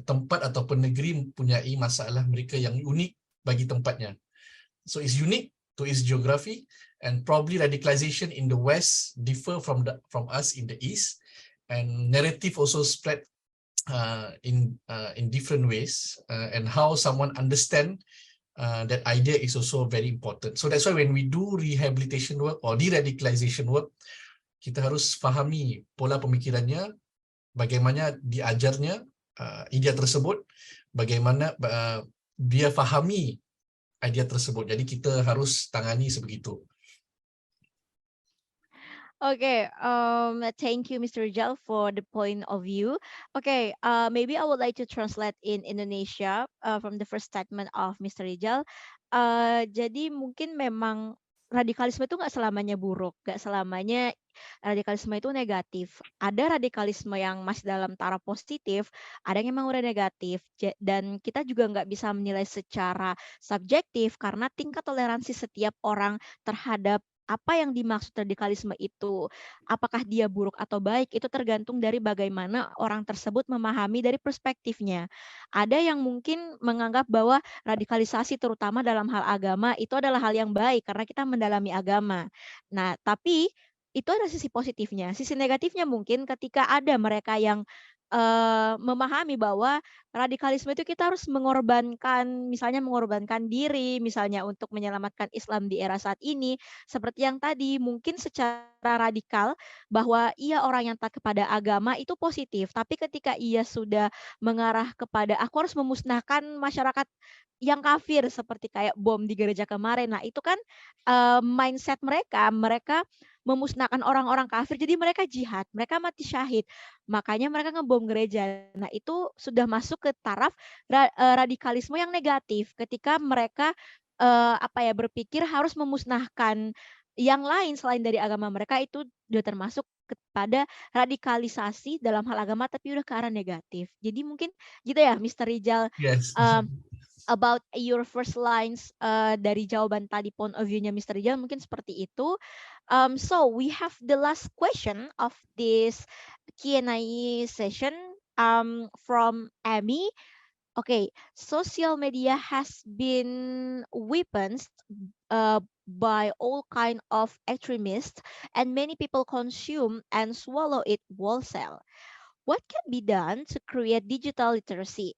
tempat ataupun negeri mempunyai masalah mereka yang unik bagi tempatnya. So it's unique to its geography, and probably radicalization in the West differ from us in the East, and narrative also spread in different ways, and how someone understand that idea is also very important. So that's why when we do rehabilitation work or de-radicalization work, kita harus fahami pola pemikirannya, bagaimana diajarnya idea tersebut, bagaimana dia fahami idea tersebut. Jadi kita harus tangani sebegitu. Okay, thank you, Mr. Rijal, for the point of view. Okay, maybe I would like to translate in Indonesia from the first statement of Mr. Rijal. Jadi mungkin memang radikalisme itu nggak selamanya buruk, nggak selamanya radikalisme itu negatif. Ada radikalisme yang masih dalam taraf positif, ada yang memang udah negatif. Dan kita juga nggak bisa menilai secara subjektif karena tingkat toleransi setiap orang terhadap apa yang dimaksud radikalisme itu, apakah dia buruk atau baik, itu tergantung dari bagaimana orang tersebut memahami dari perspektifnya. Ada yang mungkin menganggap bahwa radikalisasi terutama dalam hal agama itu adalah hal yang baik karena kita mendalami agama. Nah, tapi itu ada sisi positifnya. Sisi negatifnya mungkin ketika ada mereka yang memahami bahwa radikalisme itu kita harus mengorbankan, misalnya mengorbankan diri, misalnya untuk menyelamatkan Islam di era saat ini. Seperti yang tadi, mungkin secara radikal bahwa ia orang yang taat kepada agama itu positif, tapi ketika ia sudah mengarah kepada aku harus memusnahkan masyarakat yang kafir seperti kayak bom di gereja kemarin. Nah, itu kan mindset mereka memusnahkan orang-orang kafir, jadi mereka jihad, mereka mati syahid, makanya mereka ngebom gereja. Nah, itu sudah masuk ke taraf radikalisme yang negatif ketika mereka berpikir harus memusnahkan yang lain selain dari agama mereka. Itu sudah termasuk kepada radikalisasi dalam hal agama, tapi udah ke arah negatif. Jadi mungkin gitu ya, Mr. Rijal. Yes. About your first lines dari jawaban tadi point of view-nya Mr. Rijal mungkin seperti itu. So we have the last question of this Q&A session from Amy. Okay, social media has been weaponized by all kind of extremists, and many people consume and swallow it wholesale. What can be done to create digital literacy?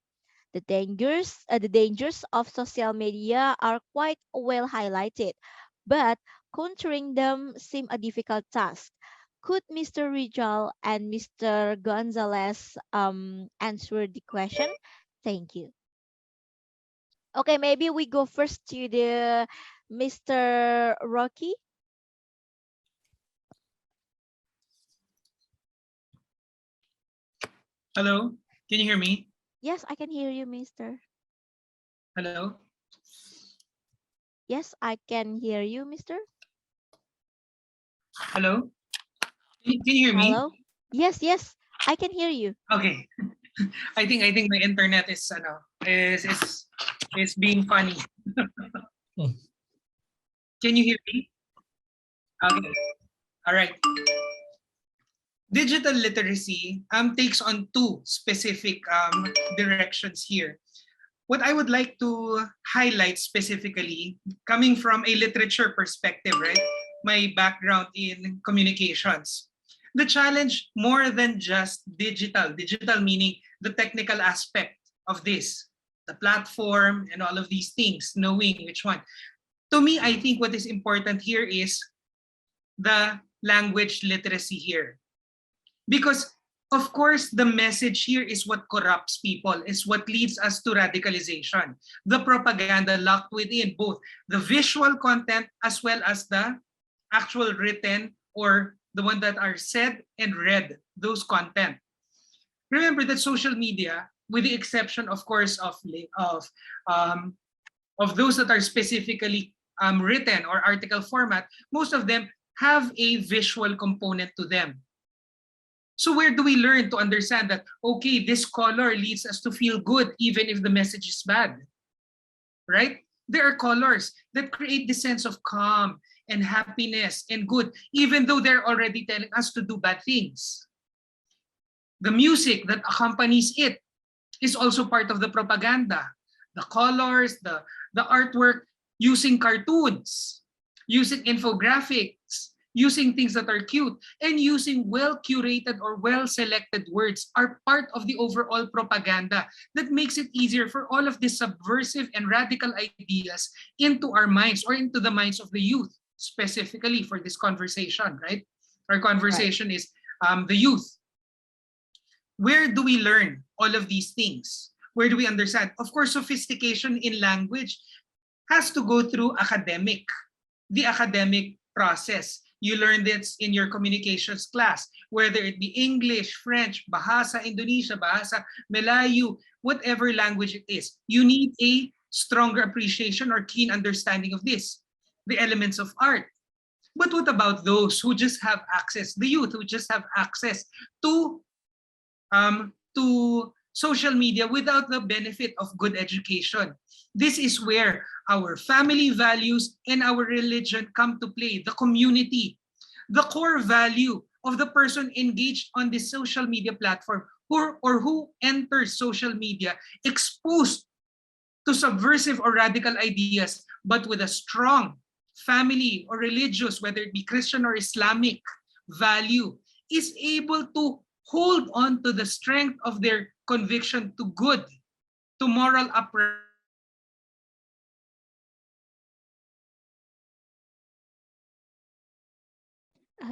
The dangers of social media are quite well highlighted, but countering them seem a difficult task. Could Mr. Rijal and Mr. Gonzales answer the question? Thank you. Okay, maybe we go first to the Mr. Rocky. Hello, can you hear me? Yes, I can hear you, Mr. Hello? Yes, I can hear you, Mr. Hello? Can you hear me? Hello? Yes, I can hear you. Okay. I think my internet is being funny. Can you hear me? Okay. All right. Digital literacy takes on two specific directions here. What I would like to highlight specifically, coming from a literature perspective, right? My background in communications. The challenge more than just digital meaning the technical aspect of this, the platform and all of these things, knowing which one. To me, I think what is important here is the language literacy here. Because, of course, the message here is what corrupts people, is what leads us to radicalization. The propaganda locked within both the visual content as well as the actual written or the one that are said and read, those content. Remember that social media, with the exception, of course, of those that are specifically written or article format, most of them have a visual component to them. So where do we learn to understand that, okay, this color leads us to feel good even if the message is bad, right? There are colors that create the sense of calm and happiness and good, even though they're already telling us to do bad things. The music that accompanies it is also part of the propaganda. The colors, the artwork, using cartoons, using infographics, using things that are cute, and using well-curated or well-selected words are part of the overall propaganda that makes it easier for all of these subversive and radical ideas into our minds or into the minds of the youth, specifically for this conversation, right? Our conversation is the youth. Where do we learn all of these things? Where do we understand? Of course, sophistication in language has to go through the academic process. You learn this in your communications class, whether it be English, French, Bahasa Indonesia, Bahasa Melayu, whatever language it is. You need a stronger appreciation or keen understanding of this, the elements of art. But what about those who just have access, the youth who just have access to social media without the benefit of good education? This is where our family values and our religion come to play, the community, the core value of the person engaged on the social media platform who enters social media exposed to subversive or radical ideas, but with a strong family or religious, whether it be Christian or Islamic value, is able to hold on to the strength of their conviction to good, to moral uprightness.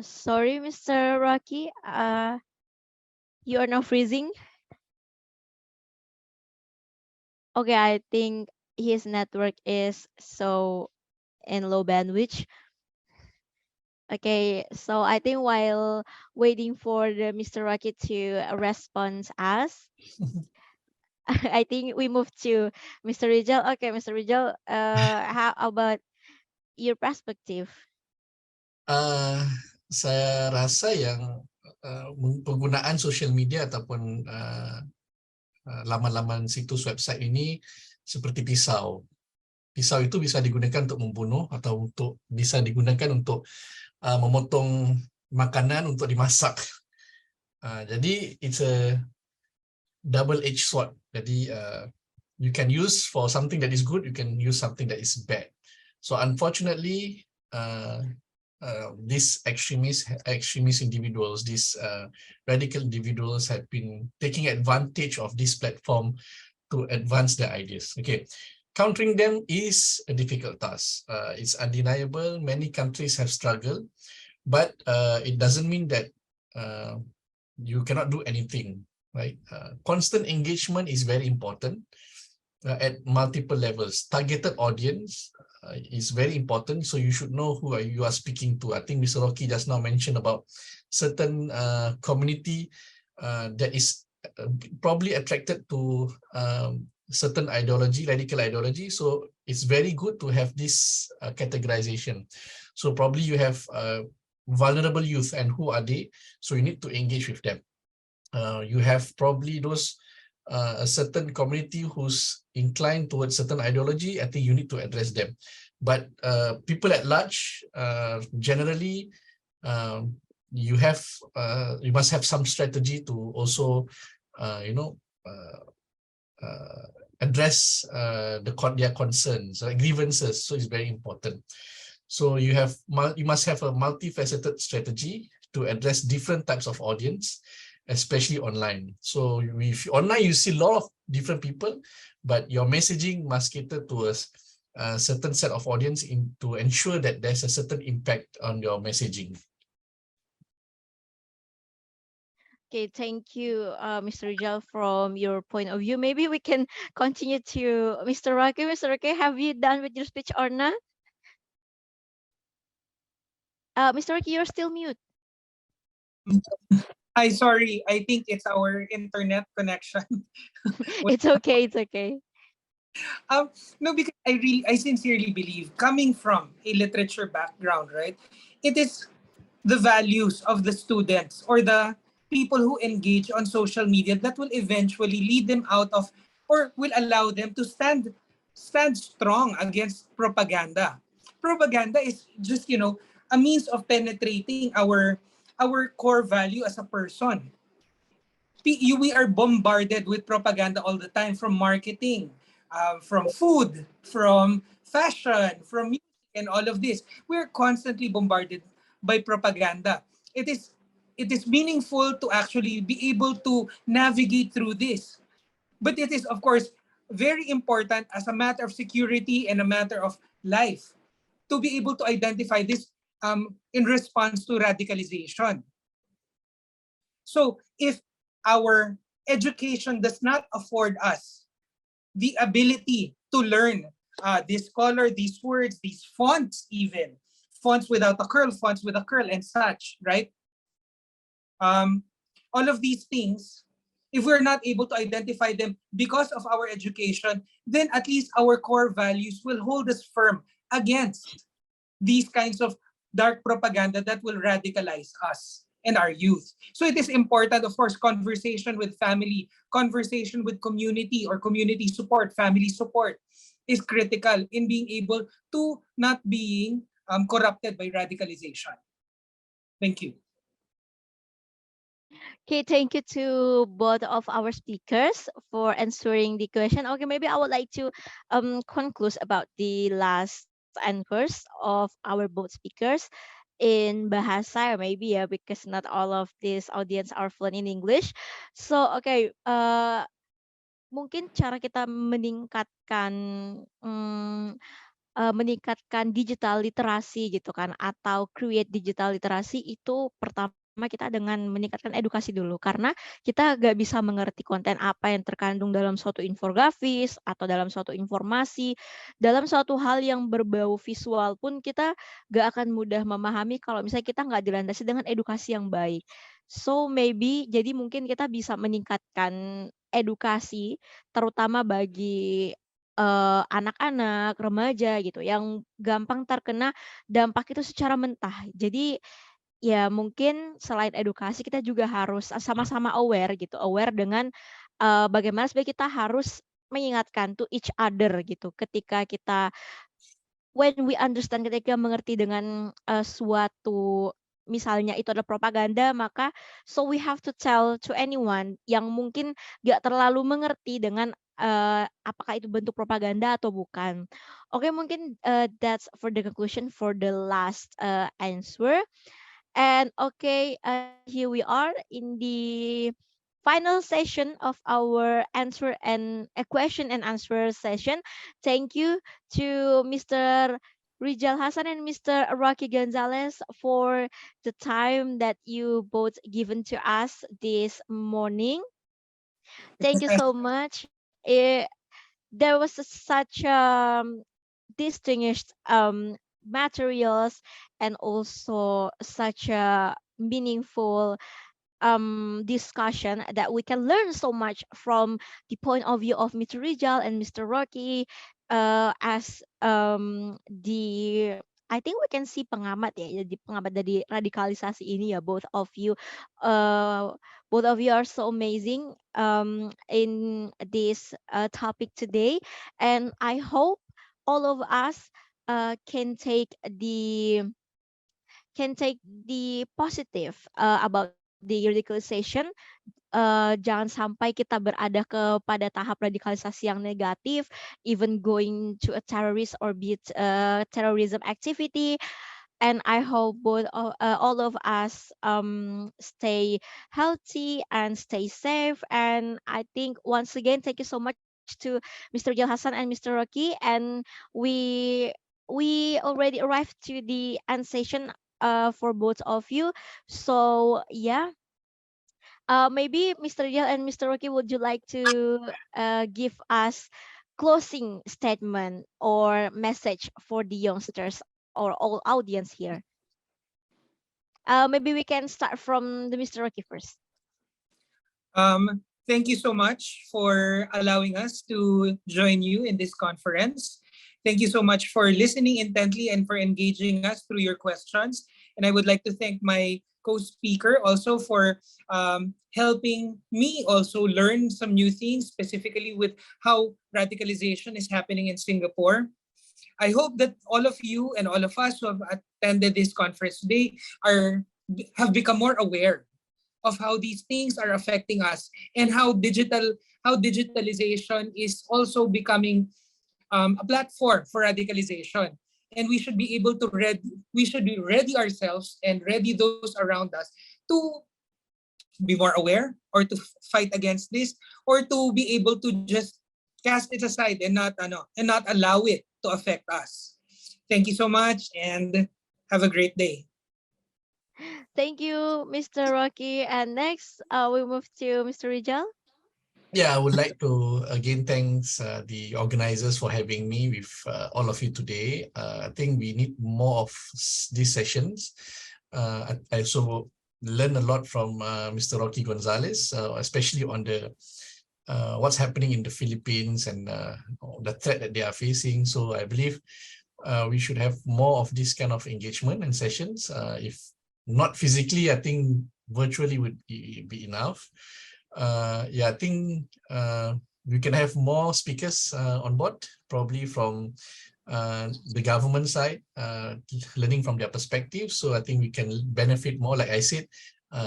Sorry, Mr. Rocky. You are now freezing. Okay, I think his network is so in low bandwidth. Okay, so I think while waiting for the Mr. Rocky to respond us, I think we move to Mr. Rijal. Okay, Mr. Rijal, how about your perspective? Saya rasa yang penggunaan social media ataupun laman-laman situs website ini seperti pisau. Pisau itu bisa digunakan untuk membunuh atau bisa digunakan untuk memotong makanan untuk dimasak. Jadi it's a double-edged sword. Jadi you can use for something that is good, you can use something that is bad. So unfortunately, these extremist individuals, these radical individuals have been taking advantage of this platform to advance their ideas. Okay, countering them is a difficult task. It's undeniable. Many countries have struggled, but it doesn't mean that you cannot do anything, right? Constant engagement is very important at multiple levels. Targeted audience is very important, so you should know who you are speaking to. I think Mr. Rocky just now mentioned about certain community that is probably attracted to certain ideology, radical ideology. So it's very good to have this categorization. So probably you have vulnerable youth, and who are they? So you need to engage with them. You have probably those a certain community who's inclined towards certain ideology. I think you need to address them. But people at large, generally, you must have some strategy to also, address their concerns, grievances. So it's very important. So you must have a multifaceted strategy to address different types of audience, especially online. So if online you see a lot of different people, but your messaging must cater to a certain set of audience to ensure that there's a certain impact on your messaging. Okay, thank you, Mr. Rijal, from your point of view. Maybe we can continue to Mr. Rocky. Mr. Rocky, have you done with your speech or not? Mr. Rocky, you're still mute. Hi, sorry. I think it's our internet connection. It's okay. It's okay. No, because I sincerely believe, coming from a literature background, right? It is the values of the students or the people who engage on social media that will eventually lead them out of, or will allow them to stand strong against propaganda. Propaganda is just, a means of penetrating our core value as a person. We are bombarded with propaganda all the time, from marketing, from food, from fashion, from music, and all of this. We're constantly bombarded by propaganda. It is meaningful to actually be able to navigate through this. But it is, of course, very important as a matter of security and a matter of life to be able to identify this in response to radicalization. So if our education does not afford us the ability to learn this color, these words, these fonts, even fonts without a curl, fonts with a curl, and such, right? All of these things, if we're not able to identify them because of our education, then at least our core values will hold us firm against these kinds of dark propaganda that will radicalize us and our youth. So it is important, of course, conversation with family, conversation with community or community support, family support is critical in being able to not being corrupted by radicalization. Thank you. Okay, thank you to both of our speakers for answering the question. Okay, maybe I would like to conclude about the last answers of our both speakers. in bahasa maybe ya, because not all of this audience are fluent in English. So okay, mungkin cara kita meningkatkan meningkatkan digital literasi gitu kan, atau create digital literasi itu pertama kita dengan meningkatkan edukasi dulu, karena kita gak bisa mengerti konten apa yang terkandung dalam suatu infografis atau dalam suatu informasi, dalam suatu hal yang berbau visual pun kita gak akan mudah memahami kalau misalnya kita nggak dilandasi dengan edukasi yang baik. So maybe jadi mungkin kita bisa meningkatkan edukasi terutama bagi anak-anak, remaja gitu yang gampang terkena dampak itu secara mentah. Jadi ya mungkin selain edukasi kita juga harus sama-sama aware gitu, aware dengan bagaimana sebenarnya kita harus mengingatkan to each other gitu ketika kita when we understand, ketika mengerti dengan suatu misalnya itu adalah propaganda, maka so we have to tell to anyone yang mungkin gak terlalu mengerti dengan apakah itu bentuk propaganda atau bukan. Oke, mungkin that's for the conclusion for the last answer. And okay, here we are in the final session of our question and answer session. Thank you to Mr. Rijal Hassan and Mr. Rocky Gonzales for the time that you both given to us this morning. Thank you so much. There was such distinguished materials and also such a meaningful discussion that we can learn so much from the point of view of Mr. Rijal and Mr. Rocky as the I think we can see pengamat ya, jadi pengamat dari radikalisasi ini ya, both of you are so amazing in this topic today, and I hope all of us can take the positive about the radicalization. Jangan sampai kita berada kepada tahap radikalisasi yang negatif, even going to a terrorist or be it terrorism activity. And I hope all of us stay healthy and stay safe. And I think once again, thank you so much to Mr. Rijal Hassan and Mr. Rocky. And we already arrived to the end session for both of you. So yeah. Maybe Mr. Rijal and Mr. Rocky, would you like to give us closing statement or message for the youngsters or all audience here? Maybe we can start from the Mr. Rocky first. Thank you so much for allowing us to join you in this conference. Thank you so much for listening intently and for engaging us through your questions. And I would like to thank my co-speaker also for helping me also learn some new things, specifically with how radicalization is happening in Singapore. I hope that all of you and all of us who have attended this conference today have become more aware of how these things are affecting us and how digitalization is also becoming a platform for radicalization. And we should be able to ready ourselves and ready those around us to be more aware or to fight against this, or to be able to just cast it aside and not allow it to affect us. Thank you so much and have a great day. Thank you, Mr. Rocky. And next, we move to Mr. Rijal. Yeah, I would like to again thanks the organizers for having me with all of you today. I think we need more of these sessions. I also learned a lot from Mr. Rocky Gonzales, especially on the what's happening in the Philippines and the threat that they are facing. So I believe we should have more of this kind of engagement and sessions. If not physically, I think virtually would be enough. Yeah, I think we can have more speakers on board, probably from the government side, learning from their perspective. So I think we can benefit more. Like I said,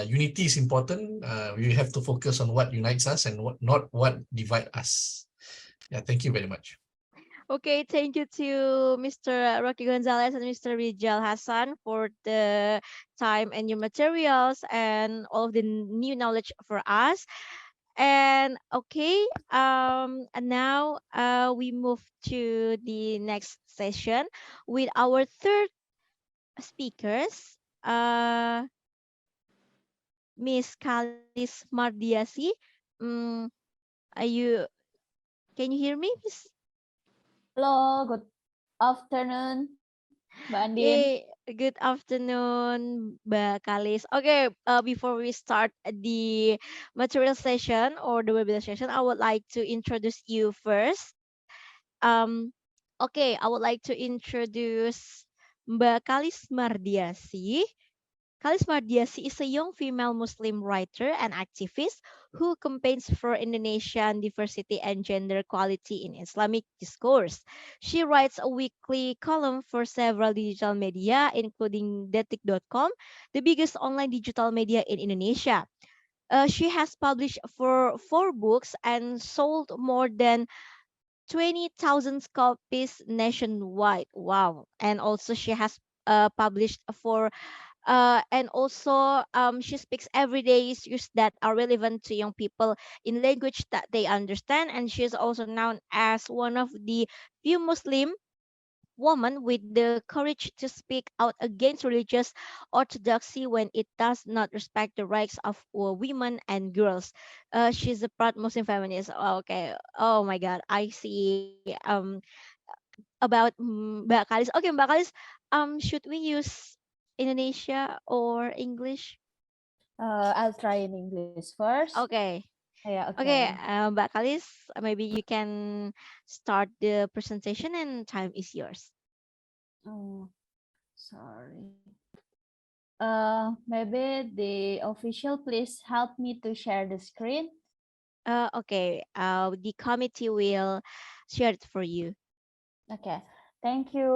unity is important. We have to focus on what unites us and not what divides us. Yeah, thank you very much. Okay, thank you to Mr. Rocky Gonzalez and Mr. Rijal Hassan for the time and your materials and all of the new knowledge for us. And okay, and now we move to the next session with our third speakers, Miss Kalis Mardiasi. Mm, are you? Can you hear me, Miss? Hello, good afternoon, Mbak Andin. Yay, good afternoon, Mbak Kalis. Okay, before we start the material session or the webinar session, I would like to introduce you first. Okay, I would like to introduce Mbak Kalis Mardiasi. Kalis Mardiasi is a young female Muslim writer and activist who campaigns for Indonesian diversity and gender equality in Islamic discourse. She writes a weekly column for several digital media, including Detik.com, the biggest online digital media in Indonesia. She has published for 4 books and sold more than 20,000 copies nationwide. Wow. And also she has published for and also she speaks everyday issues that are relevant to young people in language that they understand, and she is also known as one of the few Muslim women with the courage to speak out against religious orthodoxy when it does not respect the rights of women and girls. She's a proud Muslim feminist. Okay, oh my god, I see about Mbak Kalis. Okay, Mbak Kalis, should we use Indonesia or English? I'll try in English first. Okay. Yeah, Okay, okay. Mbak Kalis, maybe you can start the presentation and time is yours. Oh, sorry. Maybe the official please help me to share the screen. Okay, the committee will share it for you. Okay, thank you.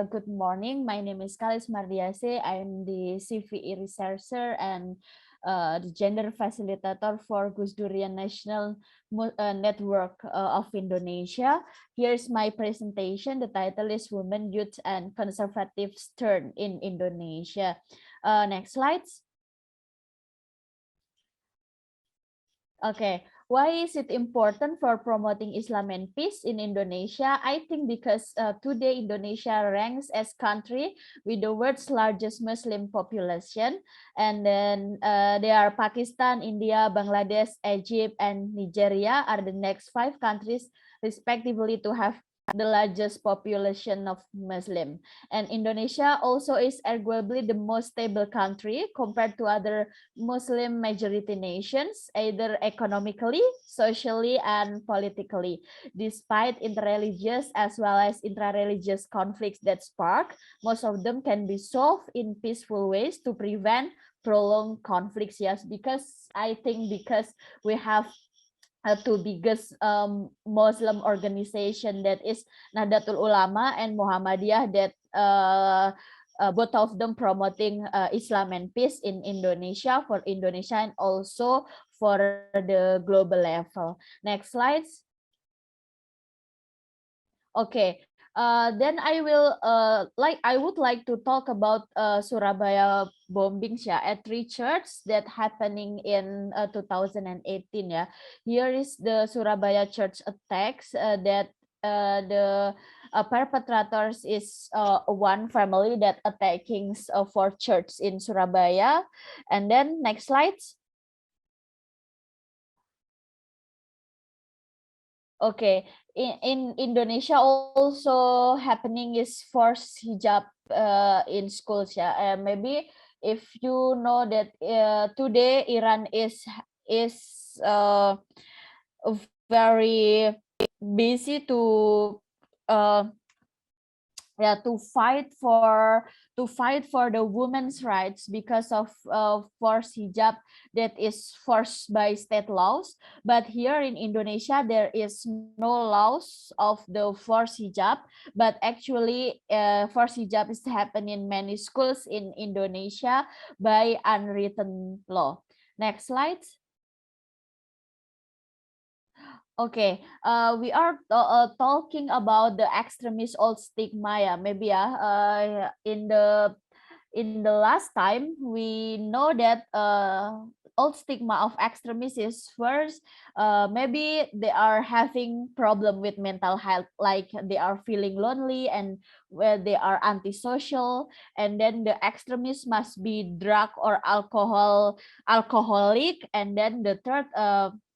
Good morning. My name is Kalis Mardiasih. I'm the CVE researcher and the gender facilitator for GUSDURian National Network of Indonesia. Here's my presentation. The title is Women, Youth, and Conservatives Turn in Indonesia. Next slides. Okay, why is it important for promoting Islam and peace in Indonesia? I think because today Indonesia ranks as country with the world's largest Muslim population, and then they are Pakistan, India, Bangladesh, Egypt, and Nigeria are the next 5 countries respectively to have the largest population of Muslim. And Indonesia also is arguably the most stable country compared to other Muslim majority nations, either economically, socially, and politically. Despite interreligious as well as intra-religious conflicts that spark, most of them can be solved in peaceful ways to prevent prolonged conflicts. Yes, because I think because we have two biggest Muslim organization, that is Nahdlatul Ulama and Muhammadiyah, that both of them promoting Islam and peace in Indonesia, for Indonesia and also for the global level. Next slides. Okay, then I would like to talk about Surabaya bombings, yeah, at 3 churches that happening in 2018. Yeah, here is the Surabaya church attacks that the perpetrators is one family that attacking 4 churches in Surabaya. And then next slides. Okay, in Indonesia also happening is forced hijab in schools. Yeah, maybe if you know that today Iran is very busy to uh, yeah, to fight for the women's rights because of forced hijab that is forced by state laws. But here in Indonesia there is no laws of the forced hijab, but actually forced hijab is happening in many schools in Indonesia by unwritten law. Next slide. Okay, we are talking about the extremist old stigma, yeah. Maybe in the last time we know that old stigma of extremists is first, maybe they are having problem with mental health, like they are feeling lonely and where they are antisocial, and then the extremists must be drug or alcoholic, and then the third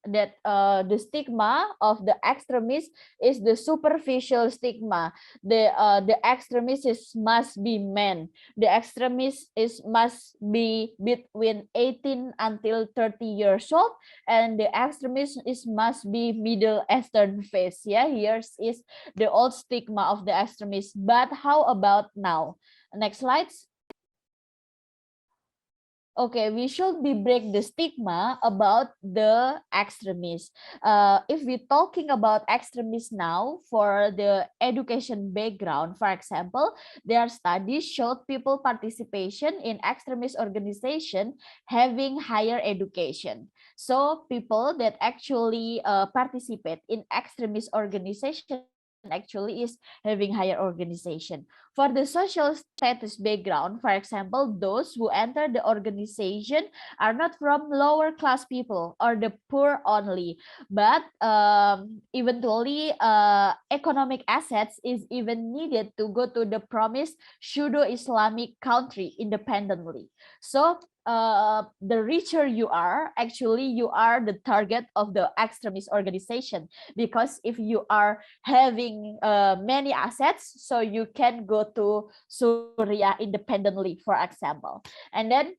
that the stigma of the extremist is the superficial stigma. The extremist must be men. The extremist must be between 18 until 30 years old, and the extremist must be Middle Eastern face. Yeah, here is the old stigma of the extremist. But how about now? Next slides. Okay, we should be break the stigma about the extremists. If we're talking about extremists now for the education background, for example, their studies showed people participation in extremist organization having higher education. So people that actually participate in extremist organization actually is having higher organization. For the social status background, for example, those who enter the organization are not from lower class people or the poor only, but eventually economic assets is even needed to go to the promised pseudo-Islamic country independently. So the richer you are, actually you are the target of the extremist organization, because if you are having many assets, so you can go to Syria independently, for example. And then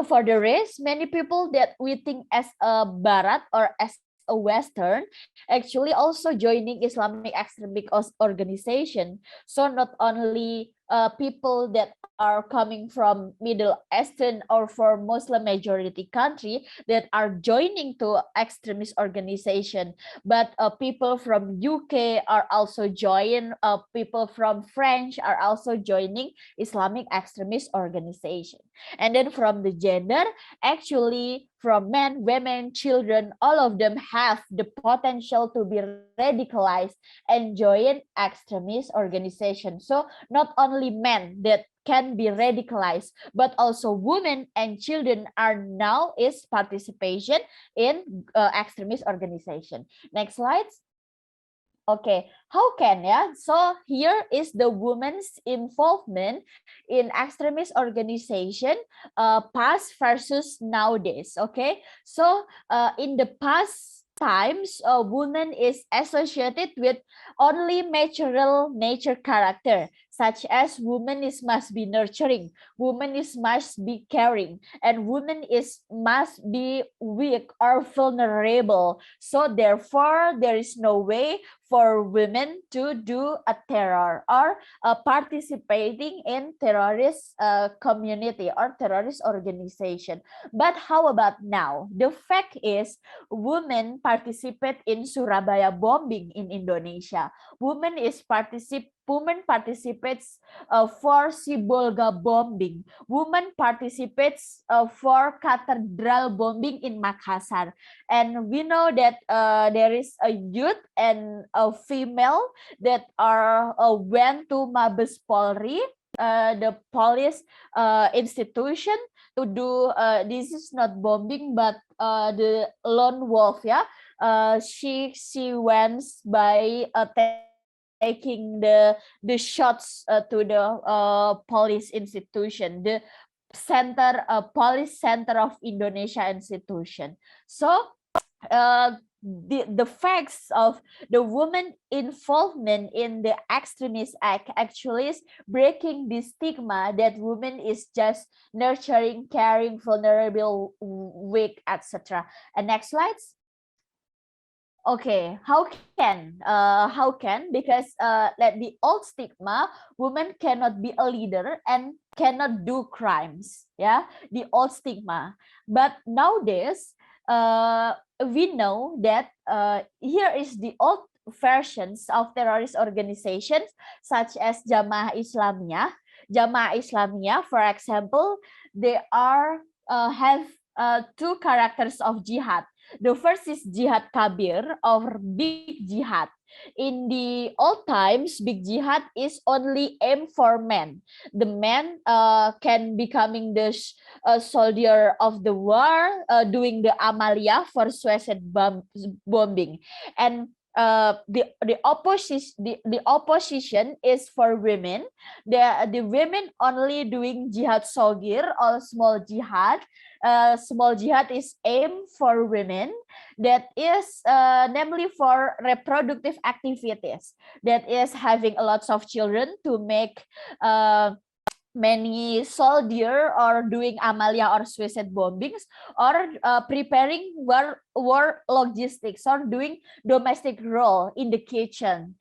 for the rest, many people that we think as a Barat or as a Western actually also joining Islamic extremist organization. So not only people that are coming from Middle Eastern or for Muslim majority country that are joining to extremist organization, but people from UK are also join. People from French are also joining Islamic extremist organization. And then from the gender, actually from men, women, children, all of them have the potential to be radicalized and join extremist organization. So not only men that can be radicalized, but also women and children are now is participation in extremist organization. Next slides. Okay, how can, yeah? So here is the women's involvement in extremist organization, past versus nowadays. Okay, so in the past times, woman is associated with only natural nature character, such as woman is must be nurturing, woman is must be caring, and woman is must be weak or vulnerable. So therefore, there is no way for women to do a terror or participating in terrorist community or terrorist organization. But how about now? The fact is, women participate in Surabaya bombing in Indonesia. Women participates for Sibolga bombing. Women participates for cathedral bombing in Makassar. And we know that there is a youth and a female that are went to Mabes Polri, the police institution, to do this is not bombing but the lone wolf. Yeah, she went by taking the shots to the police institution, the police center of Indonesia institution. So the facts of the woman involvement in the extremist act actually is breaking the stigma that woman is just nurturing, caring, vulnerable, weak, etc. And next slides. Okay, how can, because like the old stigma, women cannot be a leader and cannot do crimes. Yeah, the old stigma. But nowadays, we know that here is the old versions of terrorist organizations such as Jamaah Islamiyah. Jamaah Islamiyah, for example, they are have two characters of jihad. The first is jihad kabir or big jihad. In the old times, big jihad is only aimed for men. The men can becoming the soldier of the war, doing the amalia for suicide bombing, and the opposition is for women. The women only doing jihad sogir or small jihad. Small jihad is aimed for women, that is namely for reproductive activities, that is having a lots of children to make many soldier or doing amalia or suicide bombings, or preparing war logistics or doing domestic role in the kitchen.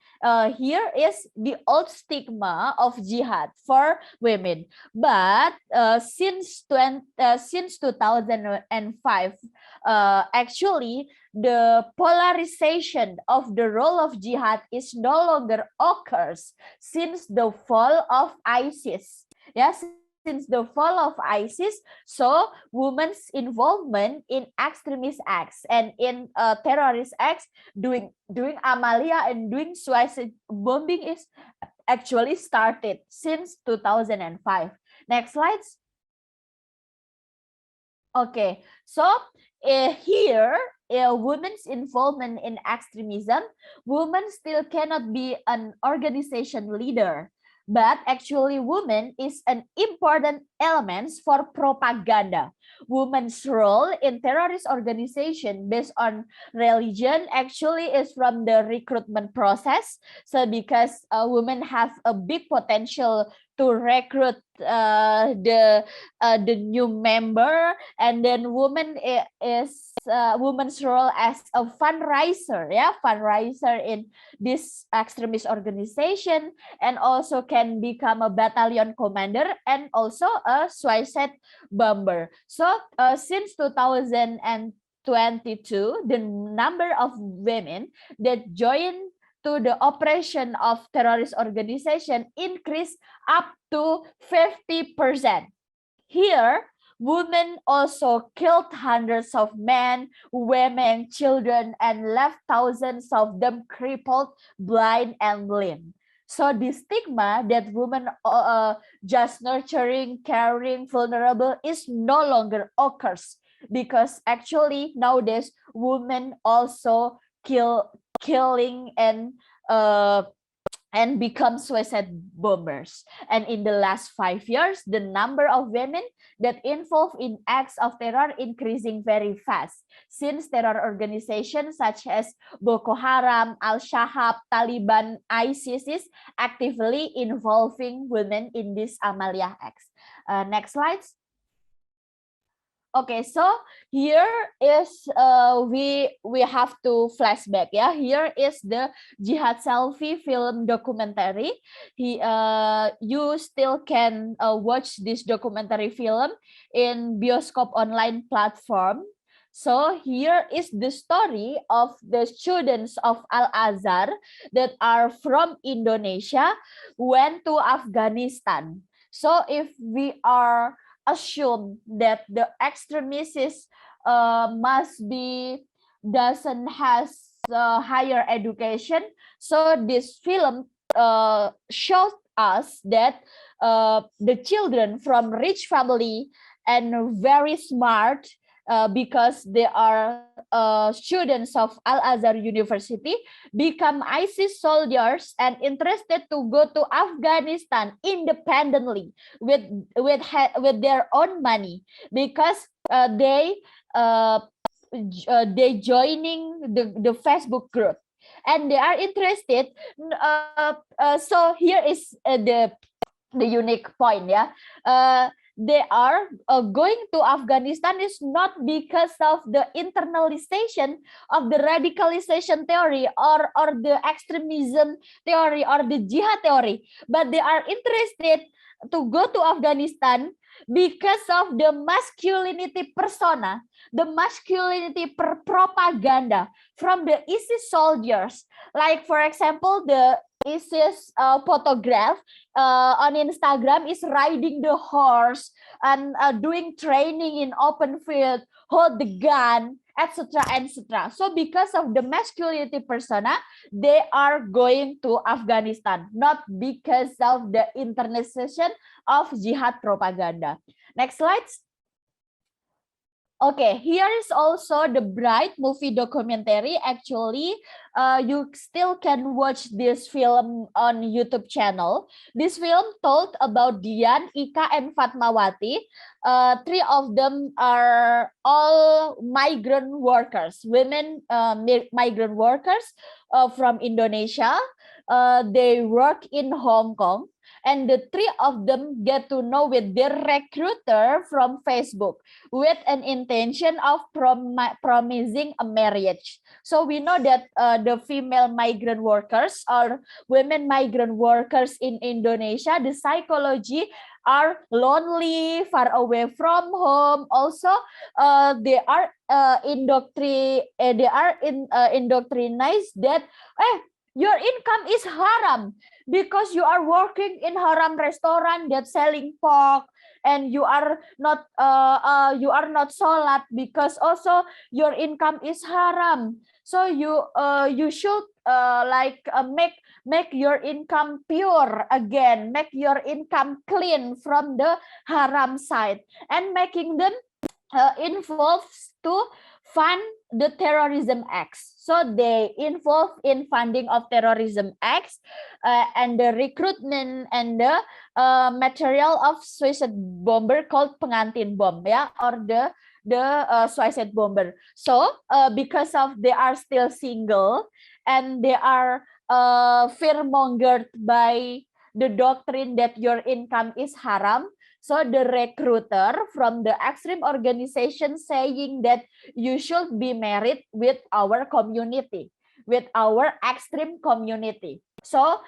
Here is the old stigma of jihad for women, but since 2005, actually the polarization of the role of jihad is no longer occurs since the fall of ISIS. Yes, since the fall of ISIS, so women's involvement in extremist acts and in terrorist acts, doing amalia and doing suicide bombing is actually started since 2005. Next slides. Okay, so here, women's involvement in extremism, women still cannot be an organization leader. But actually, women is an important element for propaganda. Women's role in terrorist organization based on religion actually is from the recruitment process. So because women have a big potential to recruit the new member, and then woman is woman's role as a fundraiser, fundraiser in this extremist organization, and also can become a battalion commander and also a suicide bomber. So since 2022, the number of women that join to the operation of terrorist organization increased up to 50%. Here, women also killed hundreds of men, women, children, and left thousands of them crippled, blind, and lame. So the stigma that women just nurturing, caring, vulnerable is no longer occurs, because actually nowadays women also killing and become suicide bombers. And in the last 5 years, the number of women that involved in acts of terror increasing very fast, since terror organizations such as Boko Haram, Al-Shabaab, Taliban, ISIS is actively involving women in these amalia acts. Next slides. Okay, so here is we have to flashback. Here is the jihad selfie film documentary. You still can watch this documentary film in Bioskop online platform. So here is the story of the students of Al-Azhar that are from Indonesia went to Afghanistan. So if we are assume that the extremists doesn't has higher education, so this film shows us that the children from rich family and very smart, because they are students of Al-Azhar University, become ISIS soldiers and interested to go to Afghanistan independently with their own money, because they joining the Facebook group and they are interested. So here is the unique point. They are going to Afghanistan is not because of the internalization of the radicalization theory or the extremism theory or the jihad theory, but they are interested to go to Afghanistan because of the masculinity persona, the masculinity propaganda from the ISIS soldiers. Like, for example, the his photograph on Instagram is riding the horse and doing training in open field, hold the gun, etc., etc. So because of the masculinity persona, they are going to Afghanistan, not because of the internalization of jihad propaganda. Next slide. Okay, here is also the Bright movie documentary. Actually, you still can watch this film on YouTube channel. This film told about Dian, Ika, and Fatmawati. Three of them are all migrant workers, women migrant workers from Indonesia. They work in Hong Kong. And the three of them get to know with their recruiter from Facebook with an intention of promising a marriage. So we know that the female migrant workers or women migrant workers in Indonesia, the psychology are lonely, far away from home. Also, they are indoctrinized that your income is haram because you are working in haram restaurant that selling pork, and you are not solat because also your income is haram. So you should make your income pure again, make your income clean from the haram side, and making them involved to fund the terrorism acts. So they involved in funding of terrorism acts and the recruitment and the material of suicide bomber called pengantin bom, yeah, or the suicide bomber. So because of they are still single and they are fear-mongered by the doctrine that your income is haram. So the recruiter from the extreme organization saying that you should be married with our community, with our extreme community. So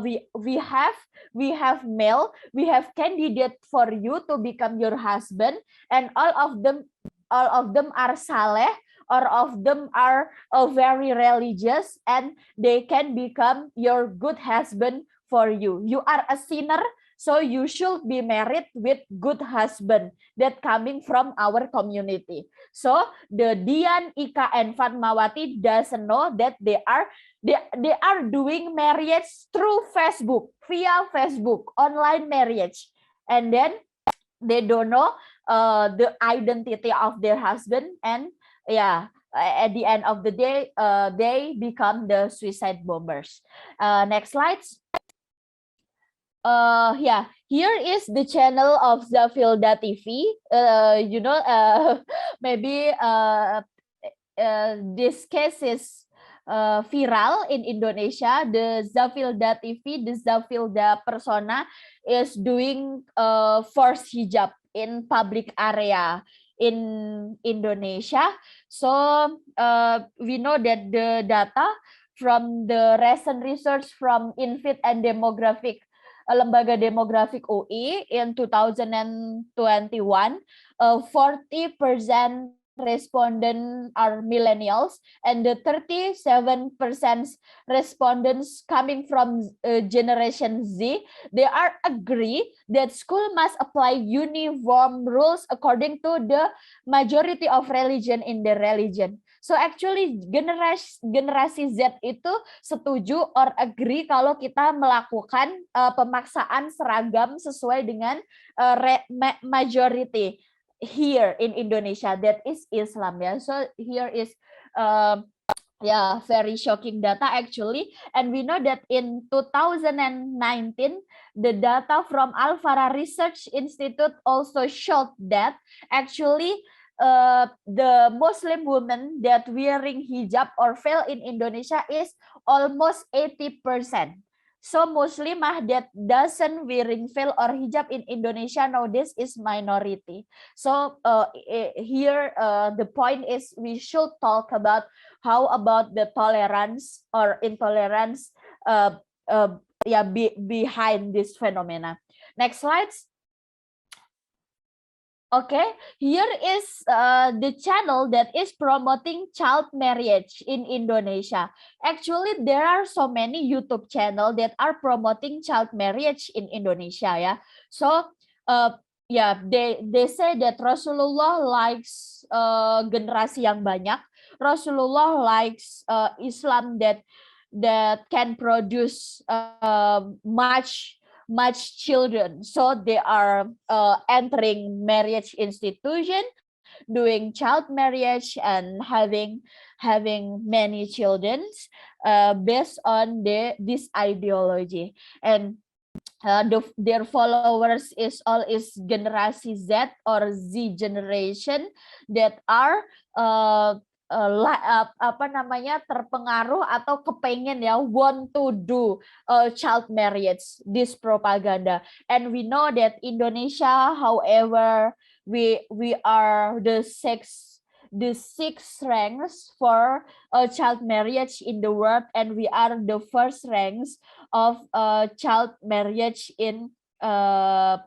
we have male, we have candidate for you to become your husband, and all of them are saleh, all of them are very religious, and they can become your good husband for you. You are a sinner, so you should be married with good husband that coming from our community. So the Dian, Ika, and Fatmawati doesn't know that they are doing marriage through Facebook, via Facebook, online marriage, and then they don't know the identity of their husband, and yeah, at the end of the day, they become the suicide bombers. Next slides. Yeah, here is the channel of Zafilda TV. Maybe this case is viral in Indonesia. The Zafilda TV, the Zafilda persona is doing forced hijab in public area in Indonesia. So we know that the data from the recent research from Infit and Demographic, Lembaga Demografik UI in 2021, 40% respondent are millennials, and the 37% respondents coming from Generation Z, they are agree that school must apply uniform rules according to the majority of religion in the religion. So actually generasi Z itu setuju or agree kalau kita melakukan pemaksaan seragam sesuai dengan majority here in Indonesia, that is Islam, ya. So here is very shocking data actually, and we know that in 2019 the data from Al-Farah Research Institute also showed that actually the Muslim women that wearing hijab or veil in Indonesia is almost 80%. So Muslimah that doesn't wearing veil or hijab in Indonesia nowadays is minority. So here the point is we should talk about how about the tolerance or intolerance behind this phenomena. Next slides. Okay, here is the channel that is promoting child marriage in Indonesia. Actually, there are so many YouTube channels that are promoting child marriage in Indonesia. Yeah, so yeah, they say that Rasulullah likes generasi yang banyak. Rasulullah likes Islam that can produce much children, so they are entering marriage institution, doing child marriage and having many children based on this ideology. And their followers is generasi Z or Z generation that are terpengaruh atau kepengen ya, want to do child marriage, this propaganda. And we know that Indonesia, however, we are the sixth ranks for child marriage in the world, and we are the first ranks of child marriage in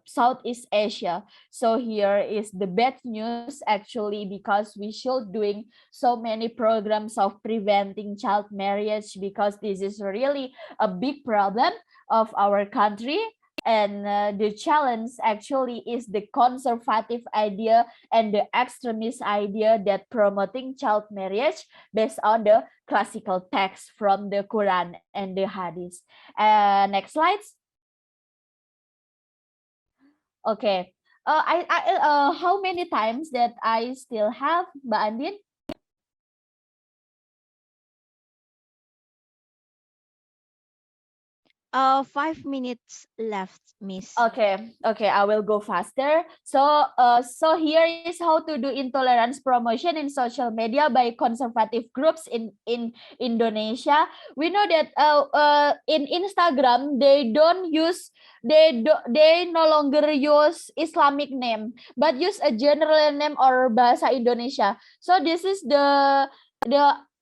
Southeast Asia. So here is the bad news actually, because we should doing so many programs of preventing child marriage, because this is really a big problem of our country. And the challenge actually is the conservative idea and the extremist idea that promoting child marriage based on the classical text from the Quran and the Hadith. Next slide. Okay. How many times that I still have, Mbak Andin? Uh, 5 minutes left, Miss. Okay, I will go faster. So here is how to do intolerance promotion in social media by conservative groups in Indonesia. We know that in Instagram they no longer use Islamic name, but use a general name or bahasa Indonesia. So this is the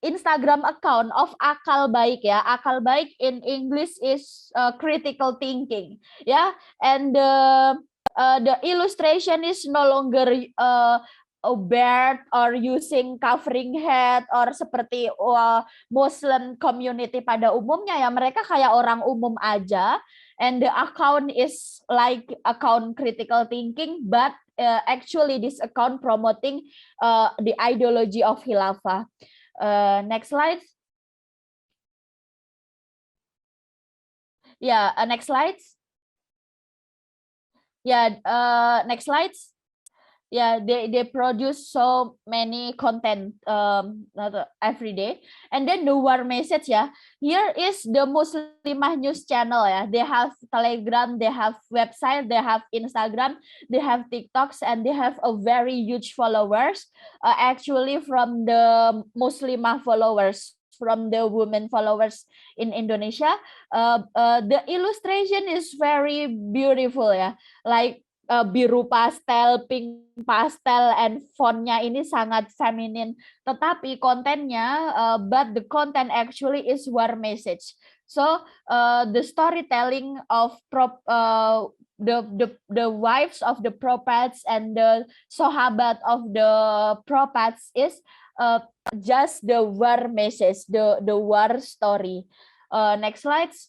Instagram account of Akal Baik ya. Akal Baik in English is critical thinking ya. And the illustration is no longer a bird or using covering head or seperti Muslim community pada umumnya ya. Mereka kayak orang umum aja. And the account is like account critical thinking, but actually this account promoting the ideology of Khilafah. Next slide. Yeah, next slide. Yeah, next slides. Yeah, they produce so many content every day. And then the war message ya. Here is the Muslimah news channel ya. They have Telegram, they have website, they have Instagram, they have TikToks, and they have a very huge followers. Actually from the Muslimah followers, from the women followers in Indonesia. The illustration is very beautiful ya. Like biru pastel, pink pastel, and fontnya ini sangat feminin. Tetapi kontennya, but the content actually is war message. So the storytelling of the wives of the prophets and the sahabat of the prophets is just the war message, the war story. Next slides.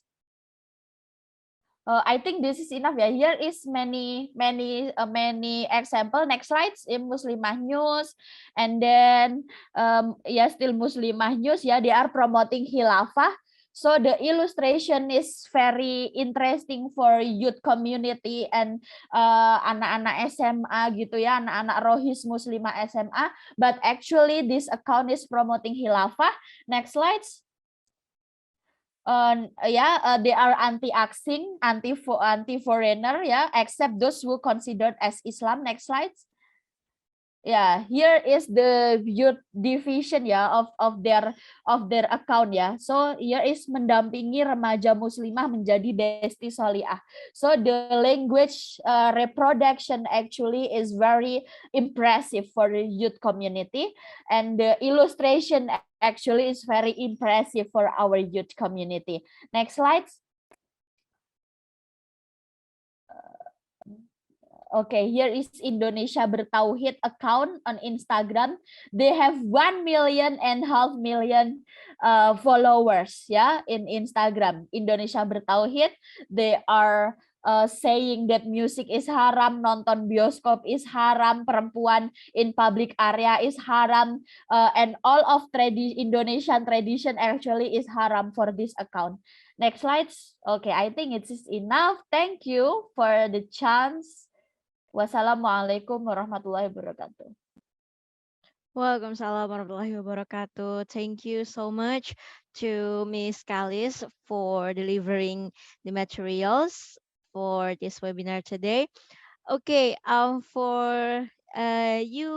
I think this is enough. Yeah, here is many example. Next slides in Muslimah News, and then still Muslimah News. Yeah, they are promoting Khilafah. So the illustration is very interesting for youth community and anak-anak SMA gitu ya, anak-anak Rohis Muslimah SMA. But actually this account is promoting Khilafah. Next slides. They are anti-asing, anti-foreigner, yeah, except those who considered as Islam. Next slide. Yeah, here is the youth division ya of their account ya. So here is mendampingi remaja muslimah menjadi besti solihah. So the language reproduction actually is very impressive for the youth community, and the illustration actually is very impressive for our youth community. Next slide. Okay, here is Indonesia Bertauhid account on Instagram. They have 1.5 million followers, yeah, in Instagram. Indonesia Bertauhid. They are saying that music is haram, nonton bioskop is haram, perempuan in public area is haram, and all of Indonesian tradition actually is haram for this account. Next slides. Okay, I think it is enough. Thank you for the chance. Wassalamualaikum warahmatullahi wabarakatuh. Waalaikumsalam warahmatullahi wabarakatuh. Thank you so much to Ms. Kalis for delivering the materials for this webinar today. Okay, for you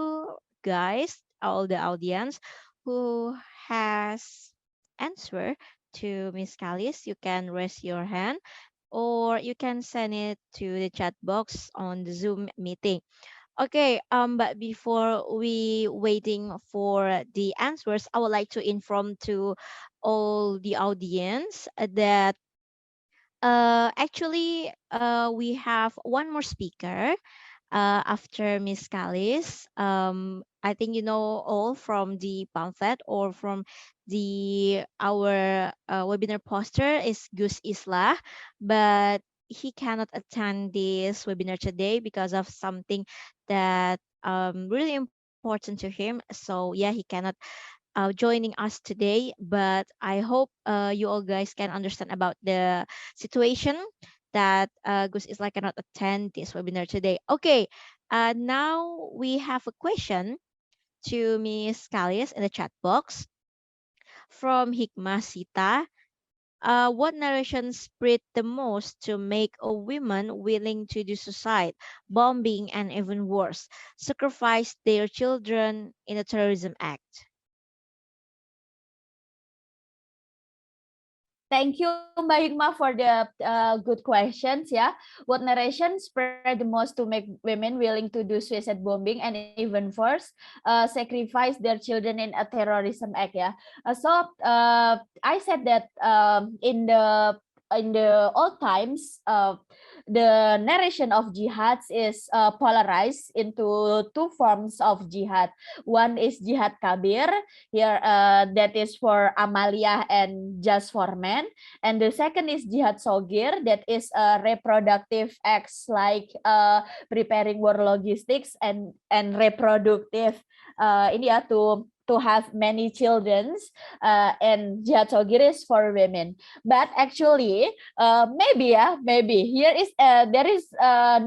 guys, all the audience who has answer to Ms. Kalis, you can raise your hand or you can send it to the chat box on the Zoom meeting. Okay, but before we waiting for the answers, I would like to inform to all the audience that actually we have one more speaker after Miss Kalis. I think you know all from the pamphlet or from the our webinar poster is Gus Islah, but he cannot attend this webinar today because of something that really important to him. So yeah, he cannot joining us today, but I hope you all guys can understand about the situation that Gus Islah cannot attend this webinar today. Okay, now we have a question to Miss Kalis in the chat box from Hikmah Sita. What narration spread the most to make a woman willing to do suicide, bombing, and even worse, sacrifice their children in a terrorism act? Thank you, Mbak Hikmah, for the good questions. Yeah, what narration spread the most to make women willing to do suicide bombing and even worse, sacrifice their children in a terrorism act? Yeah. I said that in the old times, the narration of jihad is polarized into two forms of jihad. One is jihad kabir, here that is for amaliyah and just for men, and the second is jihad sogir, that is reproductive acts like preparing war logistics and reproductive ini ya to have many children, and jihad sogir is for women. But actually maybe here is there is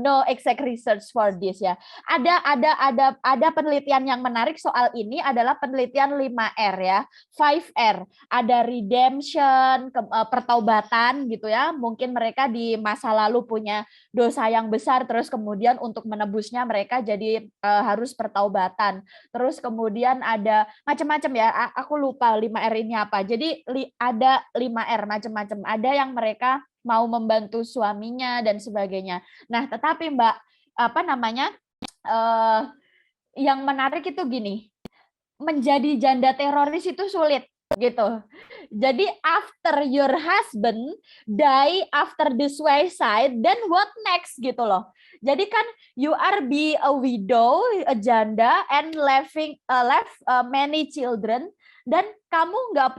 no exact research for this ya. Ada penelitian yang menarik soal ini adalah penelitian 5R ya. 5R, ada redemption, pertaubatan gitu ya. Mungkin mereka di masa lalu punya dosa yang besar, terus kemudian untuk menebusnya mereka jadi harus pertaubatan. Terus kemudian ada macam-macam ya, aku lupa 5R ini apa. Jadi ada 5R macam-macam. Ada yang mereka mau membantu suaminya dan sebagainya. Nah, tetapi Mbak, yang menarik itu gini, menjadi janda teroris itu sulit gitu. Jadi after your husband die after the suicide, then what next gitu loh. Jadi kan you are be a widow, a janda, and left many children, dan kamu nggak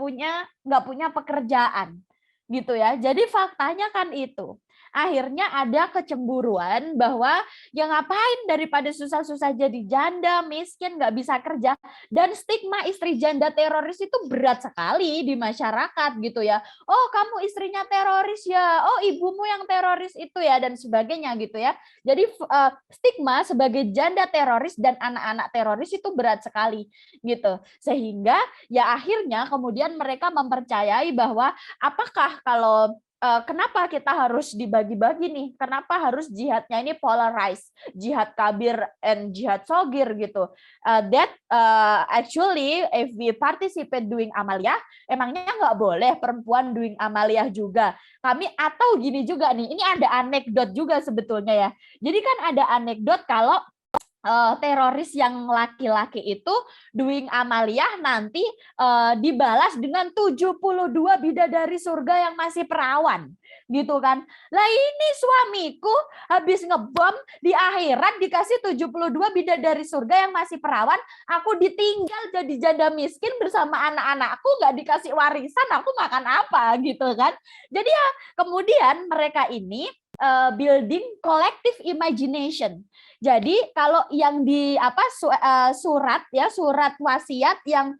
punya pekerjaan gitu ya. Jadi faktanya kan itu. Akhirnya ada kecemburuan bahwa ya ngapain daripada susah-susah jadi janda, miskin, nggak bisa kerja. Dan stigma istri janda teroris itu berat sekali di masyarakat gitu ya. Oh, kamu istrinya teroris ya, oh ibumu yang teroris itu ya, dan sebagainya gitu ya. Jadi stigma sebagai janda teroris dan anak-anak teroris itu berat sekali gitu. Sehingga ya akhirnya kemudian mereka mempercayai bahwa apakah kalau kenapa kita harus dibagi-bagi nih? Kenapa harus jihadnya ini polarized, jihad kabir and jihad sogir gitu? Actually, if we participate doing amaliyah, emangnya nggak boleh perempuan doing amaliyah juga? Atau gini juga nih, ini ada anekdot juga sebetulnya ya. Jadi kan ada anekdot kalau teroris yang laki-laki itu doing amaliyah nanti dibalas dengan 72 bidadari surga yang masih perawan gitu kan. Lah ini suamiku habis ngebom di akhirat dikasih 72 bidadari surga yang masih perawan, aku ditinggal jadi janda miskin bersama anak-anakku, nggak dikasih warisan, aku makan apa gitu kan. Jadi ya kemudian mereka ini building collective imagination. Jadi kalau yang di surat wasiat yang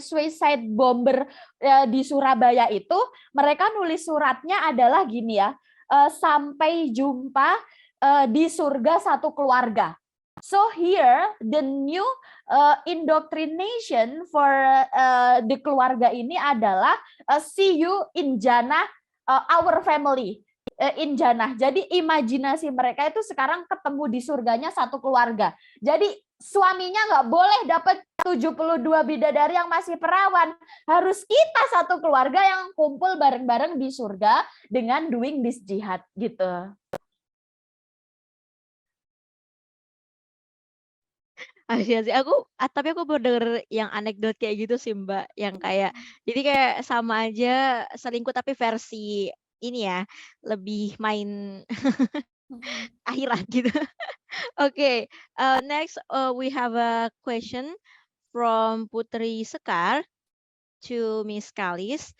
suicide bomber di Surabaya itu, mereka nulis suratnya adalah gini ya, sampai jumpa di surga satu keluarga. So here the new indoctrination for the keluarga ini adalah see you in Jannah, our family. In Jannah. Jadi imajinasi mereka itu sekarang ketemu di surganya satu keluarga. Jadi suaminya nggak boleh dapat 72 bidadari yang masih perawan. Harus kita satu keluarga yang kumpul bareng-bareng di surga dengan doing this jihad gitu. Tapi aku baru denger yang anekdot kayak gitu sih Mbak, yang kayak jadi kayak sama aja selingkuh tapi versi ini ya, lebih main akhirat gitu. Okay, next we have a question from Putri Sekar to Miss Kalis.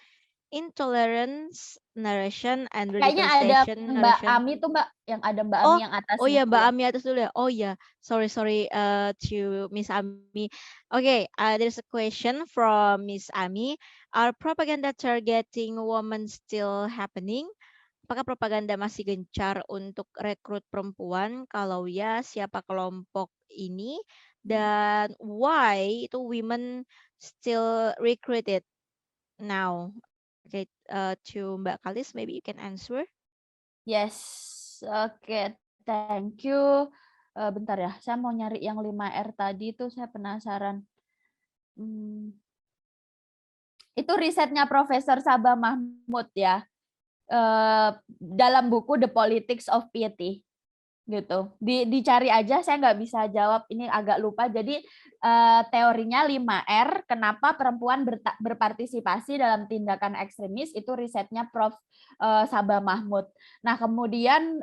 Intolerance narration and Kayaknya ada radicalization Mbak narration. Ami tuh Mbak, yang ada Mbak Ami yang atas. Oh ya gitu Mbak ya. Ami atas dulu ya. Oh ya, sorry to Miss Ami. Okay, there's a question from Miss Ami. Are propaganda targeting women still happening? Apakah propaganda masih gencar untuk rekrut perempuan? Kalau ya, siapa kelompok ini? Dan why itu women still recruited now? Okay, to Mbak Kalis, maybe you can answer. Yes, oke, thank you. Bentar ya, saya mau nyari yang 5R tadi itu, saya penasaran. Itu risetnya Profesor Sabah Mahmud ya, dalam buku The Politics of Piety. Gitu. Dicari aja, saya nggak bisa jawab, ini agak lupa. Jadi teorinya 5R, kenapa perempuan berpartisipasi dalam tindakan ekstremis, itu risetnya Prof. Sabah Mahmud. Nah kemudian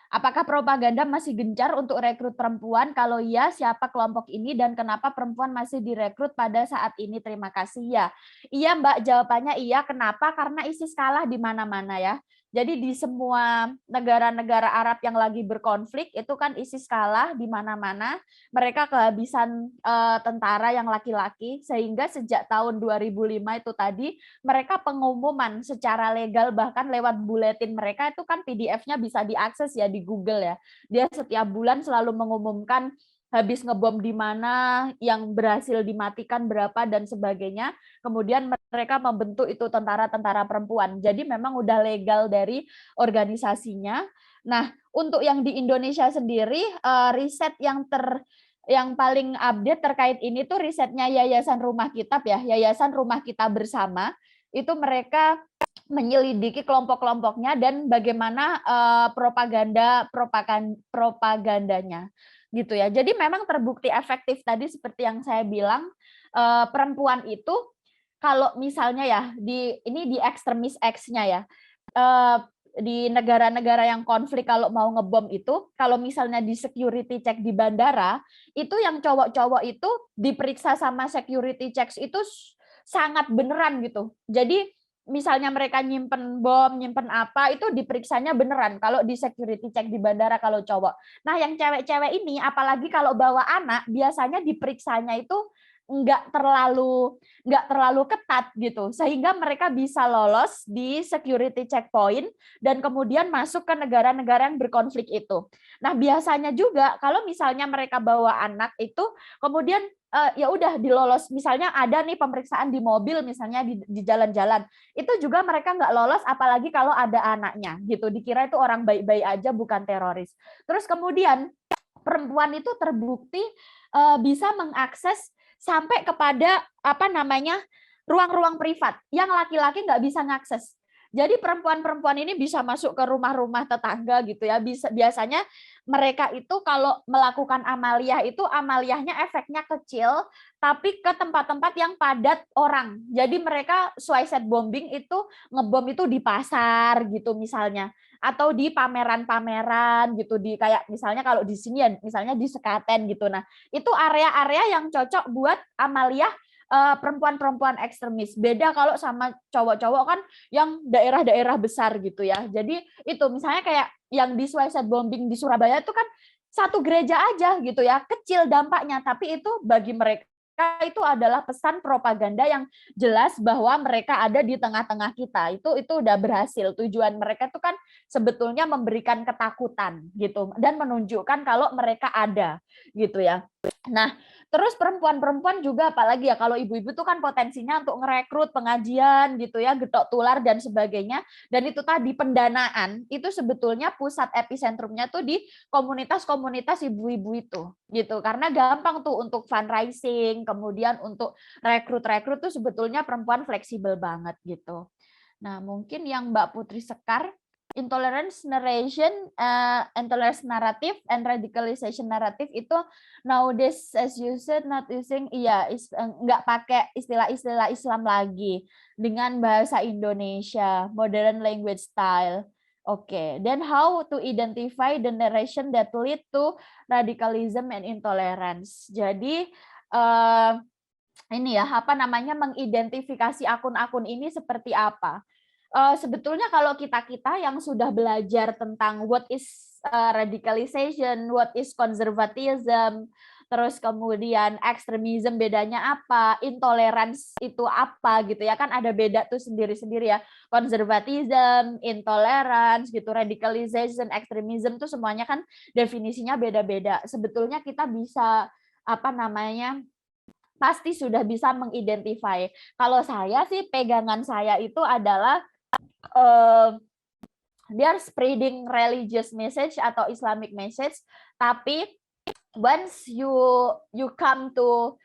apakah propaganda masih gencar untuk rekrut perempuan? Kalau iya, siapa kelompok ini dan kenapa perempuan masih direkrut pada saat ini? Terima kasih ya. Iya Mbak, jawabannya iya. Kenapa? Karena ISIS kalah di mana-mana ya. Jadi di semua negara-negara Arab yang lagi berkonflik itu kan ISIS kalah di mana-mana. Mereka kehabisan tentara yang laki-laki, sehingga sejak tahun 2005 itu tadi mereka pengumuman secara legal, bahkan lewat buletin mereka itu kan PDF-nya bisa diakses ya di Google ya. Dia setiap bulan selalu mengumumkan habis ngebom di mana, yang berhasil dimatikan berapa dan sebagainya. Kemudian mereka membentuk itu tentara-tentara perempuan. Jadi memang udah legal dari organisasinya. Nah, untuk yang di Indonesia sendiri, riset yang paling update terkait ini tuh risetnya Yayasan Rumah Kitab ya, Yayasan Rumah Kitab Bersama. Itu mereka menyelidiki kelompok-kelompoknya dan bagaimana propagandanya gitu ya. Jadi memang terbukti efektif tadi seperti yang saya bilang, perempuan itu kalau misalnya ya di ekstremis X-nya ya, di negara-negara yang konflik kalau mau ngebom itu, kalau misalnya di security check di bandara, itu yang cowok-cowok itu diperiksa sama security checks itu sangat beneran gitu. Jadi misalnya mereka nyimpen bom, nyimpen apa, itu diperiksanya beneran kalau di security check di bandara kalau cowok. Nah, yang cewek-cewek ini, apalagi kalau bawa anak, biasanya diperiksanya itu nggak terlalu ketat gitu, sehingga mereka bisa lolos di security checkpoint dan kemudian masuk ke negara-negara yang berkonflik itu. Nah, biasanya juga kalau misalnya mereka bawa anak itu, kemudian ya udah dilolos, misalnya ada nih pemeriksaan di mobil misalnya di jalan-jalan, itu juga mereka nggak lolos, apalagi kalau ada anaknya gitu, dikira itu orang baik-baik aja bukan teroris. Terus kemudian perempuan itu terbukti bisa mengakses sampai kepada ruang-ruang privat yang laki-laki nggak bisa ngakses. Jadi perempuan-perempuan ini bisa masuk ke rumah-rumah tetangga gitu ya. Biasanya mereka itu kalau melakukan amaliyah itu amaliyahnya efeknya kecil, tapi ke tempat-tempat yang padat orang. Jadi mereka suicide bombing itu ngebom itu di pasar gitu misalnya, atau di pameran-pameran gitu, di kayak misalnya kalau di sini ya misalnya di Sekaten gitu. Nah, itu area-area yang cocok buat amaliyah perempuan-perempuan ekstremis. Beda kalau sama cowok-cowok kan yang daerah-daerah besar gitu ya. Jadi itu misalnya kayak yang di suicide bombing di Surabaya itu kan satu gereja aja gitu ya, kecil dampaknya, tapi itu bagi mereka itu adalah pesan propaganda yang jelas bahwa mereka ada di tengah-tengah kita. Itu udah berhasil. Tujuan mereka itu kan sebetulnya memberikan ketakutan gitu dan menunjukkan kalau mereka ada gitu ya. Nah, terus perempuan-perempuan juga apalagi ya kalau ibu-ibu tuh kan potensinya untuk ngerekrut pengajian gitu ya, getok tular dan sebagainya. Dan itu tadi pendanaan itu sebetulnya pusat epicentrumnya tuh di komunitas-komunitas ibu-ibu itu gitu. Karena gampang tuh untuk fundraising, kemudian untuk rekrut-rekrut tuh sebetulnya perempuan fleksibel banget gitu. Nah, mungkin yang Mbak Putri Sekar, intolerance narrative and radicalization narrative itu nowadays as you said not using nggak pakai istilah-istilah Islam lagi dengan bahasa Indonesia, modern language style. Oke, then how to identify the narration that lead to radicalism and intolerance. Jadi ini ya apa namanya mengidentifikasi akun-akun ini seperti apa. Sebetulnya kalau kita yang sudah belajar tentang what is radicalization, what is conservatism, terus kemudian ekstremisme bedanya apa, intolerance itu apa gitu ya, kan ada beda tuh sendiri-sendiri ya, conservatism, intolerance gitu, radicalization, ekstremisme tuh semuanya kan definisinya beda-beda. Sebetulnya kita bisa apa namanya pasti sudah bisa mengidentify. Kalau saya sih pegangan saya itu adalah they are spreading religious message atau Islamic message, tapi once you come to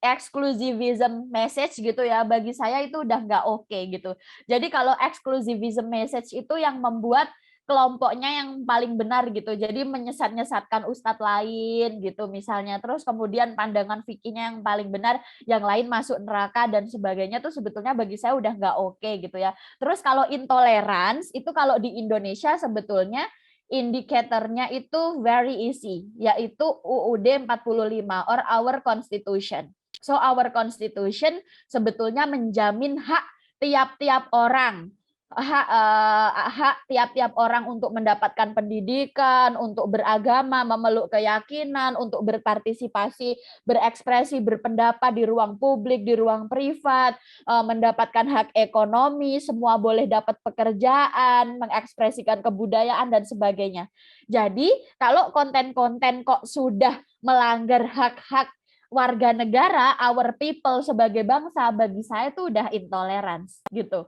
exclusivism message gitu ya, bagi saya itu udah nggak oke gitu. Jadi kalau exclusivism message itu yang membuat kelompoknya yang paling benar gitu, jadi menyesatkan ustadz lain gitu misalnya, terus kemudian pandangan fikihnya yang paling benar, yang lain masuk neraka dan sebagainya, tuh sebetulnya bagi saya udah nggak oke gitu ya. Terus kalau intolerance itu kalau di Indonesia sebetulnya indikatornya itu very easy, yaitu UUD 45 or our constitution. So our constitution sebetulnya menjamin hak tiap-tiap orang, hak tiap-tiap orang untuk mendapatkan pendidikan, untuk beragama, memeluk keyakinan, untuk berpartisipasi, berekspresi, berpendapat di ruang publik, di ruang privat, mendapatkan hak ekonomi, semua boleh dapat pekerjaan, mengekspresikan kebudayaan dan sebagainya. Jadi kalau konten-konten kok sudah melanggar hak-hak warga negara, our people sebagai bangsa, bagi saya itu udah intolerance gitu.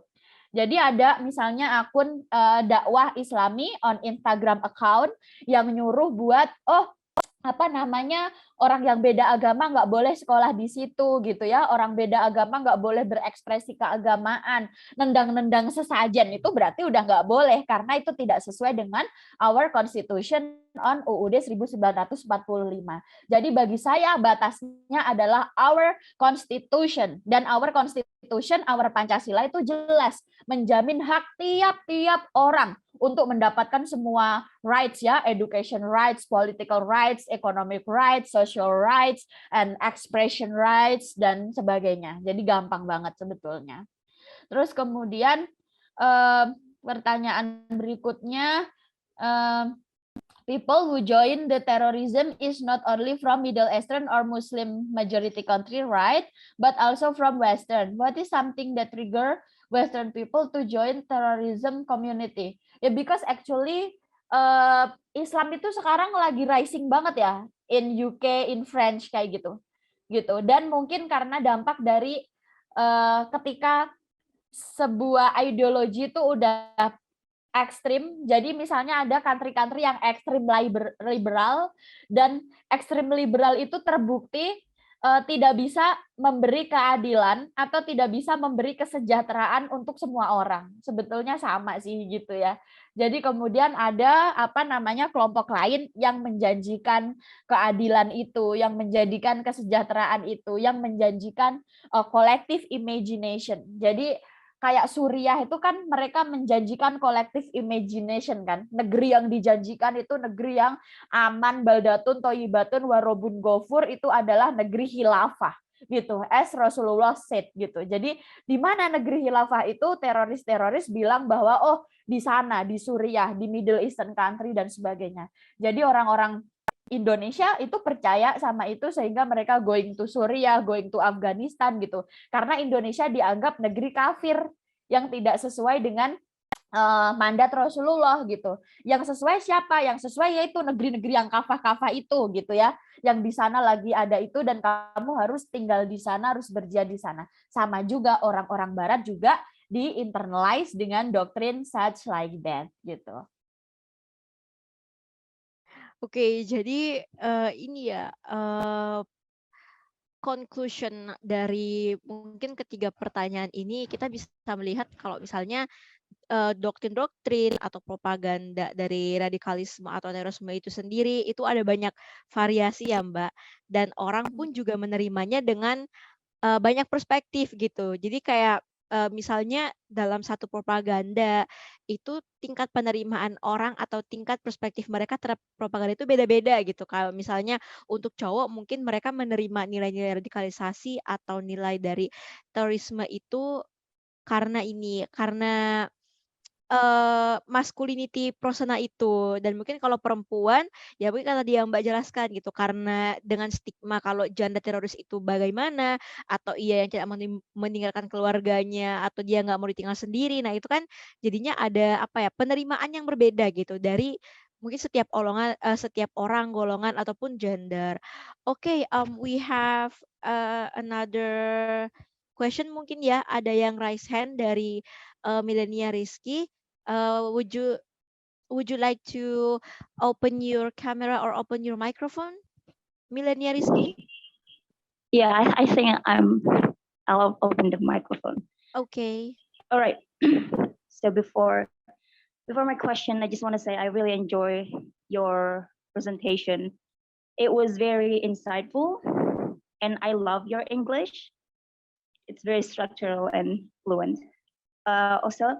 Jadi ada misalnya akun dakwah Islami on Instagram account yang nyuruh buat apa namanya orang yang beda agama nggak boleh sekolah di situ gitu ya, orang beda agama nggak boleh berekspresi keagamaan, nendang-nendang sesajen itu berarti udah nggak boleh karena itu tidak sesuai dengan our constitution on UUD 1945. Jadi bagi saya batasnya adalah our constitution, dan our constitution, our Pancasila itu jelas menjamin hak tiap-tiap orang untuk mendapatkan semua rights ya, education rights, political rights, economic rights, social rights, and expression rights dan sebagainya. Jadi gampang banget sebetulnya. Terus kemudian pertanyaan berikutnya, people who join the terrorism is not only from Middle Eastern or Muslim majority country, right? But also from Western. What is something that trigger Western people to join terrorism community? Ya, because actually Islam itu sekarang lagi rising banget ya in UK, in French kayak gitu. Dan mungkin karena dampak dari ketika sebuah ideologi itu udah ekstrim, jadi misalnya ada country-country yang ekstrim liberal, dan ekstrim liberal itu terbukti tidak bisa memberi keadilan atau tidak bisa memberi kesejahteraan untuk semua orang. Sebetulnya sama sih gitu ya. Jadi kemudian ada kelompok lain yang menjanjikan keadilan itu, yang menjadikan kesejahteraan itu, yang menjanjikan collective imagination. Jadi kayak Suriah itu kan mereka menjanjikan collective imagination kan. Negeri yang dijanjikan itu negeri yang aman, baldatun, toyibatun, warobun gofur, itu adalah negeri khilafah gitu, as Rasulullah said gitu. Jadi di mana negeri khilafah itu teroris-teroris bilang bahwa oh di sana, di Suriah, di Middle Eastern country dan sebagainya. Jadi orang-orang Indonesia itu percaya sama itu sehingga mereka going to Suriah, going to Afghanistan gitu. Karena Indonesia dianggap negeri kafir yang tidak sesuai dengan mandat Rasulullah gitu. Yang sesuai siapa? Yang sesuai yaitu negeri-negeri yang kafah-kafah itu gitu ya. Yang di sana lagi ada itu dan kamu harus tinggal di sana, harus berjaya di sana. Sama juga orang-orang barat juga di internalize dengan doktrin such like that gitu. Oke, jadi ini ya conclusion dari mungkin ketiga pertanyaan ini kita bisa melihat kalau misalnya doktrin-doktrin atau propaganda dari radikalisme atau terorisme itu sendiri itu ada banyak variasi ya Mbak, dan orang pun juga menerimanya dengan banyak perspektif gitu. Jadi kayak misalnya dalam satu propaganda itu tingkat penerimaan orang atau tingkat perspektif mereka terhadap propaganda itu beda-beda gitu. Kalau misalnya untuk cowok mungkin mereka menerima nilai-nilai radikalisasi atau nilai dari terorisme itu karena masculinity persona itu, dan mungkin kalau perempuan ya mungkin kata dia yang Mbak jelaskan gitu, karena dengan stigma kalau janda teroris itu bagaimana, atau ia yang tidak meninggalkan keluarganya, atau dia nggak mau ditinggal sendiri. Nah itu kan jadinya ada penerimaan yang berbeda gitu dari mungkin setiap orang, golongan ataupun gender. Oke, we have another question mungkin ya, ada yang raise hand dari Milenia Rizky. Would you like to open your camera or open your microphone, Milenia Rizky? Yeah, I think I'll open the microphone. Okay. All right. So before my question, I just want to say I really enjoy your presentation. It was very insightful, and I love your English. It's very structural and fluent. Also,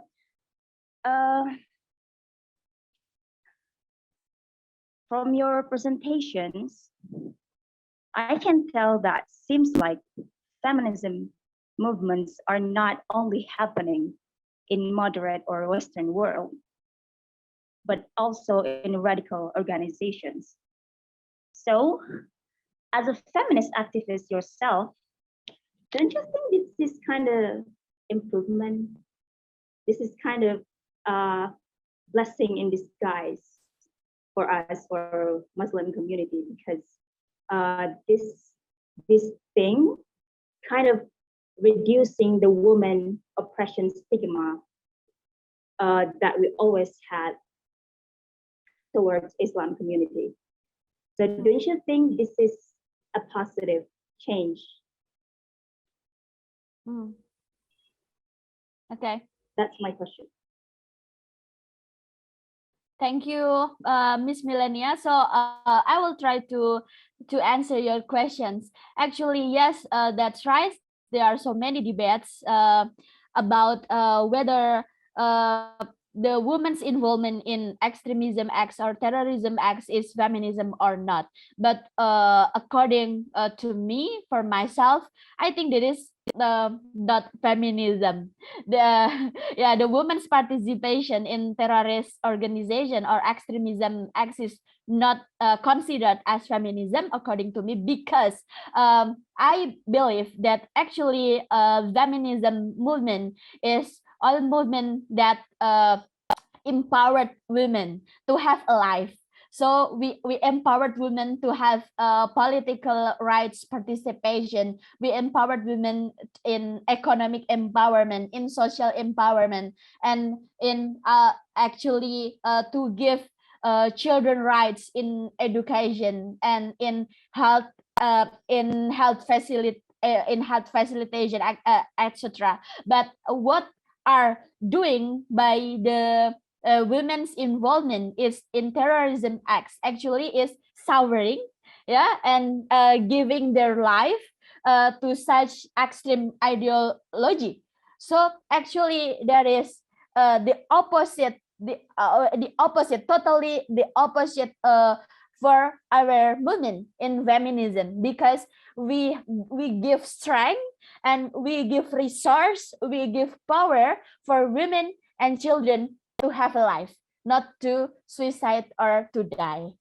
from your presentations, I can tell that seems like feminism movements are not only happening in moderate or Western world, but also in radical organizations. So, as a feminist activist yourself, don't you think this is kind of improvement? This is kind of blessing in disguise for us, for Muslim community, because this thing kind of reducing the woman oppression stigma that we always had towards Islam community. So don't you think this is a positive change? Okay. That's my question. Thank you, Miss Milenia. So I will try to answer your questions. Actually, yes, that's right. There are so many debates about whether the woman's involvement in extremism acts or terrorism acts is feminism or not. But according to me, for myself, I think that is not feminism. The woman's participation in terrorist organization or extremism acts is not considered as feminism according to me, because I believe that actually feminism movement is all movement that empowered women to have a life. So we empowered women to have political rights participation. We empowered women in economic empowerment, in social empowerment, and in actually to give children rights in education and in health in health facilitation, etc. But what are doing by the women's involvement is in terrorism acts actually is suffering, yeah, and giving their life to such extreme ideology. So actually there is the opposite, totally the opposite for our movement in feminism, because we give strength and we give resource, we give power for women and children to have a life, not to suicide or to die.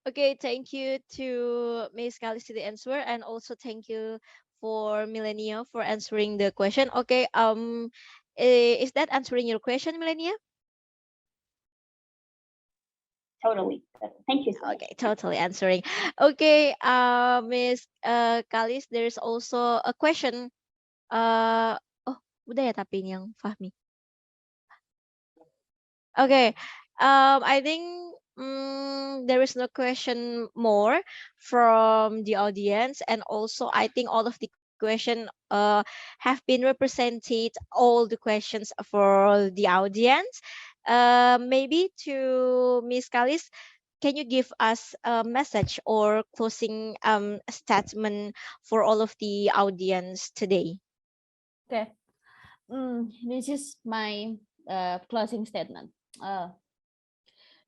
Okay, thank you to Miss Kalis to the answer, and also thank you for Millennia for answering the question. Okay, is that answering your question, Millennia? Totally. Thank you. Okay, totally answering. Okay, Miss Kalis, there's also a question. Oh, udah ya tapi ini yang Fahmi. Okay, I think there is no question more from the audience, and also I think all of the question have been represented, all the questions for the audience. Maybe to Miss Kalis, can you give us a message or closing statement for all of the audience today? Okay, this is my closing statement.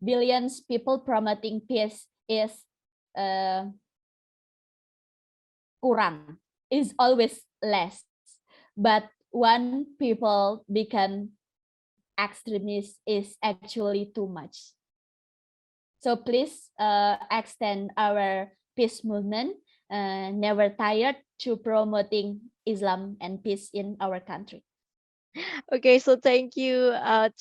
Billions people promoting peace is kurang, is always less, but one people become extremist is actually too much. So please extend our peace movement, never tired to promoting Islam and peace in our country. Okay, so thank you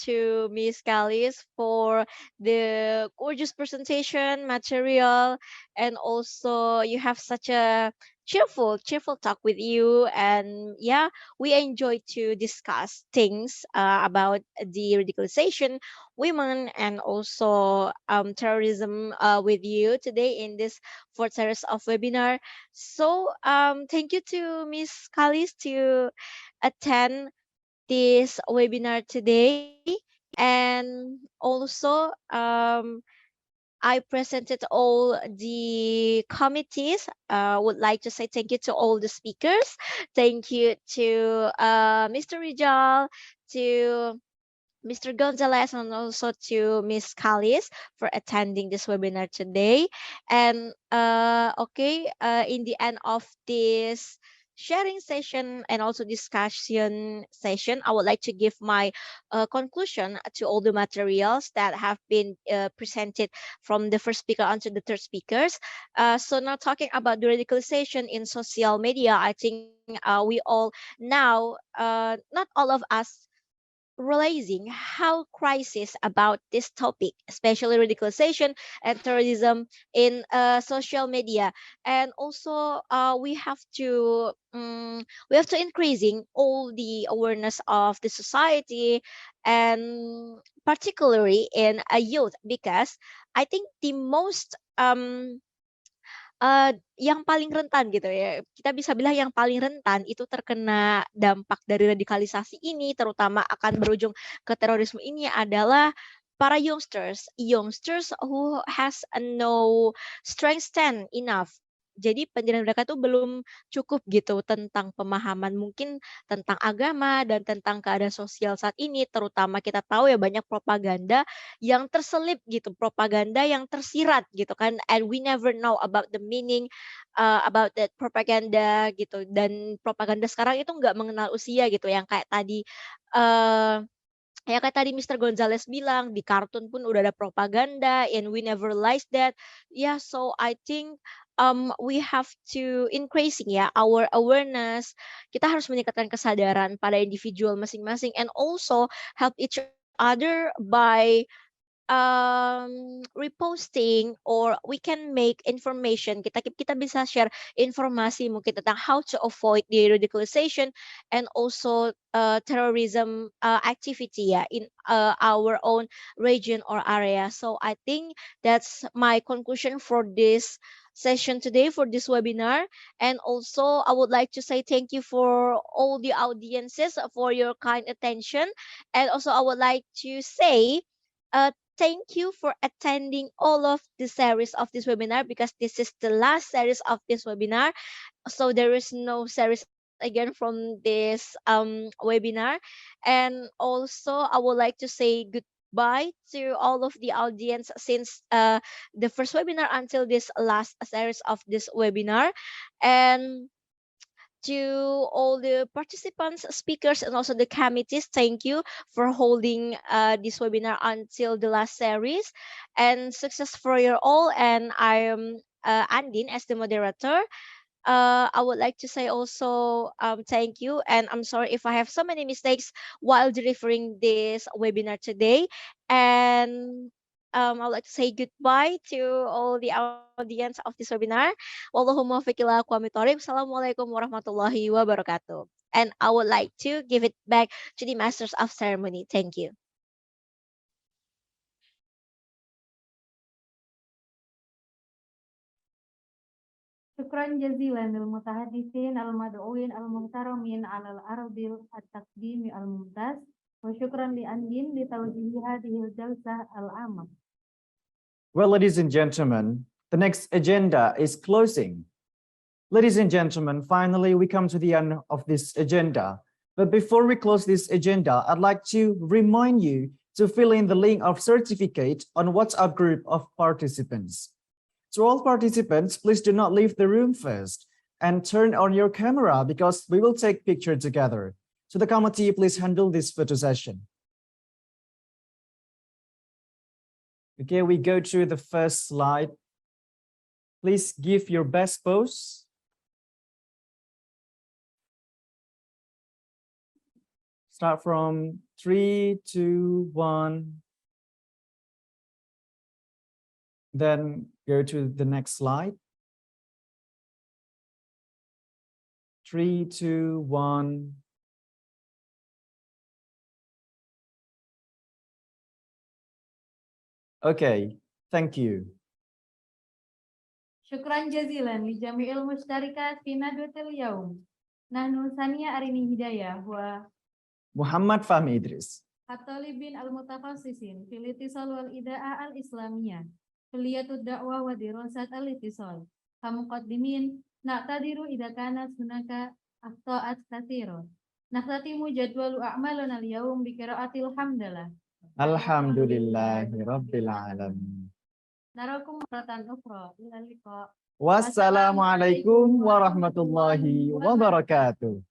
to Miss Kalis for the gorgeous presentation material, and also you have such a cheerful talk with you, and yeah, we enjoy to discuss things about the radicalization, women, and also terrorism with you today in this fourth series of webinar. So thank you to Miss Kalis to attend this webinar today, and also I presented all the committees. Would like to say thank you to all the speakers. Thank you to Mr. Rijal, to Mr. Gonzales, and also to Miss Kalis for attending this webinar today. And okay, in the end of this sharing session and also discussion session, I would like to give my conclusion to all the materials that have been presented from the first speaker onto the third speakers. So now talking about the radicalization in social media, I think we all now, not all of us, realizing how crisis about this topic, especially radicalization and terrorism in social media, and also we have to increasing all the awareness of the society, and particularly in a youth, because I think the most yang paling rentan gitu ya, kita bisa bilang yang paling rentan itu terkena dampak dari radikalisasi ini, terutama akan berujung ke terorisme ini adalah para youngsters who has no strength stand enough. Jadi pendidikan mereka tuh belum cukup gitu tentang pemahaman mungkin tentang agama dan tentang keadaan sosial saat ini, terutama kita tahu ya banyak propaganda yang terselip gitu, propaganda yang tersirat gitu kan, and we never know about the meaning about that propaganda gitu, dan propaganda sekarang itu nggak mengenal usia gitu, yang kayak tadi ya kayak tadi Mr. Gonzales bilang, di kartun pun udah ada propaganda, and we never realize that. Yeah, so I think we have to increasing ya our awareness. Kita harus meningkatkan kesadaran pada individual masing-masing, and also help each other by reposting, or we can make information, kita bisa share informasi mungkin tentang how to avoid the radicalization and also terrorism activity ya in our own region or area. So I think that's my conclusion for this session today, for this webinar. And also I would like to say thank you for all the audiences for your kind attention. And also I would like to say thank you for attending all of the series of this webinar, because this is the last series of this webinar. So there is no series again from this webinar. And also I would like to say goodbye to all of the audience since the first webinar until this last series of this webinar. And to all the participants, speakers, and also the committees, thank you for holding this webinar until the last series. And success for you all. And I am Andin as the moderator. I would like to say also thank you, and I'm sorry if I have so many mistakes while delivering this webinar today. And I would like to say goodbye to all the audience of this webinar. Wallahu muwaffiq ila aqwamit thoriq. Assalamualaikum warahmatullahi wabarakatuh. And I would like to give it back to the masters of ceremony. Thank you. Syukran jazilan lil mutahaditsin al-mad'uin al-muhtaramin alal ardil at-taqdimi al-mumtaz wa syukran li andin li tawjihi hadhil jalsah al-amah. Well, ladies and gentlemen, the next agenda is closing. Ladies and gentlemen, finally we come to the end of this agenda. But before we close this agenda, I'd like to remind you to fill in the link of certificate on WhatsApp group of participants. To all participants, please do not leave the room first and turn on your camera because we will take picture together. So the committee, please handle this photo session. Okay, we go to the first slide. Please give your best pose. Start from 3, 2, 1. Then go to the next slide. 3, 2, 1. Okay, thank you. Syukran jazilan li jami'il mushtarikat fi nadwatil yaum. Nahnu Sania Arini Hidayah wa Muhammad Fahmi Idris. at-talibin al-mutaqassisin fil ittisal wal ida'a al-islamiyah. Kuliyatud da'wah wa dirasat al-ittisal. Kamuqaddimin na'tadiru idza kanat hunaka akhta'at katsira. Nakhtatimu jadwalu a'maluna al-yawm bi qira'atil hamdalah. Alhamdulillahi Rabbil Alamin. Narakum maratan ukhra. Ila liqa. Wassalamualaikum warahmatullahi wabarakatuh.